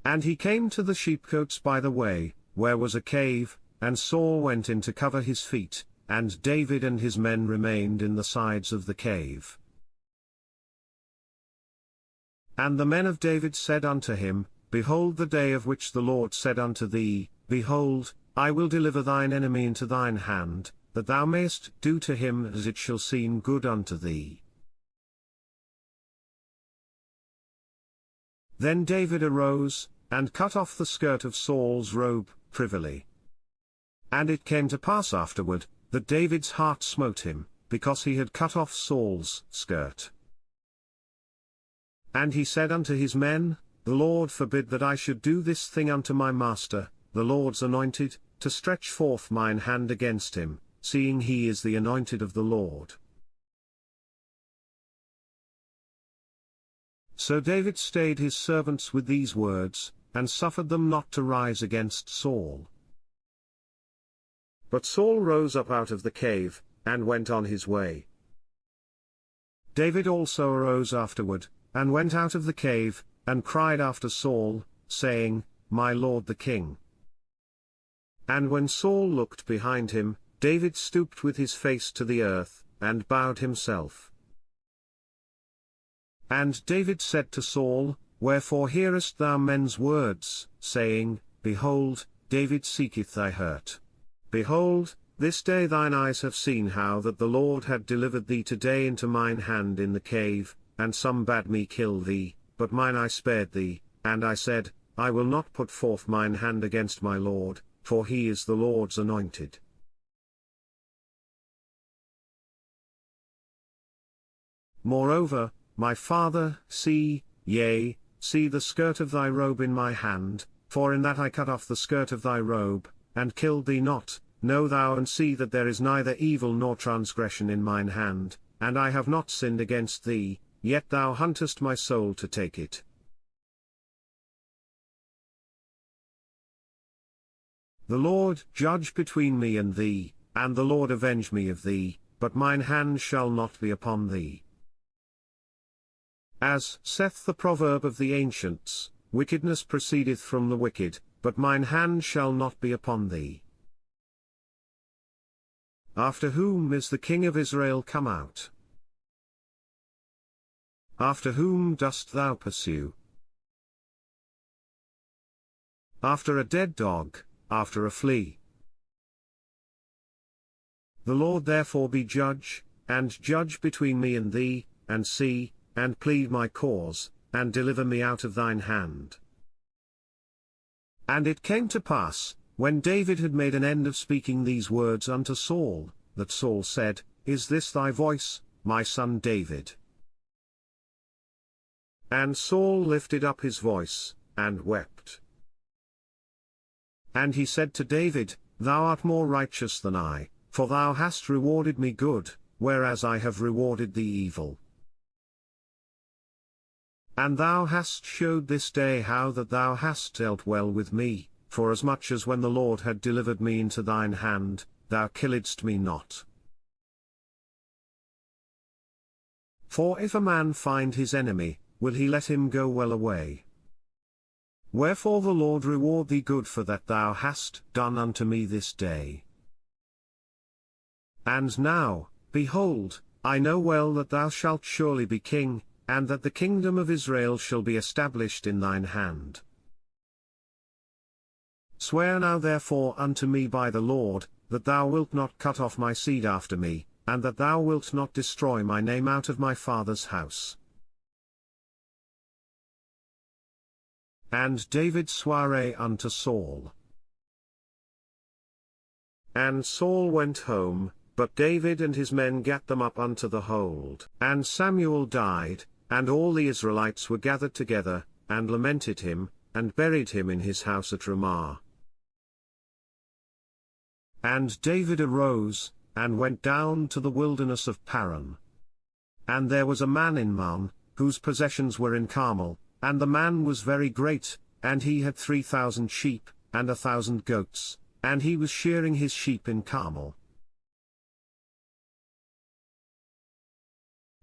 S1: And he came to the sheepcotes by the way, where was a cave, and Saul went in to cover his feet, and David and his men remained in the sides of the cave. And the men of David said unto him, Behold the day of which the Lord said unto thee, Behold, I will deliver thine enemy into thine hand, that thou mayest do to him as it shall seem good unto thee. Then David arose, and cut off the skirt of Saul's robe, privily. And it came to pass afterward, that David's heart smote him, because he had cut off Saul's skirt. And he said unto his men, The Lord forbid that I should do this thing unto my master, the Lord's anointed, to stretch forth mine hand against him, seeing he is the anointed of the Lord. So David stayed his servants with these words, and suffered them not to rise against Saul. But Saul rose up out of the cave, and went on his way. David also arose afterward, and went out of the cave, and cried after Saul, saying, My lord the king. And when Saul looked behind him, David stooped with his face to the earth, and bowed himself. And David said to Saul, Wherefore hearest thou men's words, saying, Behold, David seeketh thy hurt? Behold, this day thine eyes have seen how that the Lord had delivered thee today into mine hand in the cave, and some bade me kill thee, but mine eye spared thee, and I said, I will not put forth mine hand against my Lord, for he is the Lord's anointed. Moreover, my father, see the skirt of thy robe in my hand, for in that I cut off the skirt of thy robe, and killed thee not. Know thou and see that there is neither evil nor transgression in mine hand, and I have not sinned against thee, yet thou huntest my soul to take it. The Lord judge between me and thee, and the Lord avenge me of thee, but mine hand shall not be upon thee. As saith the proverb of the ancients, Wickedness proceedeth from the wicked, but mine hand shall not be upon thee. After whom is the king of Israel come out? After whom dost thou pursue? After a dead dog, after a flea. The Lord therefore be judge, and judge between me and thee, and see, and plead my cause, and deliver me out of thine hand. And it came to pass, when David had made an end of speaking these words unto Saul, that Saul said, Is this thy voice, my son David? And Saul lifted up his voice, and wept. And he said to David, Thou art more righteous than I, for thou hast rewarded me good, whereas I have rewarded thee evil. And thou hast showed this day how that thou hast dealt well with me, forasmuch as when the Lord had delivered me into thine hand, thou killedst me not. For if a man find his enemy, will he let him go well away? Wherefore the Lord reward thee good for that thou hast done unto me this day. And now, behold, I know well that thou shalt surely be king, and that the kingdom of Israel shall be established in thine hand. Swear now therefore unto me by the Lord, that thou wilt not cut off my seed after me, and that thou wilt not destroy my name out of my father's house. And David sware unto Saul. And Saul went home, but David and his men gat them up unto the hold. And Samuel died, and all the Israelites were gathered together, and lamented him, and buried him in his house at Ramah. And David arose, and went down to the wilderness of Paran. And there was a man in Maon, whose possessions were in Carmel, and the man was very great, and he had 3,000 sheep, and 1,000 goats, and he was shearing his sheep in Carmel.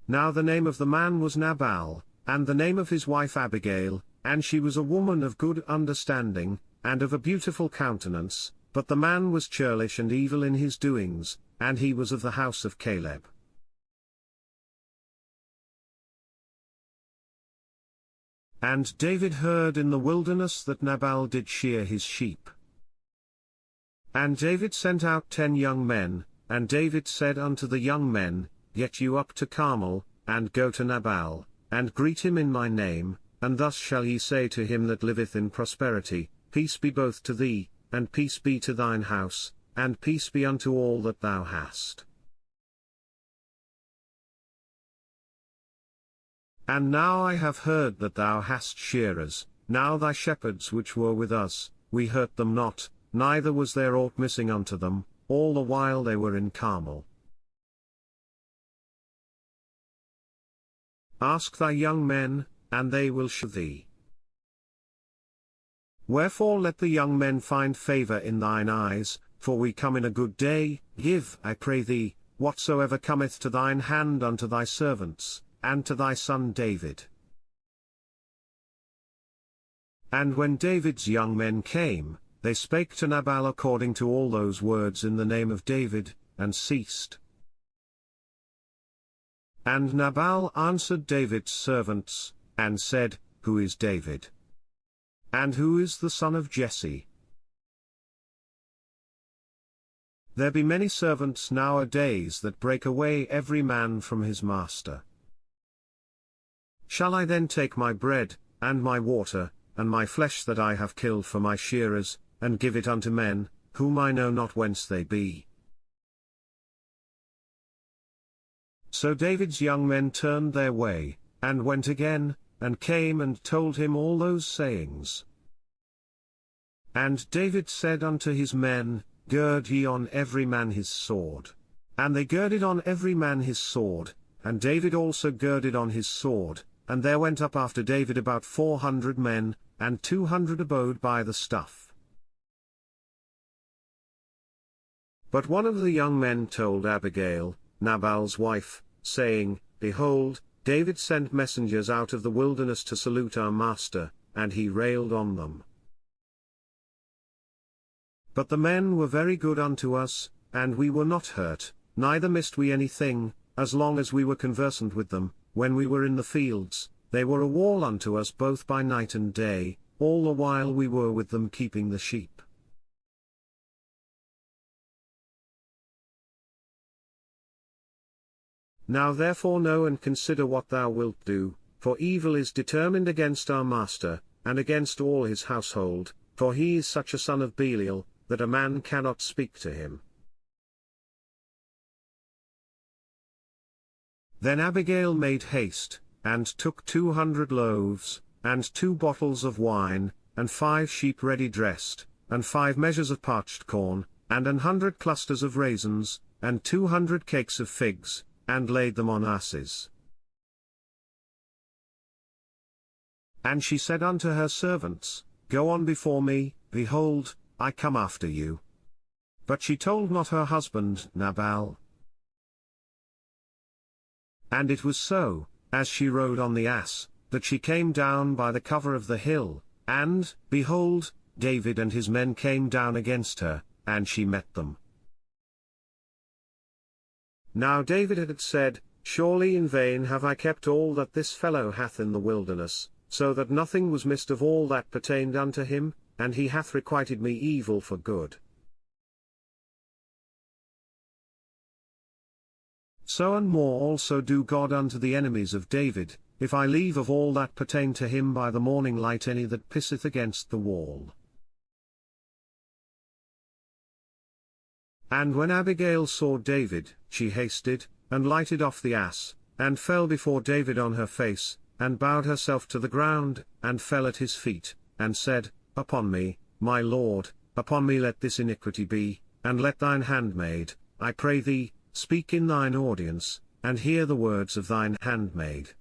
S1: Now the name of the man was Nabal, and the name of his wife Abigail, and she was a woman of good understanding, and of a beautiful countenance, but the man was churlish and evil in his doings, and he was of the house of Caleb. And David heard in the wilderness that Nabal did shear his sheep. And David sent out 10 young men, and David said unto the young men, Get you up to Carmel, and go to Nabal, and greet him in my name, and thus shall ye say to him that liveth in prosperity, Peace be both to thee, and peace be to thine house, and peace be unto all that thou hast. And now I have heard that thou hast shearers, now thy shepherds which were with us, we hurt them not, neither was there aught missing unto them, all the while they were in Carmel. Ask thy young men, and they will shew thee. Wherefore let the young men find favour in thine eyes, for we come in a good day, give, I pray thee, whatsoever cometh to thine hand unto thy servants, and to thy son David. And when David's young men came, they spake to Nabal according to all those words in the name of David, and ceased. And Nabal answered David's servants, and said, Who is David? And who is the son of Jesse? There be many servants nowadays that break away every man from his master. Shall I then take my bread, and my water, and my flesh that I have killed for my shearers, and give it unto men, whom I know not whence they be? So David's young men turned their way, and went again, and came and told him all those sayings. And David said unto his men, Gird ye on every man his sword. And they girded on every man his sword, and David also girded on his sword, and there went up after David about 400 men, and 200 abode by the stuff. But one of the young men told Abigail, Nabal's wife, saying, Behold, David sent messengers out of the wilderness to salute our master, and he railed on them. But the men were very good unto us, and we were not hurt, neither missed we anything, as long as we were conversant with them. When we were in the fields, they were a wall unto us both by night and day, all the while we were with them keeping the sheep. Now therefore know and consider what thou wilt do, for evil is determined against our master, and against all his household, for he is such a son of Belial, that a man cannot speak to him. Then Abigail made haste, and took 200 loaves, and 2 bottles of wine, and 5 sheep ready dressed, and 5 measures of parched corn, and 100 clusters of raisins, and 200 cakes of figs, and laid them on asses. And she said unto her servants, Go on before me, behold, I come after you. But she told not her husband Nabal. And it was so, as she rode on the ass, that she came down by the cover of the hill, and, behold, David and his men came down against her, and she met them. Now David had said, Surely in vain have I kept all that this fellow hath in the wilderness, so that nothing was missed of all that pertained unto him, and he hath requited me evil for good. So and more also do God unto the enemies of David, if I leave of all that pertain to him by the morning light any that pisseth against the wall. And when Abigail saw David, she hasted, and lighted off the ass, and fell before David on her face, and bowed herself to the ground, and fell at his feet, and said, Upon me, my lord, upon me let this iniquity be, and let thine handmaid, I pray thee, speak in thine audience, and hear the words of thine handmaid.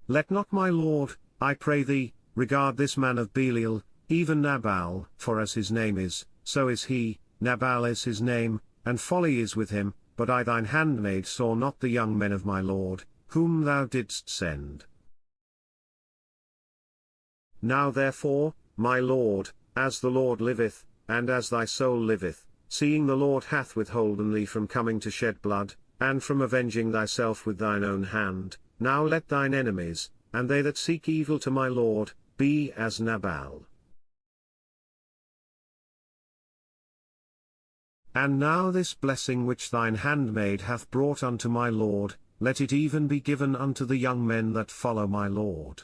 S1: Let not my lord, I pray thee, regard this man of Belial, even Nabal, for as his name is, so is he, Nabal is his name, and folly is with him, but I thine handmaid saw not the young men of my lord, whom thou didst send. Now therefore, my lord, as the Lord liveth, and as thy soul liveth, seeing the Lord hath withholden thee from coming to shed blood, and from avenging thyself with thine own hand, now let thine enemies, and they that seek evil to my lord, be as Nabal. And now this blessing which thine handmaid hath brought unto my lord, let it even be given unto the young men that follow my lord.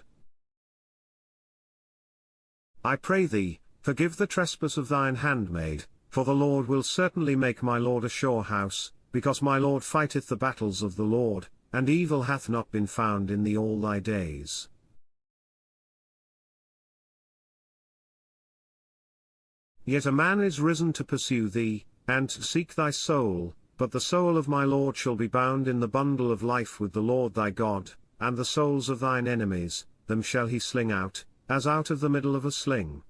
S1: I pray thee, forgive the trespass of thine handmaid, for the Lord will certainly make my lord a sure house, because my lord fighteth the battles of the Lord, and evil hath not been found in thee all thy days. Yet a man is risen to pursue thee, and to seek thy soul, but the soul of my lord shall be bound in the bundle of life with the Lord thy God, and the souls of thine enemies, them shall he sling out, as out of the middle of a sling.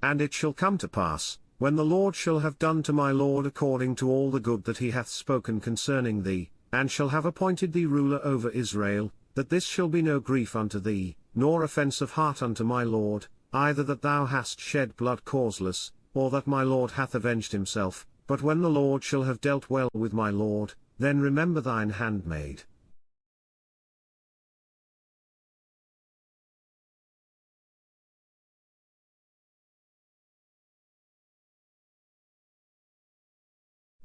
S1: And it shall come to pass, when the Lord shall have done to my lord according to all the good that he hath spoken concerning thee, and shall have appointed thee ruler over Israel, that this shall be no grief unto thee, nor offence of heart unto my lord, either that thou hast shed blood causeless, or that my lord hath avenged himself, but when the Lord shall have dealt well with my lord, then remember thine handmaid.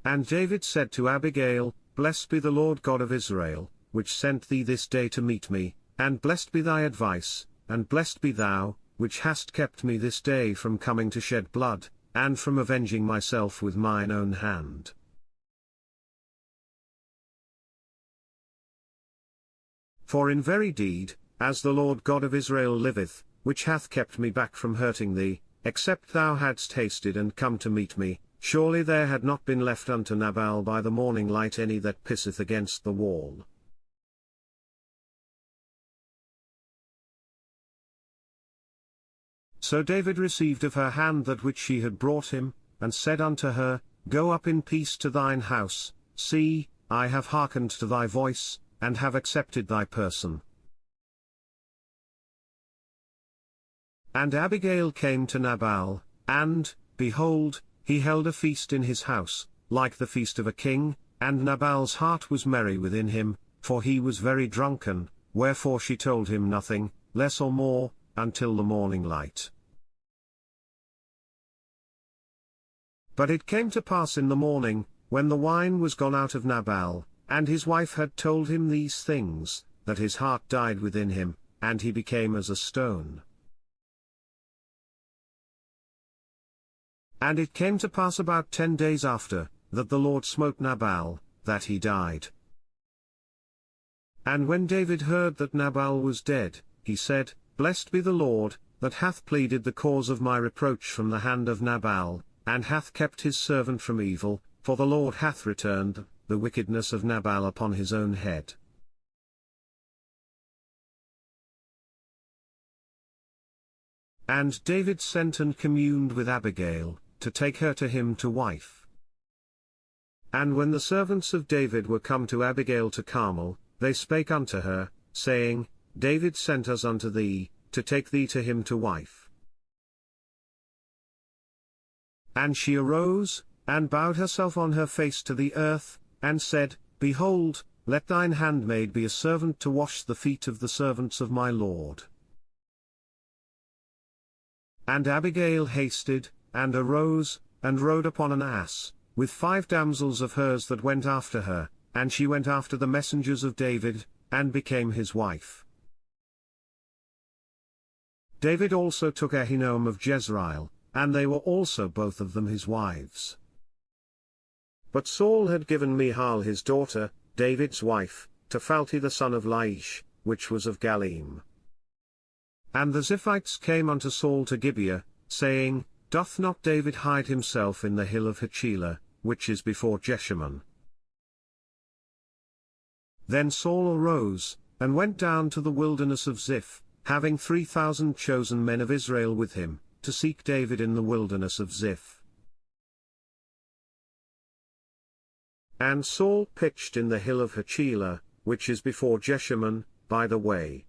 S1: And David said to Abigail, Blessed be the Lord God of Israel, which sent thee this day to meet me, and blessed be thy advice, and blessed be thou, which hast kept me this day from coming to shed blood, and from avenging myself with mine own hand. For in very deed, as the Lord God of Israel liveth, which hath kept me back from hurting thee, except thou hadst hasted and come to meet me, surely there had not been left unto Nabal by the morning light any that pisseth against the wall. So David received of her hand that which she had brought him, and said unto her, Go up in peace to thine house, see, I have hearkened to thy voice, and have accepted thy person. And Abigail came to Nabal, and, behold, he held a feast in his house, like the feast of a king, and Nabal's heart was merry within him, for he was very drunken, wherefore she told him nothing, less or more, until the morning light. But it came to pass in the morning, when the wine was gone out of Nabal, and his wife had told him these things, that his heart died within him, and he became as a stone. And it came to pass about 10 days after, that the Lord smote Nabal, that he died. And when David heard that Nabal was dead, he said, Blessed be the Lord, that hath pleaded the cause of my reproach from the hand of Nabal, and hath kept his servant from evil, for the Lord hath returned the wickedness of Nabal upon his own head. And David sent and communed with Abigail, to take her to him to wife. And when the servants of David were come to Abigail to Carmel, they spake unto her, saying, David sent us unto thee, to take thee to him to wife. And she arose, and bowed herself on her face to the earth, and said, Behold, let thine handmaid be a servant to wash the feet of the servants of my lord. And Abigail hasted, and arose, and rode upon an ass, with 5 damsels of hers that went after her, and she went after the messengers of David, and became his wife. David also took Ahinoam of Jezreel, and they were also both of them his wives. But Saul had given Michal his daughter, David's wife, to Phalti the son of Laish, which was of Galim. And the Ziphites came unto Saul to Gibeah, saying, Doth not David hide himself in the hill of Hachilah, which is before Jeshimon? Then Saul arose, and went down to the wilderness of Ziph, having 3,000 chosen men of Israel with him, to seek David in the wilderness of Ziph. And Saul pitched in the hill of Hachilah, which is before Jeshimon, by the way.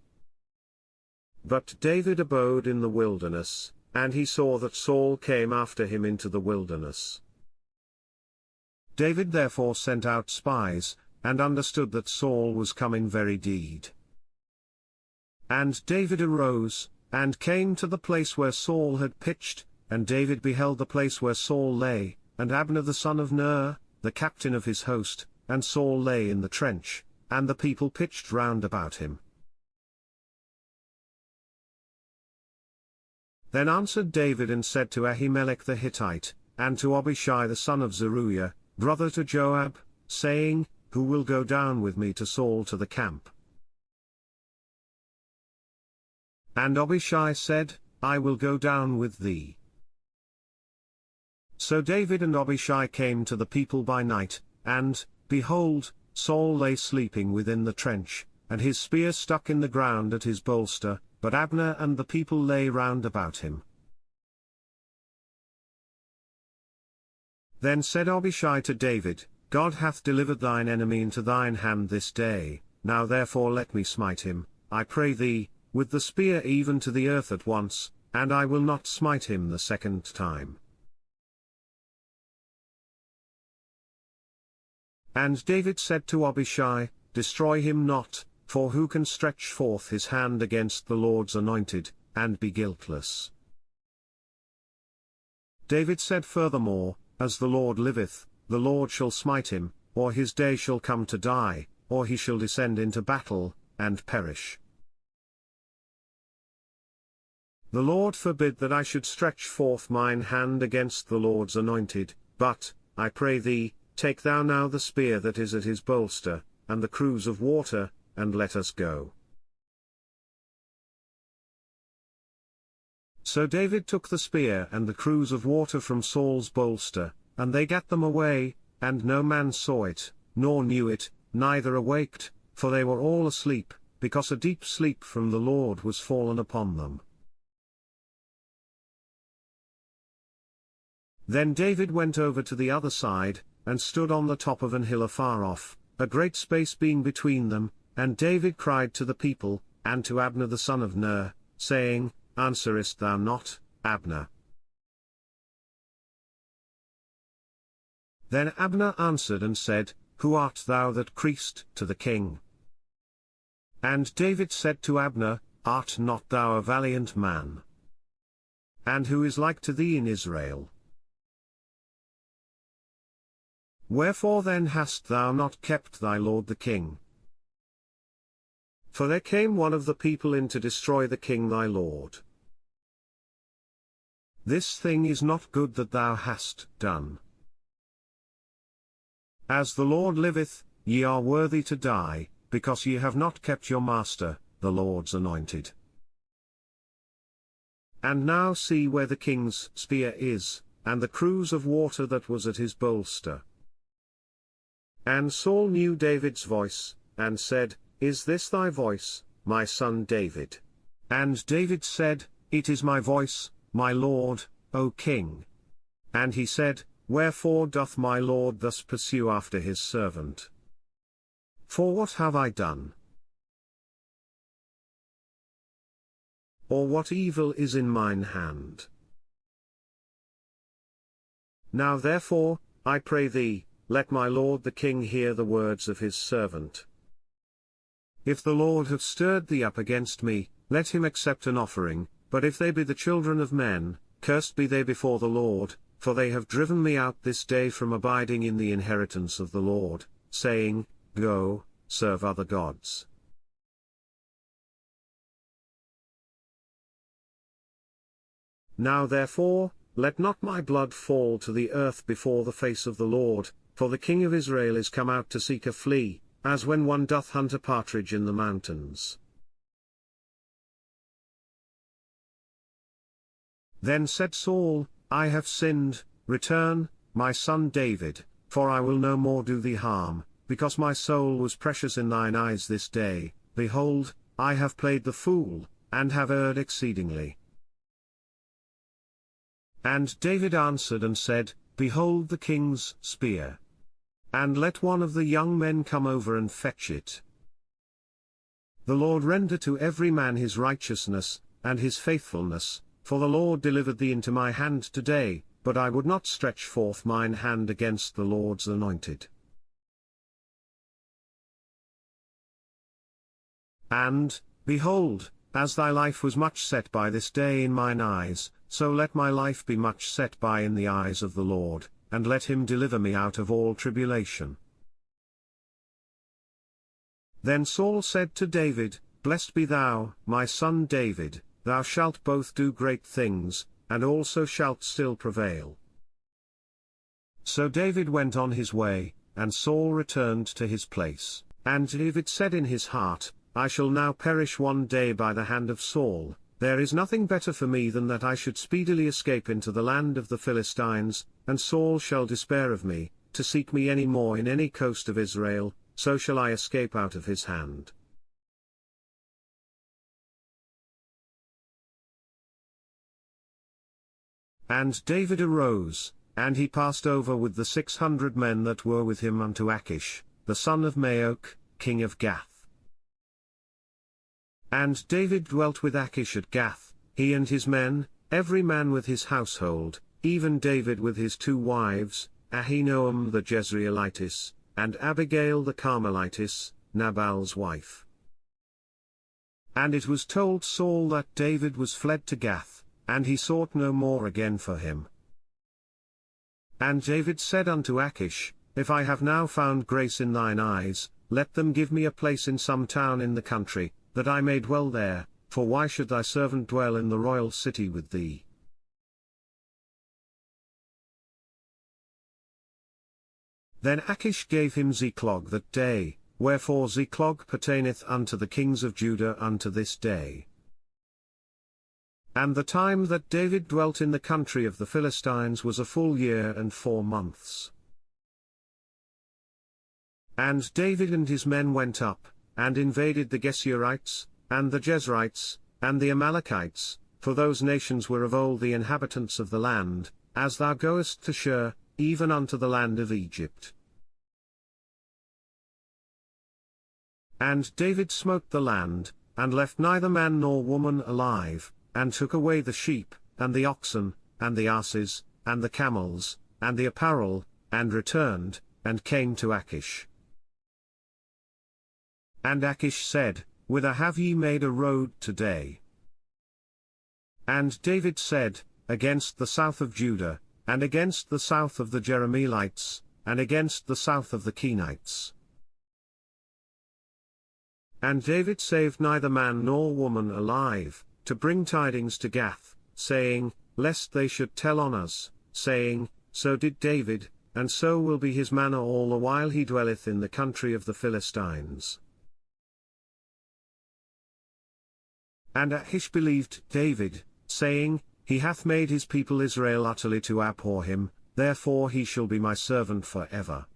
S1: But David abode in the wilderness, and he saw that Saul came after him into the wilderness. David therefore sent out spies, and understood that Saul was coming very deed. And David arose, and came to the place where Saul had pitched, and David beheld the place where Saul lay, and Abner the son of Ner, the captain of his host, and Saul lay in the trench, and the people pitched round about him. Then answered David and said to Ahimelech the Hittite, and to Abishai the son of Zeruiah, brother to Joab, saying, Who will go down with me to Saul to the camp? And Abishai said, I will go down with thee. So David and Abishai came to the people by night, and, behold, Saul lay sleeping within the trench, and his spear stuck in the ground at his bolster, but Abner and the people lay round about him. Then said Abishai to David, God hath delivered thine enemy into thine hand this day, now therefore let me smite him, I pray thee, with the spear even to the earth at once, and I will not smite him the second time. And David said to Abishai, Destroy him not, for who can stretch forth his hand against the Lord's anointed, and be guiltless? David said furthermore, As the Lord liveth, the Lord shall smite him, or his day shall come to die, or he shall descend into battle, and perish. The Lord forbid that I should stretch forth mine hand against the Lord's anointed, but, I pray thee, take thou now the spear that is at his bolster, and the cruse of water, and let us go. So David took the spear and the cruse of water from Saul's bolster, and they gat them away, and no man saw it, nor knew it, neither awaked, for they were all asleep, because a deep sleep from the Lord was fallen upon them. Then David went over to the other side, and stood on the top of an hill afar off, a great space being between them, and David cried to the people, and to Abner the son of Ner, saying, Answerest thou not, Abner? Then Abner answered and said, Who art thou that criest to the king? And David said to Abner, Art not thou a valiant man? And who is like to thee in Israel? Wherefore then hast thou not kept thy lord the king? For there came one of the people in to destroy the king thy lord. This thing is not good that thou hast done. As the Lord liveth, ye are worthy to die, because ye have not kept your master, the Lord's anointed. And now see where the king's spear is, and the cruse of water that was at his bolster. And Saul knew David's voice, and said, Is this thy voice, my son David? And David said, It is my voice, my lord, O king. And he said, Wherefore doth my lord thus pursue after his servant? For what have I done? Or what evil is in mine hand? Now therefore, I pray thee, let my lord the king hear the words of his servant. If the Lord have stirred thee up against me, let him accept an offering, but if they be the children of men, cursed be they before the Lord, for they have driven me out this day from abiding in the inheritance of the Lord, saying, Go, serve other gods. Now therefore, let not my blood fall to the earth before the face of the Lord, for the king of Israel is come out to seek a flea, as when one doth hunt a partridge in the mountains. Then said Saul, I have sinned, return, my son David, for I will no more do thee harm, because my soul was precious in thine eyes this day, behold, I have played the fool, and have erred exceedingly. And David answered and said, Behold the king's spear. And let one of the young men come over and fetch it. The Lord render to every man his righteousness, and his faithfulness, for the Lord delivered thee into my hand today, but I would not stretch forth mine hand against the Lord's anointed. And, behold, as thy life was much set by this day in mine eyes, so let my life be much set by in the eyes of the Lord, and let him deliver me out of all tribulation. Then Saul said to David, Blessed be thou, my son David, thou shalt both do great things, and also shalt still prevail. So David went on his way, and Saul returned to his place. And David said in his heart, I shall now perish one day by the hand of Saul. There is nothing better for me than that I should speedily escape into the land of the Philistines, and Saul shall despair of me, to seek me any more in any coast of Israel, so shall I escape out of his hand. And David arose, and he passed over with the 600 men that were with him unto Achish, the son of Maoch, king of Gath. And David dwelt with Achish at Gath, he and his men, every man with his household, even David with his 2 wives, Ahinoam the Jezreelitess, and Abigail the Carmelitess, Nabal's wife. And it was told Saul that David was fled to Gath, and he sought no more again for him. And David said unto Achish, If I have now found grace in thine eyes, let them give me a place in some town in the country, that I may dwell there, for why should thy servant dwell in the royal city with thee? Then Achish gave him Ziklag that day, wherefore Ziklag pertaineth unto the kings of Judah unto this day. And the time that David dwelt in the country of the Philistines was a full year and 4 months. And David and his men went up, and invaded the Geshurites, and the Jezrites, and the Amalekites, for those nations were of old the inhabitants of the land, as thou goest to Shur, even unto the land of Egypt. And David smote the land, and left neither man nor woman alive, and took away the sheep, and the oxen, and the asses, and the camels, and the apparel, and returned, and came to Achish. And Achish said, Whither have ye made a road today? And David said, Against the south of Judah, and against the south of the Jerahmeelites, and against the south of the Kenites. And David saved neither man nor woman alive, to bring tidings to Gath, saying, Lest they should tell on us, saying, So did David, and so will be his manner all the while he dwelleth in the country of the Philistines. And Achish believed David, saying, He hath made his people Israel utterly to abhor him, therefore he shall be my servant for ever.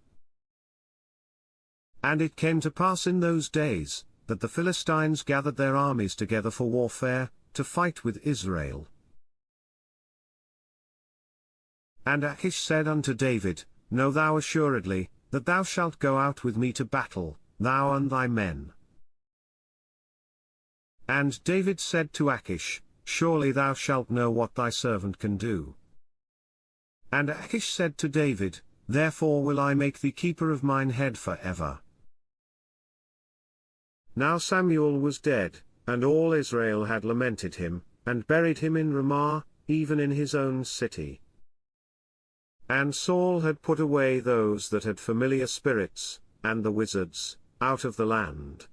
S1: And it came to pass in those days, that the Philistines gathered their armies together for warfare, to fight with Israel. And Achish said unto David, Know thou assuredly, that thou shalt go out with me to battle, thou and thy men. And David said to Achish, Surely thou shalt know what thy servant can do. And Achish said to David, Therefore will I make thee keeper of mine head for ever. Now Samuel was dead, and all Israel had lamented him, and buried him in Ramah, even in his own city. And Saul had put away those that had familiar spirits, and the wizards, out of the land.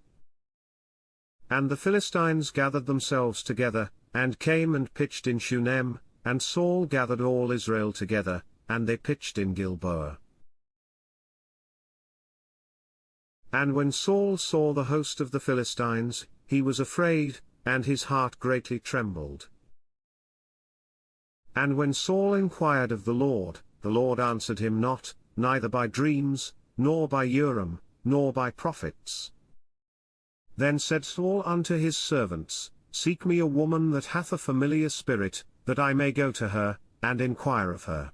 S1: And the Philistines gathered themselves together, and came and pitched in Shunem, and Saul gathered all Israel together, and they pitched in Gilboa. And when Saul saw the host of the Philistines, he was afraid, and his heart greatly trembled. And when Saul inquired of the Lord answered him not, neither by dreams, nor by Urim, nor by prophets. Then said Saul unto his servants, Seek me a woman that hath a familiar spirit, that I may go to her, and inquire of her.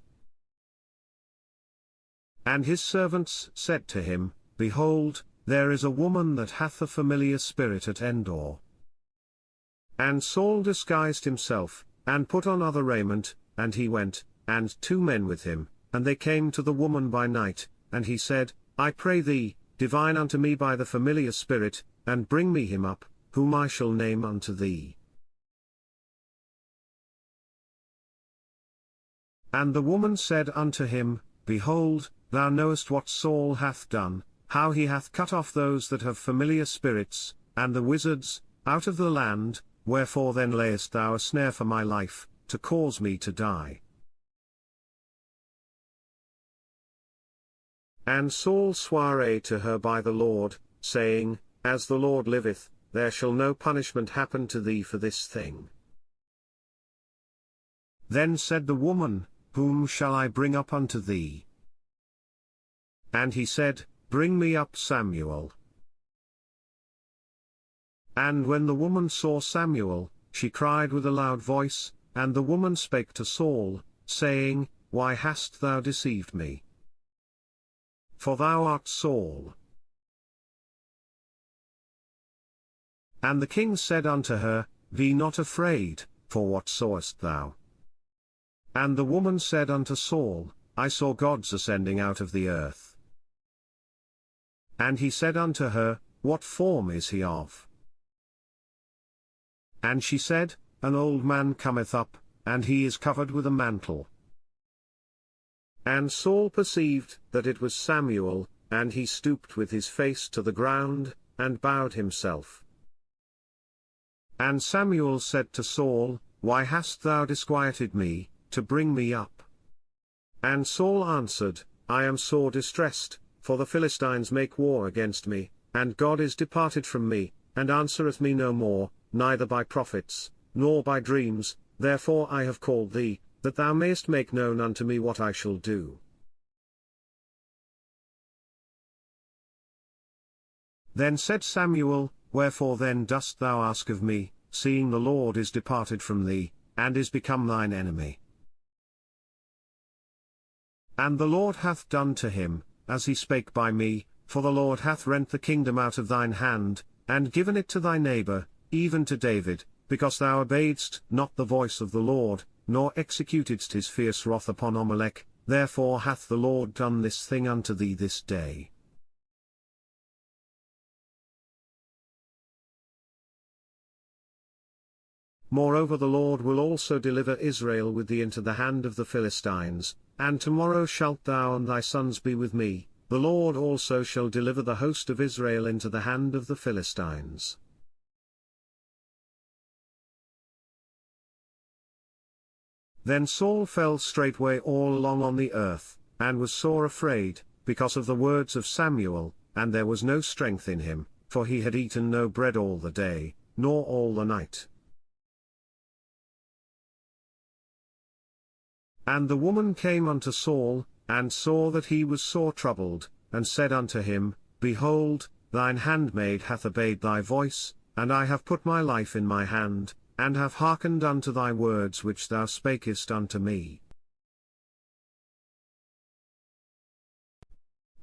S1: And his servants said to him, Behold, there is a woman that hath a familiar spirit at Endor. And Saul disguised himself, and put on other raiment, and he went, and 2 men with him, and they came to the woman by night, and he said, I pray thee, divine unto me by the familiar spirit, and bring me him up, whom I shall name unto thee. And the woman said unto him, Behold, thou knowest what Saul hath done, how he hath cut off those that have familiar spirits, and the wizards, out of the land, wherefore then layest thou a snare for my life, to cause me to die. And Saul sware to her by the Lord, saying, As the Lord liveth, there shall no punishment happen to thee for this thing. Then said the woman, Whom shall I bring up unto thee? And he said, Bring me up Samuel. And when the woman saw Samuel, she cried with a loud voice, and the woman spake to Saul, saying, Why hast thou deceived me? For thou art Saul. And the king said unto her, Be not afraid, for what sawest thou? And the woman said unto Saul, I saw gods ascending out of the earth. And he said unto her, What form is he of? And she said, An old man cometh up, and he is covered with a mantle. And Saul perceived that it was Samuel, and he stooped with his face to the ground, and bowed himself. And Samuel said to Saul, Why hast thou disquieted me, to bring me up? And Saul answered, I am sore distressed, for the Philistines make war against me, and God is departed from me, and answereth me no more, neither by prophets, nor by dreams, therefore I have called thee, that thou mayest make known unto me what I shall do. Then said Samuel, Wherefore then dost thou ask of me, seeing the Lord is departed from thee, and is become thine enemy? And the Lord hath done to him, as he spake by me, for the Lord hath rent the kingdom out of thine hand, and given it to thy neighbor, even to David, because thou obeyedst not the voice of the Lord, nor executedst his fierce wrath upon Amalek, therefore hath the Lord done this thing unto thee this day. Moreover the Lord will also deliver Israel with thee into the hand of the Philistines, and tomorrow shalt thou and thy sons be with me, the Lord also shall deliver the host of Israel into the hand of the Philistines. Then Saul fell straightway all along on the earth, and was sore afraid, because of the words of Samuel, and there was no strength in him, for he had eaten no bread all the day, nor all the night. And the woman came unto Saul, and saw that he was sore troubled, and said unto him, Behold, thine handmaid hath obeyed thy voice, and I have put my life in my hand, and have hearkened unto thy words which thou spakest unto me.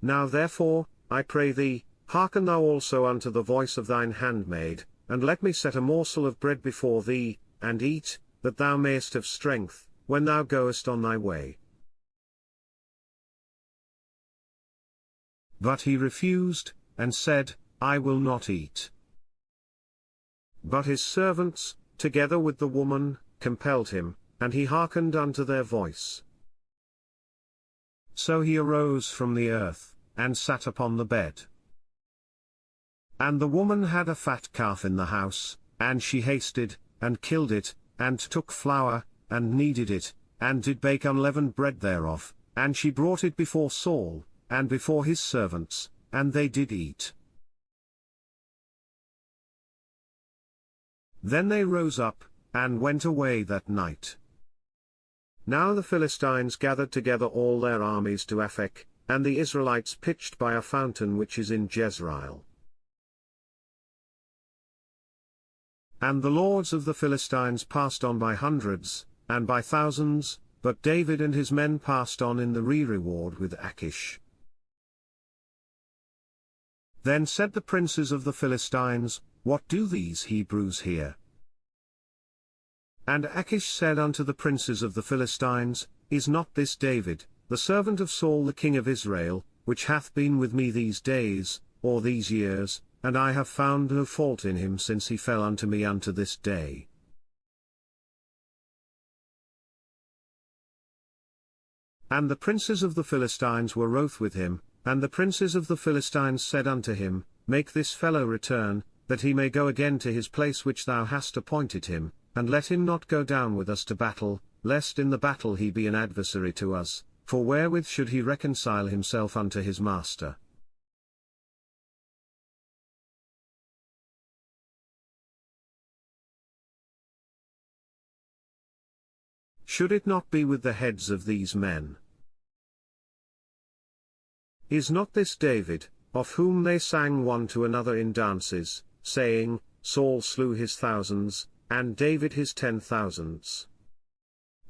S1: Now therefore, I pray thee, hearken thou also unto the voice of thine handmaid, and let me set a morsel of bread before thee, and eat, that thou mayest have strength, when thou goest on thy way. But he refused, and said, I will not eat. But his servants, together with the woman, compelled him, and he hearkened unto their voice. So he arose from the earth, and sat upon the bed. And the woman had a fat calf in the house, and she hasted, and killed it, and took flour, and kneaded it, and did bake unleavened bread thereof, and she brought it before Saul, and before his servants, and they did eat. Then they rose up, and went away that night. Now the Philistines gathered together all their armies to Aphek, and the Israelites pitched by a fountain which is in Jezreel. And the lords of the Philistines passed on by hundreds, and by thousands, but David and his men passed on in the reward with Achish. Then said the princes of the Philistines, What do these Hebrews here? And Achish said unto the princes of the Philistines, Is not this David, the servant of Saul the king of Israel, which hath been with me these days, or these years, and I have found no fault in him since he fell unto me unto this day? And the princes of the Philistines were wroth with him, and the princes of the Philistines said unto him, Make this fellow return, that he may go again to his place which thou hast appointed him, and let him not go down with us to battle, lest in the battle he be an adversary to us, for wherewith should he reconcile himself unto his master? Should it not be with the heads of these men? Is not this David, of whom they sang one to another in dances, saying, Saul slew his thousands, and David his 10,000s?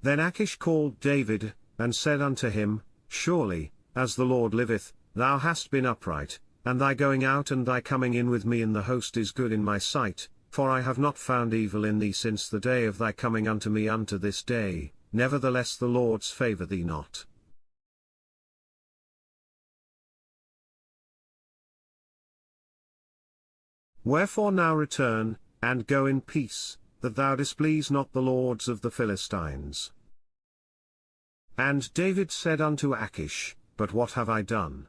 S1: Then Achish called David, and said unto him, Surely, as the Lord liveth, thou hast been upright, and thy going out and thy coming in with me in the host is good in my sight, for I have not found evil in thee since the day of thy coming unto me unto this day, nevertheless the Lord's favour thee not. Wherefore now return, and go in peace, that thou displease not the lords of the Philistines. And David said unto Achish, But what have I done?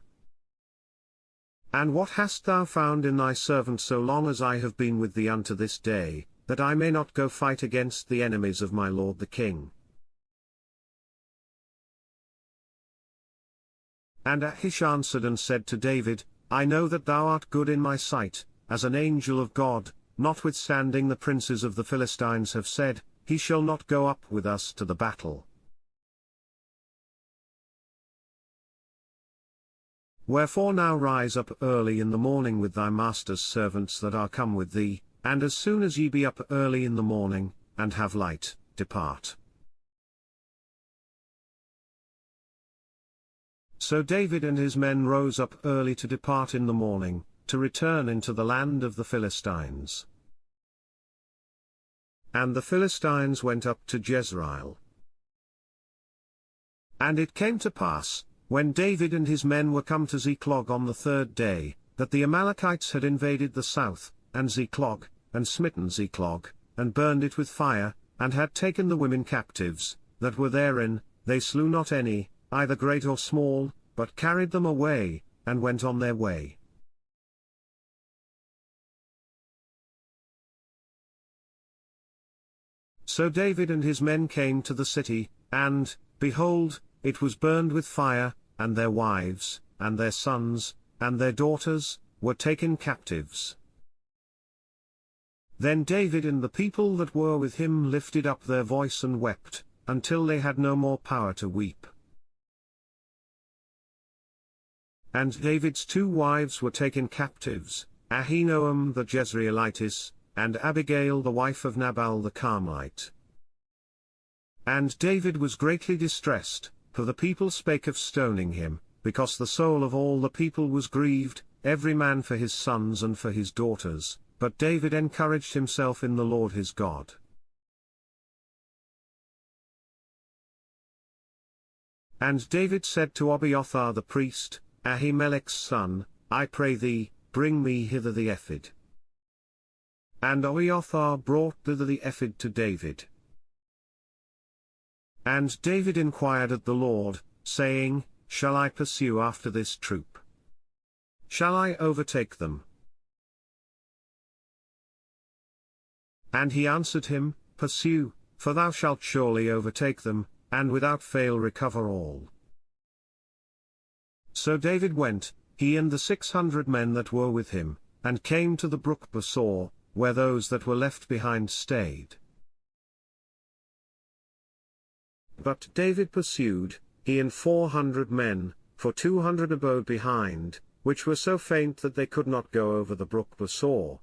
S1: And what hast thou found in thy servant so long as I have been with thee unto this day, that I may not go fight against the enemies of my lord the king? And Achish answered and said to David, I know that thou art good in my sight, as an angel of God, notwithstanding the princes of the Philistines have said, He shall not go up with us to the battle. Wherefore now rise up early in the morning with thy master's servants that are come with thee, and as soon as ye be up early in the morning, and have light, depart. So David and his men rose up early to depart in the morning, to return into the land of the Philistines. And the Philistines went up to Jezreel. And it came to pass, when David and his men were come to Ziklag on the third day, that the Amalekites had invaded the south, and Ziklag, and smitten Ziklag, and burned it with fire, and had taken the women captives, that were therein, they slew not any, either great or small, but carried them away, and went on their way. So David and his men came to the city, and, behold, it was burned with fire, and their wives, and their sons, and their daughters, were taken captives. Then David and the people that were with him lifted up their voice and wept, until they had no more power to weep. And David's 2 wives were taken captives, Ahinoam the Jezreelitess, and Abigail the wife of Nabal the Carmelite. And David was greatly distressed, for the people spake of stoning him, because the soul of all the people was grieved, every man for his sons and for his daughters, but David encouraged himself in the Lord his God. And David said to Abiathar the priest, Ahimelech's son, I pray thee, bring me hither the ephod. And Abiathar brought thither the ephod to David. And David inquired at the Lord, saying, Shall I pursue after this troop? Shall I overtake them? And he answered him, Pursue, for thou shalt surely overtake them, and without fail recover all. So David went, he and the 600 men that were with him, and came to the brook Besor, where those that were left behind stayed. But David pursued, he and 400 men, for 200 abode behind, which were so faint that they could not go over the brook Besor.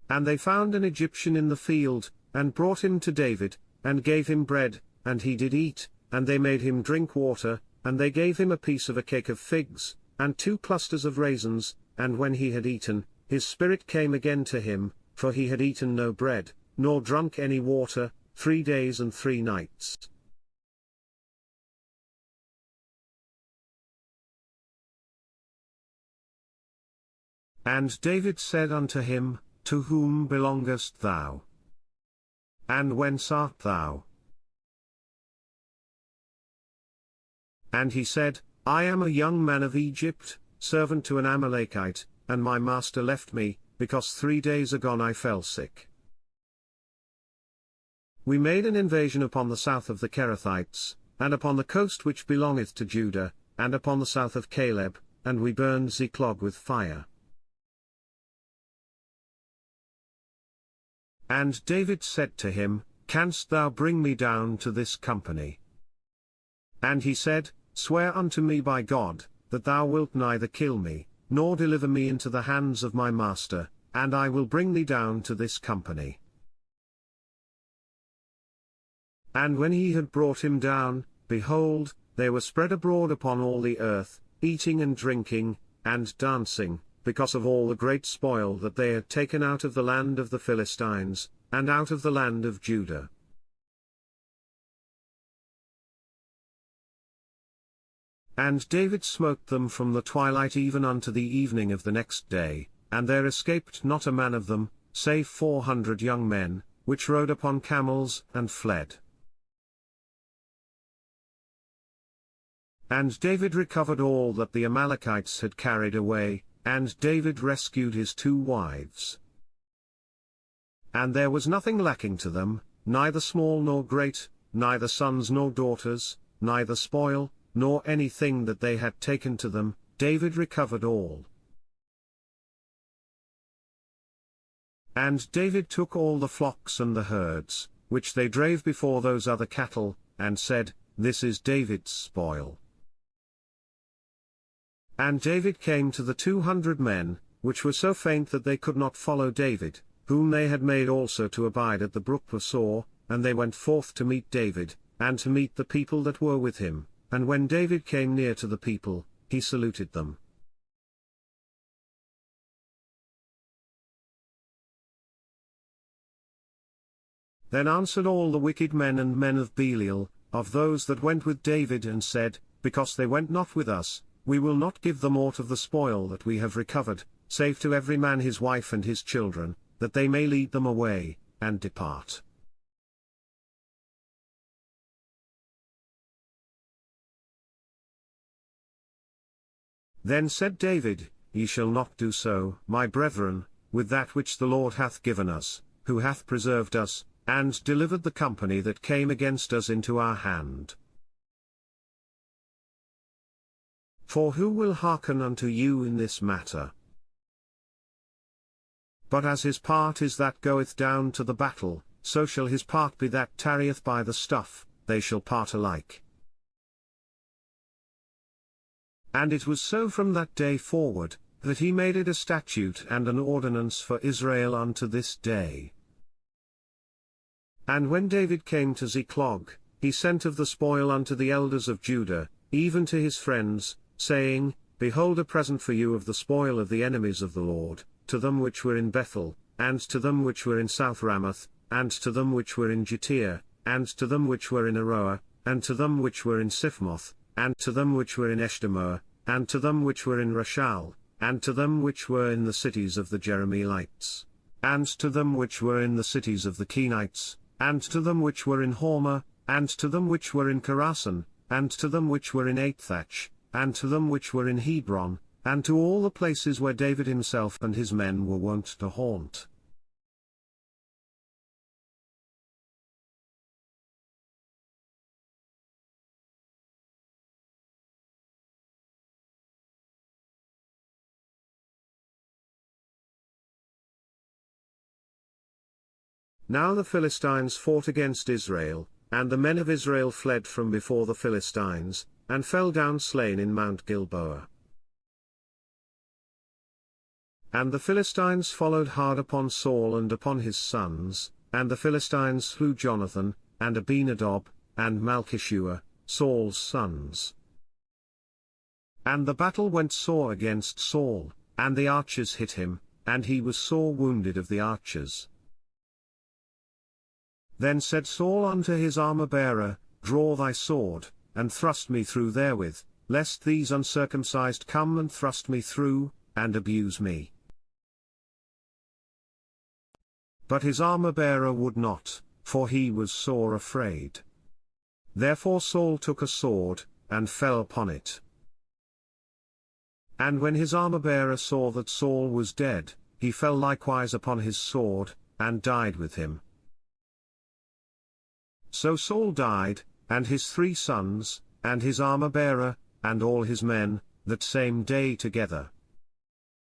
S1: And they found an Egyptian in the field, and brought him to David, and gave him bread, and he did eat, and they made him drink water, and they gave him a piece of a cake of figs, and 2 clusters of raisins, and when he had eaten, his spirit came again to him, for he had eaten no bread, nor drunk any water, 3 days and 3 nights. And David said unto him, To whom belongest thou? And whence art thou? And he said, I am a young man of Egypt, servant to an Amalekite, and my master left me, because 3 days agone I fell sick. We made an invasion upon the south of the Kerethites, and upon the coast which belongeth to Judah, and upon the south of Caleb, and we burned Ziklag with fire. And David said to him, Canst thou bring me down to this company? And he said, Swear unto me by God, that thou wilt neither kill me, nor deliver me into the hands of my master, and I will bring thee down to this company. And when he had brought him down, behold, they were spread abroad upon all the earth, eating and drinking, and dancing, because of all the great spoil that they had taken out of the land of the Philistines, and out of the land of Judah. And David smote them from the twilight even unto the evening of the next day, and there escaped not a man of them, save 400 young men, which rode upon camels and fled. And David recovered all that the Amalekites had carried away, and David rescued his 2 wives. And there was nothing lacking to them, neither small nor great, neither sons nor daughters, neither spoil, nor anything that they had taken to them, David recovered all. And David took all the flocks and the herds, which they drave before those other cattle, and said, This is David's spoil. And David came to the 200 men, which were so faint that they could not follow David, whom they had made also to abide at the brook of Saul, and they went forth to meet David, and to meet the people that were with him, and when David came near to the people, he saluted them. Then answered all the wicked men and men of Belial, of those that went with David, and said, Because they went not with us, we will not give them aught of the spoil that we have recovered, save to every man his wife and his children, that they may lead them away, and depart. Then said David, Ye shall not do so, my brethren, with that which the Lord hath given us, who hath preserved us, and delivered the company that came against us into our hand. For who will hearken unto you in this matter? But as his part is that goeth down to the battle, so shall his part be that tarrieth by the stuff, they shall part alike. And it was so from that day forward, that he made it a statute and an ordinance for Israel unto this day. And when David came to Ziklag, he sent of the spoil unto the elders of Judah, even to his friends, saying, Behold a present for you of the spoil of the enemies of the Lord, to them which were in Bethel, and to them which were in South Ramoth, and to them which were in Jattir, and to them which were in Aroer, and to them which were in Siphmoth, and to them which were in Eshtemoa, and to them which were in Rashal, and to them which were in the cities of the Jerahmeelites, and to them which were in the cities of the Kenites, and to them which were in Hormah, and to them which were in Chorasan, and to them which were in Athach, and to them which were in Hebron, and to all the places where David himself and his men were wont to haunt. Now the Philistines fought against Israel, and the men of Israel fled from before the Philistines, and fell down slain in Mount Gilboa. And the Philistines followed hard upon Saul and upon his sons, and the Philistines slew Jonathan, and Abinadab, and Malchishua, Saul's sons. And the battle went sore against Saul, and the archers hit him, and he was sore wounded of the archers. Then said Saul unto his armor-bearer, Draw thy sword, and thrust me through therewith, lest these uncircumcised come and thrust me through, and abuse me. But his armor-bearer would not, for he was sore afraid. Therefore Saul took a sword, and fell upon it. And when his armor-bearer saw that Saul was dead, he fell likewise upon his sword, and died with him. So Saul died, and his 3 sons, and his armor-bearer, and all his men, that same day together.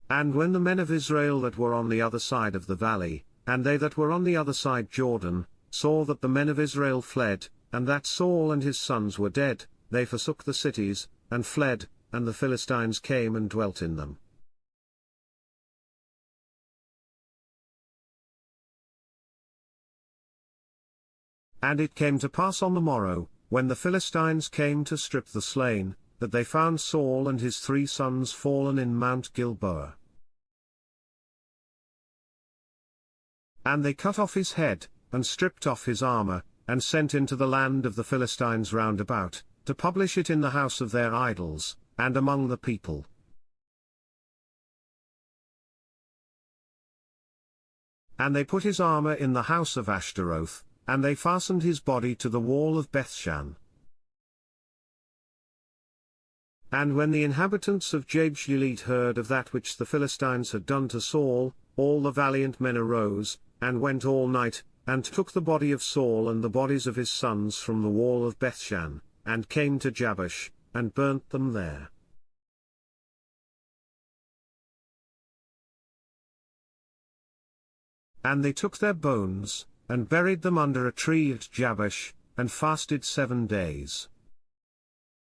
S1: And when the men of Israel that were on the other side of the valley, and they that were on the other side Jordan, saw that the men of Israel fled, and that Saul and his sons were dead, they forsook the cities, and fled, and the Philistines came and dwelt in them. And it came to pass on the morrow, when the Philistines came to strip the slain, that they found Saul and his 3 sons fallen in Mount Gilboa. And they cut off his head, and stripped off his armor, and sent into the land of the Philistines round about, to publish it in the house of their idols, and among the people. And they put his armor in the house of Ashtaroth, and they fastened his body to the wall of Bethshan. And when the inhabitants of Jabes-Gilead heard of that which the Philistines had done to Saul, all the valiant men arose, and went all night, and took the body of Saul and the bodies of his sons from the wall of Bethshan, and came to Jabesh, and burnt them there. And they took their bones, and buried them under a tree at Jabesh, and fasted 7 days.